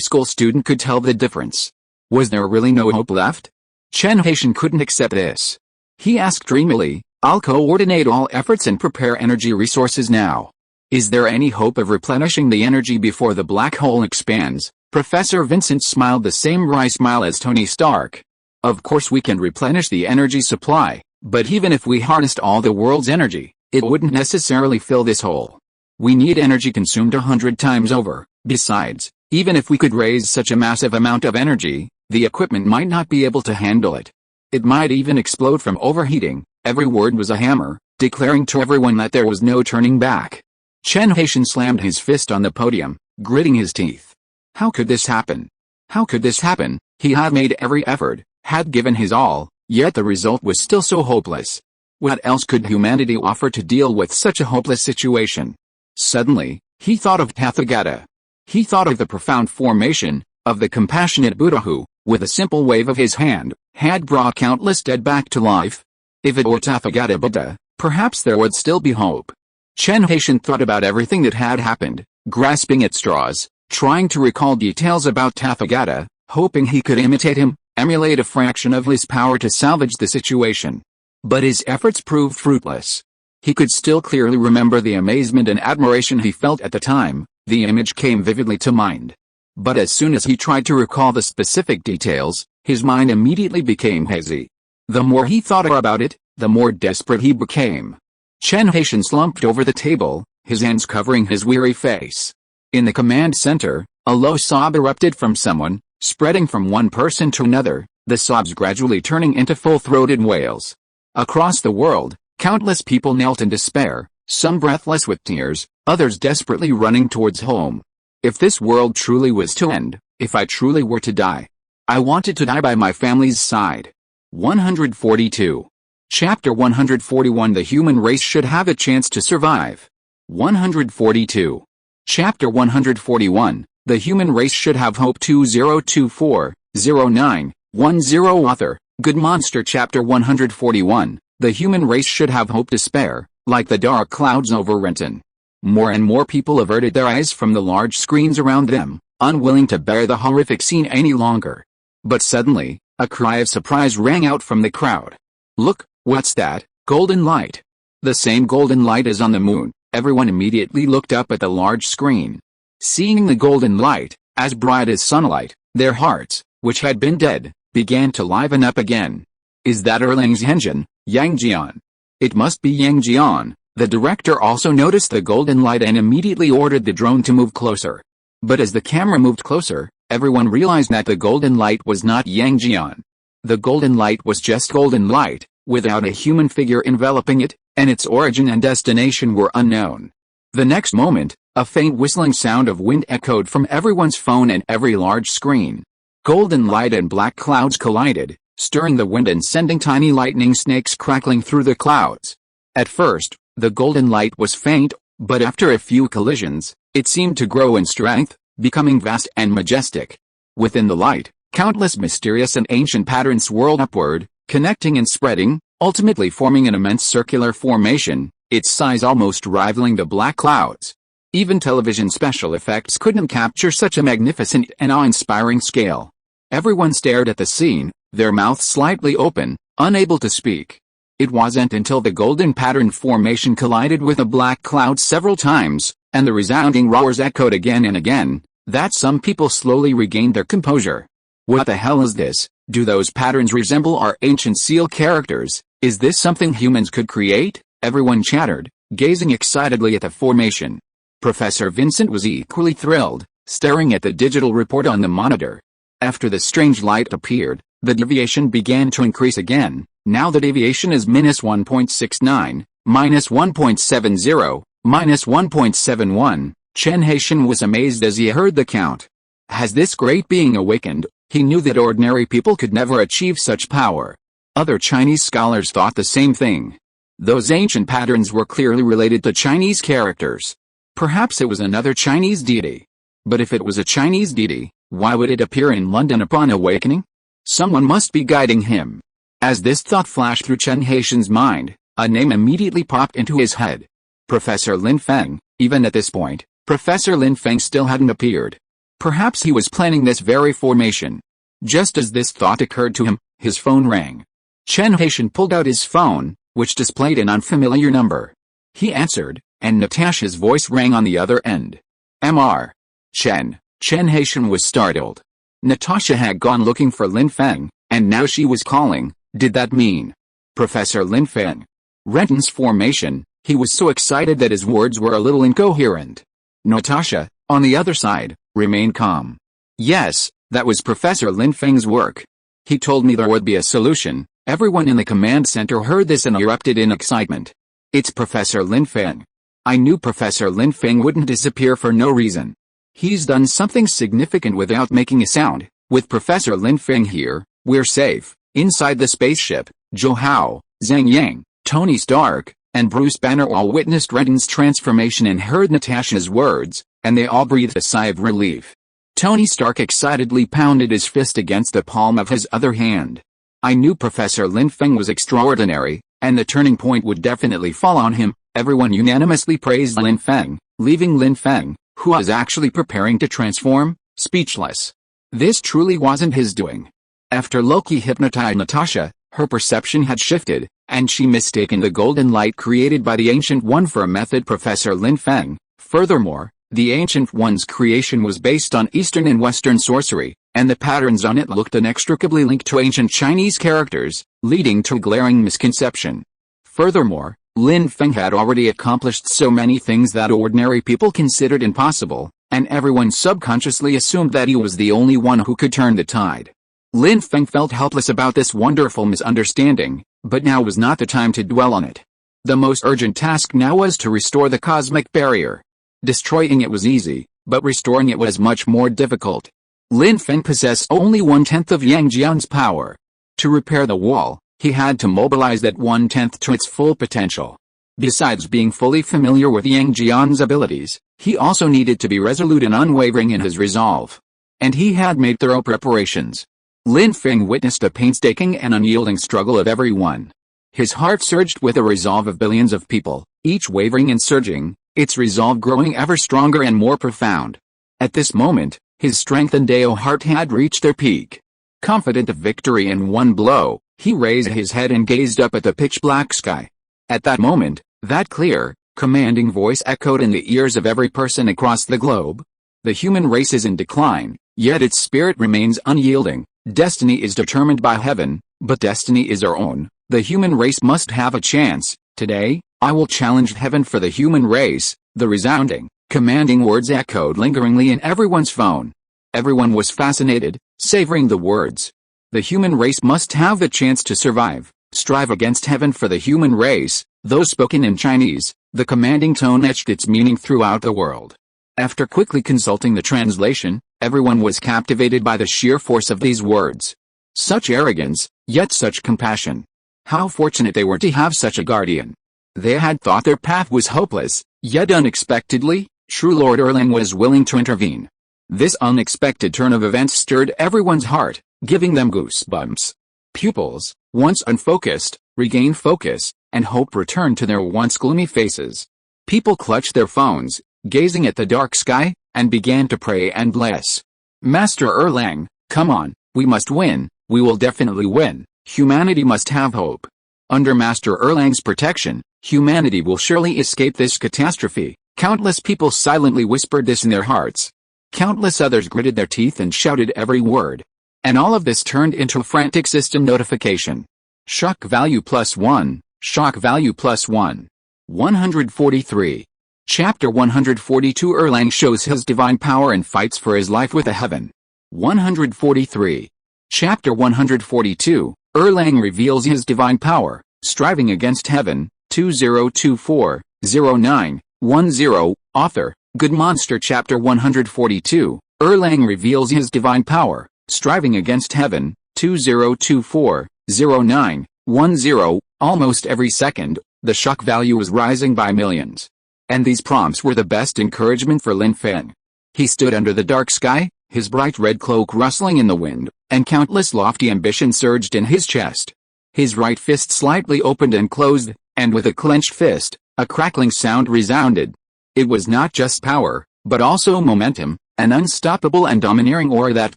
school student could tell the difference. Was there really no hope left? Chen Haitian couldn't accept this. He asked dreamily, I'll coordinate all efforts and prepare energy resources now. Is there any hope of replenishing the energy before the black hole expands? Professor Vincent smiled the same wry smile as Tony Stark. Of course we can replenish the energy supply, but even if we harnessed all the world's energy, it wouldn't necessarily fill this hole. We need energy consumed 100 times over. Besides, even if we could raise such a massive amount of energy, the equipment might not be able to handle it. It might even explode from overheating. Every word was a hammer, declaring to everyone that there was no turning back. Chen Haitian slammed his fist on the podium, gritting his teeth. How could this happen? How could this happen? He had made every effort, had given his all, yet the result was still so hopeless. What else could humanity offer to deal with such a hopeless situation? Suddenly, he thought of Tathagata. He thought of the profound formation, of the compassionate Buddha who, with a simple wave of his hand, had brought countless dead back to life. If it were Tathagata Buddha, perhaps there would still be hope. Chen Haitian thought about everything that had happened, grasping at straws, trying to recall details about Tathagata, hoping he could imitate him, emulate a fraction of his power to salvage the situation. But his efforts proved fruitless. He could still clearly remember the amazement and admiration he felt at the time. The image came vividly to mind. But as soon as he tried to recall the specific details, his mind immediately became hazy. The more he thought about it, the more desperate he became. Chen Haitian slumped over the table, his hands covering his weary face. In the command center, a low sob erupted from someone, spreading from one person to another, the sobs gradually turning into full-throated wails. Across the world, countless people knelt in despair, some breathless with tears, others desperately running towards home. If this world truly was to end, if I truly were to die, I wanted to die by my family's side. 142. Chapter 141 The human race should have a chance to survive. 142. Chapter 141 The human race should have hope. 2024-09-10 Author, Good Monster. Chapter 141 The human race should have hope. Despair, like the dark clouds over Renton. More and more people averted their eyes from the large screens around them, unwilling to bear the horrific scene any longer. But suddenly, a cry of surprise rang out from the crowd. Look, what's that? Golden light. The same golden light as on the moon. Everyone immediately looked up at the large screen. Seeing the golden light, as bright as sunlight, their hearts, which had been dead, began to liven up again. Is that Erlang's engine, Yang Jian? It must be Yang Jian. The director also noticed the golden light and immediately ordered the drone to move closer. But as the camera moved closer, everyone realized that the golden light was not Yang Jian. The golden light was just golden light, without a human figure enveloping it, and its origin and destination were unknown. The next moment, a faint whistling sound of wind echoed from everyone's phone and every large screen. Golden light and black clouds collided, stirring the wind and sending tiny lightning snakes crackling through the clouds. At first, the golden light was faint, but after a few collisions, it seemed to grow in strength, becoming vast and majestic. Within the light, countless mysterious and ancient patterns swirled upward, connecting and spreading, ultimately forming an immense circular formation, its size almost rivaling the black clouds. Even television special effects couldn't capture such a magnificent and awe-inspiring scale. Everyone stared at the scene, their mouths slightly open, unable to speak. It wasn't until the golden pattern formation collided with a black cloud several times, and the resounding roars echoed again and again, that some people slowly regained their composure. What the hell is this? Do those patterns resemble our ancient seal characters? Is this something humans could create? Everyone chattered, gazing excitedly at the formation. Professor Vincent was equally thrilled, staring at the digital report on the monitor. After the strange light appeared, the deviation began to increase again. Now the deviation is -1.69, -1.70, -1.71. Chen Haitian was amazed as he heard the count. Has this great being awakened? He knew that ordinary people could never achieve such power. Other Chinese scholars thought the same thing. Those ancient patterns were clearly related to Chinese characters. Perhaps it was another Chinese deity. But if it was a Chinese deity, why would it appear in London upon awakening? Someone must be guiding him. As this thought flashed through Chen Haitian's mind, a name immediately popped into his head. Professor Lin Feng. Even at this point, Professor Lin Feng still hadn't appeared. Perhaps he was planning this very formation. Just as this thought occurred to him, his phone rang. Chen Haitian pulled out his phone, which displayed an unfamiliar number. He answered, and Natasha's voice rang on the other end. Mr. Chen. Chen Haitian was startled. Natasha had gone looking for Lin Feng, And now she was calling. Did that mean Professor Lin Feng? Renton's formation. He was so excited that his words were a little incoherent. Natasha, on the other side, remained calm. Yes, that was Professor Lin Feng's work. He told me there would be a solution. Everyone in the command center heard this and erupted in excitement. It's Professor Lin Feng. I knew Professor Lin Feng wouldn't disappear for no reason. He's done something significant without making a sound. With Professor Lin Feng here, we're safe. Inside the spaceship, Zhou Hao, Zhang Yang, Tony Stark, and Bruce Banner all witnessed Renton's transformation and heard Natasha's words, and they all breathed a sigh of relief. Tony Stark excitedly pounded his fist against the palm of his other hand. I knew Professor Lin Feng was extraordinary, and the turning point would definitely fall on him. Everyone unanimously praised Lin Feng, leaving Lin Feng, who was actually preparing to transform, speechless. This truly wasn't his doing. After Loki hypnotized Natasha, her perception had shifted, and she mistaken the golden light created by the Ancient One for a method Professor Lin Feng. Furthermore, the Ancient One's creation was based on Eastern and Western sorcery, and the patterns on it looked inextricably linked to ancient Chinese characters, leading to a glaring misconception. Furthermore, Lin Feng had already accomplished so many things that ordinary people considered impossible, and everyone subconsciously assumed that he was the only one who could turn the tide. Lin Feng felt helpless about this wonderful misunderstanding, but now was not the time to dwell on it. The most urgent task now was to restore the cosmic barrier. Destroying it was easy, but restoring it was much more difficult. Lin Feng possessed only 1/10 of Yang Jian's power. To repair the wall, he had to mobilize that 1/10 to its full potential. Besides being fully familiar with Yang Jian's abilities, he also needed to be resolute and unwavering in his resolve. And he had made thorough preparations. Lin Feng witnessed the painstaking and unyielding struggle of everyone. His heart surged with the resolve of billions of people, each wavering and surging, its resolve growing ever stronger and more profound. At this moment, his strength and Dao heart had reached their peak. Confident of victory in one blow, he raised his head and gazed up at the pitch-black sky. At that moment, that clear, commanding voice echoed in the ears of every person across the globe. The human race is in decline, yet its spirit remains unyielding. Destiny is determined by heaven, but destiny is our own. The human race must have a chance. Today, I will challenge heaven for the human race. The resounding, commanding words echoed lingeringly in everyone's phone. Everyone was fascinated, savoring the words. The human race must have the chance to survive. Strive against heaven for the human race. Though spoken in Chinese, the commanding tone etched its meaning throughout the world. After quickly consulting the translation, everyone was captivated by the sheer force of these words. Such arrogance, yet such compassion. How fortunate they were to have such a guardian. They had thought their path was hopeless, yet unexpectedly, true Lord Erlang was willing to intervene. This unexpected turn of events stirred everyone's heart, giving them goosebumps. Pupils, once unfocused, regained focus, and hope returned to their once gloomy faces. People clutched their phones, gazing at the dark sky, and began to pray and bless. Master Erlang, come on, we must win, we will definitely win, humanity must have hope. Under Master Erlang's protection, humanity will surely escape this catastrophe. Countless people silently whispered this in their hearts. Countless others gritted their teeth and shouted every word. And all of this turned into a frantic system notification. Shock value +1, shock value +1. 143. Chapter 142 Erlang shows his divine power and fights for his life with the heaven. 143. Chapter 142, Erlang reveals his divine power, striving against heaven. 2024-09-10. Author, Good Monster. Chapter 142, Erlang reveals his divine power, striving against heaven. 2024-09-10. Almost every second, the shock value was rising by millions. And these prompts were the best encouragement for Lin Feng. He stood under the dark sky, his bright red cloak rustling in the wind, and countless lofty ambition surged in his chest. His right fist slightly opened and closed, and with a clenched fist, a crackling sound resounded. It was not just power, but also momentum, an unstoppable and domineering aura that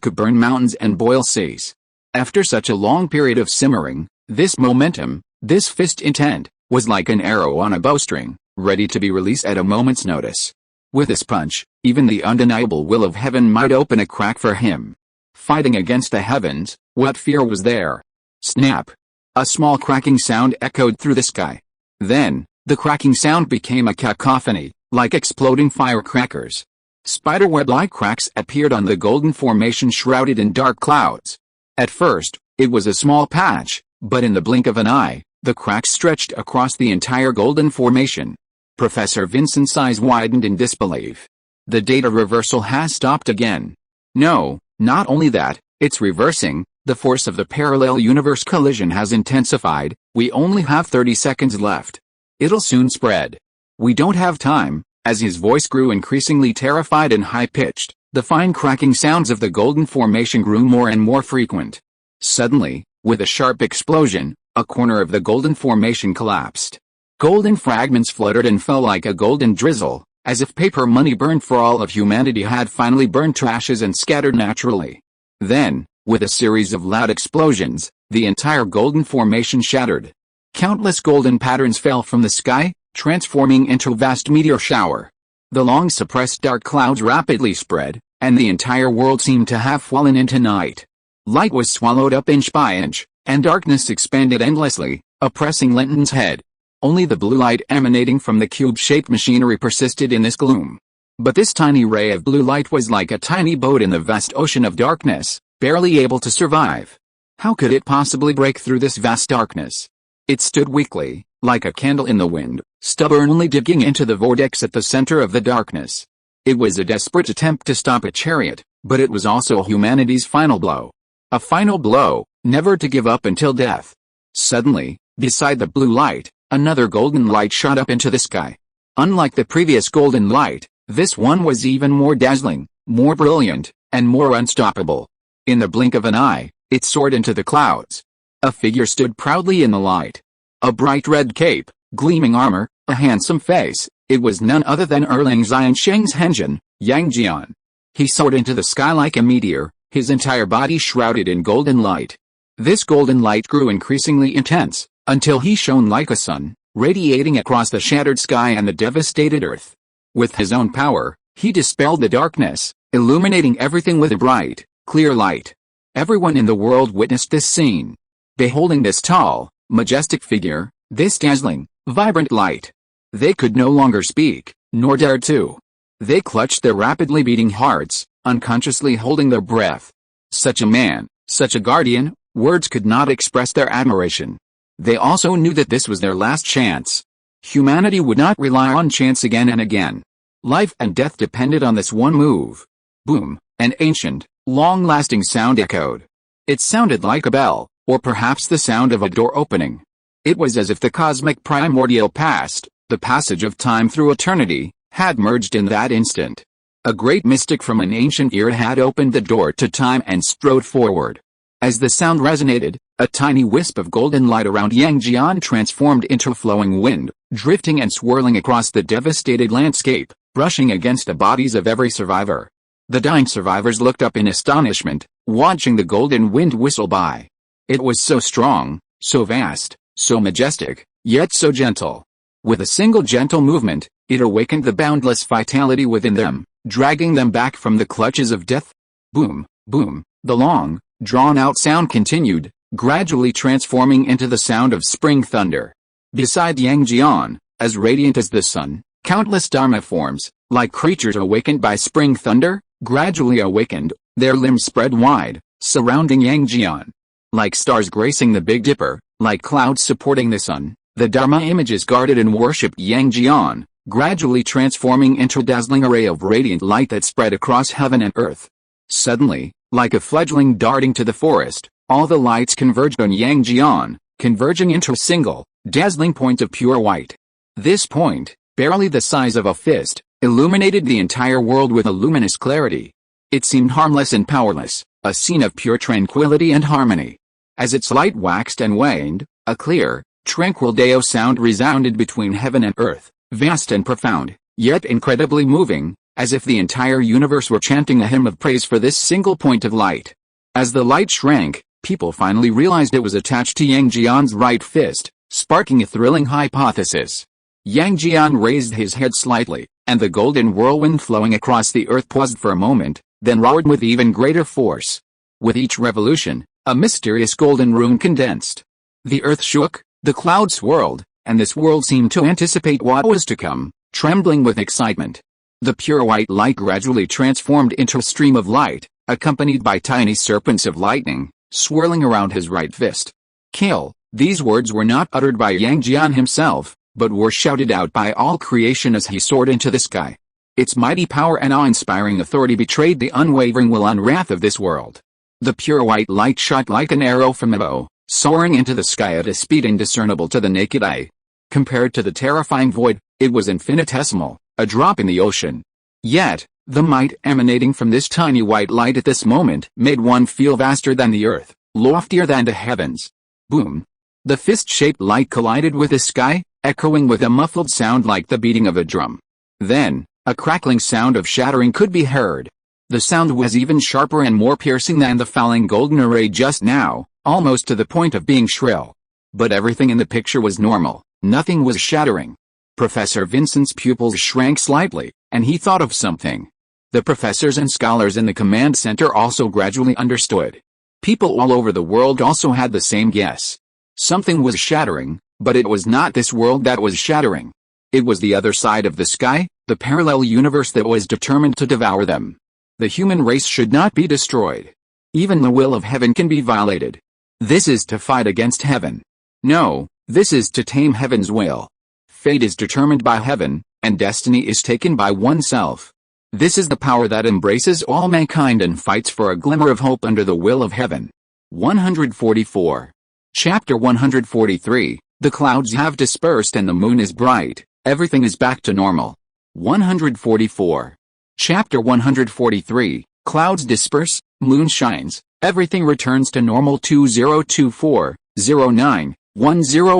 could burn mountains and boil seas. After such a long period of simmering, this momentum, this fist intent, was like an arrow on a bowstring, ready to be released at a moment's notice. With this punch, even the undeniable will of heaven might open a crack for him. fighting against the heavens. What fear was there? Snap! A small cracking sound echoed through the sky. Then, the cracking sound became a cacophony, like exploding firecrackers. Spiderweb-like cracks appeared on the golden formation shrouded in dark clouds. At first, it was a small patch, but in the blink of an eye, the cracks stretched across the entire golden formation. Professor Vincent's eyes widened in disbelief. The data reversal has stopped again. No, not only that, it's reversing. The force of the parallel universe collision has intensified. We only have 30 seconds left. It'll soon spread. We don't have time. As his voice grew increasingly terrified and high-pitched, the fine cracking sounds of the golden formation grew more and more frequent. Suddenly, with a sharp explosion, a corner of the golden formation collapsed. Golden fragments fluttered and fell like a golden drizzle, as if paper money burned for all of humanity had finally burned to ashes and scattered naturally. Then, with a series of loud explosions, the entire golden formation shattered. Countless golden patterns fell from the sky, transforming into a vast meteor shower. The long-suppressed dark clouds rapidly spread, and the entire world seemed to have fallen into night. Light was swallowed up inch by inch, and darkness expanded endlessly, oppressing Linton's head. Only the blue light emanating from the cube-shaped machinery persisted in this gloom. But this tiny ray of blue light was like a tiny boat in the vast ocean of darkness, barely able to survive. How could it possibly break through this vast darkness? It stood weakly, like a candle in the wind, stubbornly digging into the vortex at the center of the darkness. It was a desperate attempt to stop a chariot, but it was also humanity's final blow. A final blow, never to give up until death. Suddenly, beside the blue light, another golden light shot up into the sky. Unlike the previous golden light, this one was even more dazzling, more brilliant, and more unstoppable. In the blink of an eye, it soared into the clouds. A figure stood proudly in the light. A bright red cape, gleaming armor, a handsome face. It was none other than Erlang Xian Sheng's Henjin, Yang Jian. He soared into the sky like a meteor, his entire body shrouded in golden light. This golden light grew increasingly intense, until he shone like a sun, radiating across the shattered sky and the devastated earth. With his own power, he dispelled the darkness, illuminating everything with a bright, clear light. Everyone in the world witnessed this scene. Beholding this tall, majestic figure, this dazzling, vibrant light, they could no longer speak, nor dare to. They clutched their rapidly beating hearts, unconsciously holding their breath. Such a man, such a guardian, words could not express their admiration. They also knew that this was their last chance. Humanity would not rely on chance again and again. Life and death depended on this one move. Boom, an ancient, long-lasting sound echoed. It sounded like a bell, or perhaps the sound of a door opening. It was as if the cosmic primordial past, the passage of time through eternity, had merged in that instant. A great mystic from an ancient era had opened the door to time and strode forward. As the sound resonated, a tiny wisp of golden light around Yang Jian transformed into flowing wind, drifting and swirling across the devastated landscape, brushing against the bodies of every survivor. The dying survivors looked up in astonishment, watching the golden wind whistle by. It was so strong, so vast, so majestic, yet so gentle. With a single gentle movement, it awakened the boundless vitality within them, dragging them back from the clutches of death. Boom, boom, the long, drawn-out sound continued, gradually transforming into the sound of spring thunder. Beside Yang Jian, as radiant as the sun, countless Dharma forms, like creatures awakened by spring thunder, gradually awakened, their limbs spread wide, surrounding Yang Jian. Like stars gracing the Big Dipper, like clouds supporting the sun, the Dharma images guarded and worshipped Yang Jian, gradually transforming into a dazzling array of radiant light that spread across heaven and earth. Suddenly, like a fledgling darting to the forest, all the lights converged on Yang Jian, converging into a single, dazzling point of pure white. This point, barely the size of a fist, illuminated the entire world with a luminous clarity. It seemed harmless and powerless, a scene of pure tranquility and harmony. As its light waxed and waned, a clear, tranquil Dao sound resounded between heaven and earth, vast and profound, yet incredibly moving, as if the entire universe were chanting a hymn of praise for this single point of light. As the light shrank, people finally realized it was attached to Yang Jian's right fist, sparking a thrilling hypothesis. Yang Jian raised his head slightly, and the golden whirlwind flowing across the earth paused for a moment, then roared with even greater force. With each revolution, a mysterious golden rune condensed. The earth shook, the clouds swirled, and this world seemed to anticipate what was to come, trembling with excitement. The pure white light gradually transformed into a stream of light, accompanied by tiny serpents of lightning, swirling around his right fist. Kill! These words were not uttered by Yang Jian himself, but were shouted out by all creation as he soared into the sky. Its mighty power and awe-inspiring authority betrayed the unwavering will and wrath of this world. The pure white light shot like an arrow from a bow, soaring into the sky at a speed indiscernible to the naked eye. Compared to the terrifying void, it was infinitesimal, a drop in the ocean. Yet, the might emanating from this tiny white light at this moment made one feel vaster than the earth, loftier than the heavens. Boom! The fist-shaped light collided with the sky, echoing with a muffled sound like the beating of a drum. Then, a crackling sound of shattering could be heard. The sound was even sharper and more piercing than the falling golden array just now, almost to the point of being shrill. But everything in the picture was normal, nothing was shattering. Professor Vincent's pupils shrank slightly, and he thought of something. The professors and scholars in the command center also gradually understood. People all over the world also had the same guess. Something was shattering, but it was not this world that was shattering. It was the other side of the sky, the parallel universe that was determined to devour them. The human race should not be destroyed. Even the will of heaven can be violated. This is to fight against heaven. No, this is to tame heaven's will. Fate is determined by heaven, and destiny is taken by oneself. This is the power that embraces all mankind and fights for a glimmer of hope under the will of heaven. 144. Chapter 143, The clouds have dispersed and the moon is bright, everything is back to normal. 144. Chapter 143, Clouds disperse, moon shines, everything returns to normal. 2024-09-10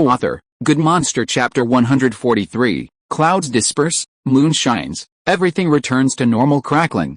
Author, Good Monster. Chapter 143, Clouds disperse, moon shines, everything returns to normal. Crackling.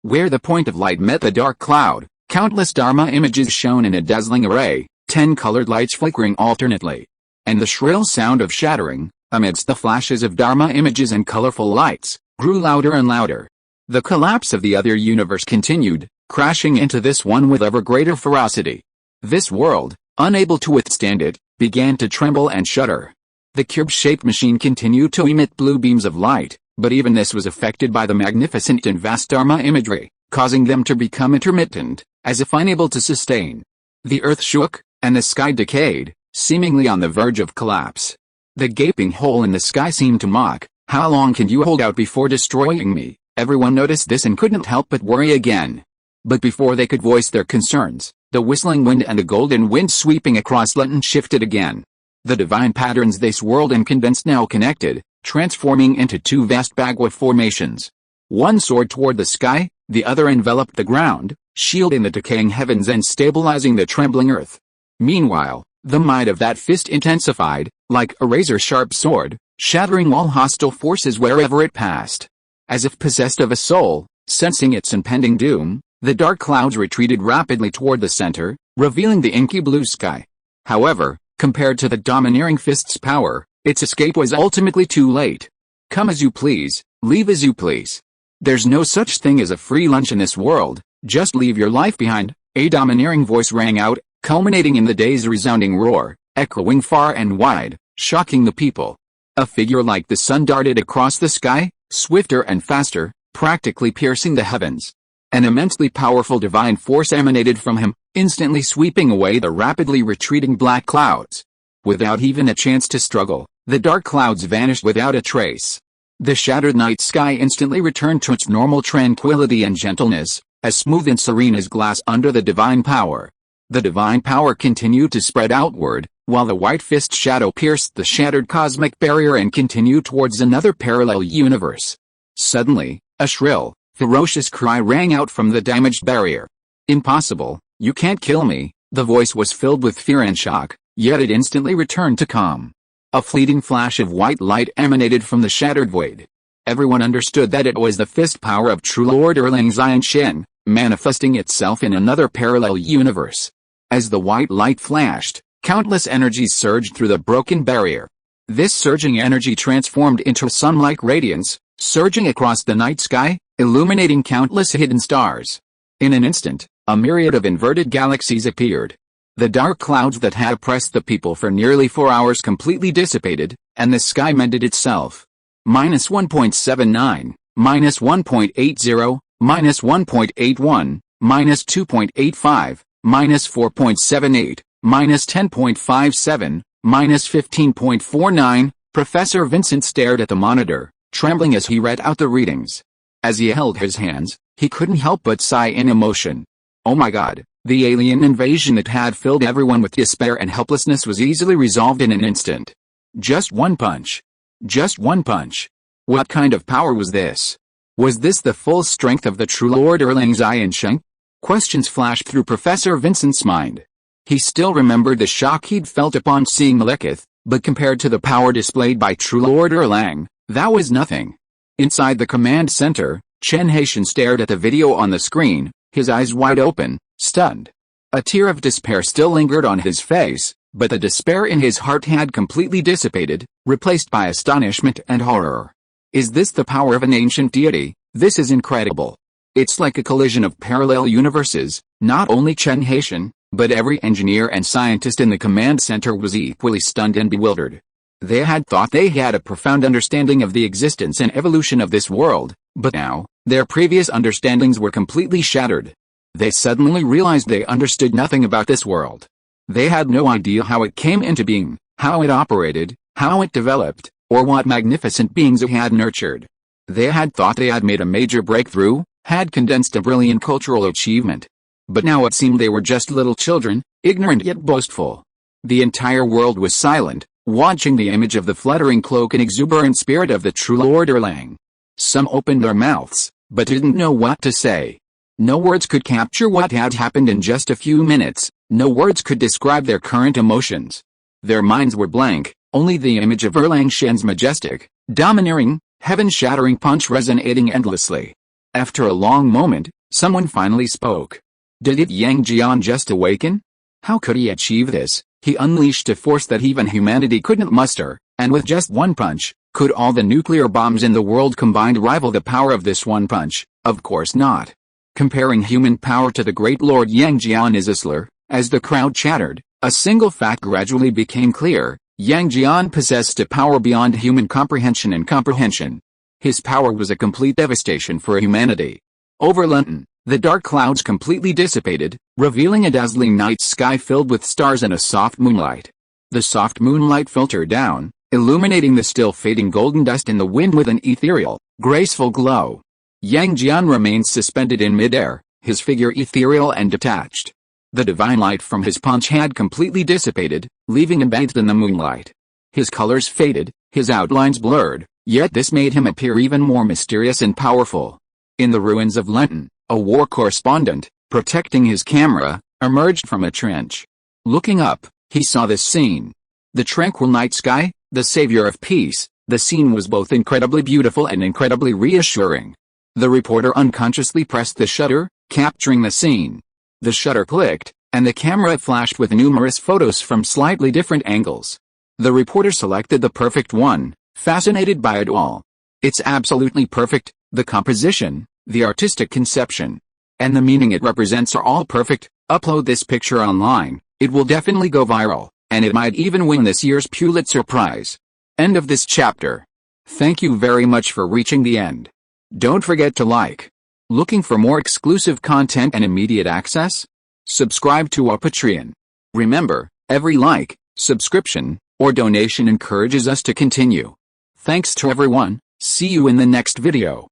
Where the point of light met the dark cloud, countless Dharma images shone in a dazzling array, 10 colored lights flickering alternately. And the shrill sound of shattering, amidst the flashes of Dharma images and colorful lights, grew louder and louder. The collapse of the other universe continued, crashing into this one with ever greater ferocity. This world, unable to withstand it, began to tremble and shudder. The cube-shaped machine continued to emit blue beams of light, but even this was affected by the magnificent and vast Dharma imagery, causing them to become intermittent, as if unable to sustain. The earth shook, and the sky decayed, seemingly on the verge of collapse. The gaping hole in the sky seemed to mock, "How long can you hold out before destroying me?" Everyone noticed this and couldn't help but worry again. But before they could voice their concerns, the whistling wind and the golden wind sweeping across London shifted again. The divine patterns they swirled and condensed now connected, transforming into two vast Bagua formations. One soared toward the sky, the other enveloped the ground, shielding the decaying heavens and stabilizing the trembling earth. Meanwhile, the might of that fist intensified, like a razor-sharp sword, shattering all hostile forces wherever it passed. As if possessed of a soul, sensing its impending doom, the dark clouds retreated rapidly toward the center, revealing the inky blue sky. However, compared to the domineering fist's power, its escape was ultimately too late. Come as you please, leave as you please. There's no such thing as a free lunch in this world, just leave your life behind, a domineering voice rang out, culminating in the day's resounding roar, echoing far and wide, shocking the people. A figure like the sun darted across the sky, swifter and faster, practically piercing the heavens. An immensely powerful divine force emanated from him, instantly sweeping away the rapidly retreating black clouds. Without even a chance to struggle, the dark clouds vanished without a trace. The shattered night sky instantly returned to its normal tranquility and gentleness, as smooth and serene as glass under the divine power. The divine power continued to spread outward, while the white fist shadow pierced the shattered cosmic barrier and continued towards another parallel universe. Suddenly, a shrill, ferocious cry rang out from the damaged barrier. "Impossible, you can't kill me." The voice was filled with fear and shock, yet it instantly returned to calm. A fleeting flash of white light emanated from the shattered void. Everyone understood that it was the fist power of true Lord Erlang Xianshen, manifesting itself in another parallel universe. As the white light flashed, countless energies surged through the broken barrier. This surging energy transformed into sun-like radiance, surging across the night sky, illuminating countless hidden stars. In an instant, A myriad of inverted galaxies appeared. The dark clouds that had oppressed the people for nearly 4 hours completely dissipated, and the sky mended itself. -1.79, -1.80, -1.81, -2.85, -4.78, -10.57, -15.49. Professor Vincent stared at the monitor, trembling as he read out the readings. As he held his hands, he couldn't help but sigh in emotion. Oh my God, the alien invasion that had filled everyone with despair and helplessness was easily resolved in an instant. Just one punch. Just one punch. What kind of power was this? Was this the full strength of the true Lord Erlang Xiansheng? Questions flashed through Professor Vincent's mind. He still remembered the shock he'd felt upon seeing Malekith, but compared to the power displayed by true Lord Erlang, that was nothing. Inside the command center, Chen Haitian stared at the video on the screen, his eyes wide open, stunned. A tear of despair still lingered on his face, but the despair in his heart had completely dissipated, replaced by astonishment and horror. Is this the power of an ancient deity? This is incredible. It's like a collision of parallel universes. Not only Chen Haitian, but every engineer and scientist in the command center was equally stunned and bewildered. They had thought they had a profound understanding of the existence and evolution of this world, but now, their previous understandings were completely shattered. They suddenly realized they understood nothing about this world. They had no idea how it came into being, how it operated, how it developed, or what magnificent beings it had nurtured. They had thought they had made a major breakthrough, had condensed a brilliant cultural achievement. But now it seemed they were just little children, ignorant yet boastful. The entire world was silent, watching the image of the fluttering cloak and exuberant spirit of the true Lord Erlang. Some opened their mouths, but didn't know what to say. No words could capture what had happened in just a few minutes, no words could describe their current emotions. Their minds were blank, only the image of Erlang Shen's majestic, domineering, heaven-shattering punch resonating endlessly. After a long moment, someone finally spoke. Did Yang Jian just awaken? How could he achieve this? He unleashed a force that even humanity couldn't muster, and with just one punch, could all the nuclear bombs in the world combined rival the power of this one punch? Of course not. Comparing human power to the great Lord Yang Jian is a slur. As the crowd chattered, a single fact gradually became clear. Yang Jian possessed a power beyond human comprehension and comprehension. His power was a complete devastation for humanity. Over London, the dark clouds completely dissipated, revealing a dazzling night sky filled with stars and a soft moonlight. The soft moonlight filtered down, illuminating the still fading golden dust in the wind with an ethereal, graceful glow. Yang Jian remained suspended in midair, his figure ethereal and detached. The divine light from his punch had completely dissipated, leaving him bathed in the moonlight. His colors faded, his outlines blurred, yet this made him appear even more mysterious and powerful. In the ruins of London, a war correspondent, protecting his camera, emerged from a trench. Looking up, he saw this scene. The tranquil night sky, the savior of peace. The scene was both incredibly beautiful and incredibly reassuring. The reporter unconsciously pressed the shutter, capturing the scene. The shutter clicked, and the camera flashed with numerous photos from slightly different angles. The reporter selected the perfect one, fascinated by it all. It's absolutely perfect, the composition, the artistic conception, and the meaning it represents are all perfect. Upload this picture online, it will definitely go viral, and it might even win this year's Pulitzer Prize. End of this chapter. Thank you very much for reaching the end. Don't forget to like. Looking for more exclusive content and immediate access? Subscribe to our Patreon. Remember, every like, subscription, or donation encourages us to continue. Thanks to everyone, see you in the next video.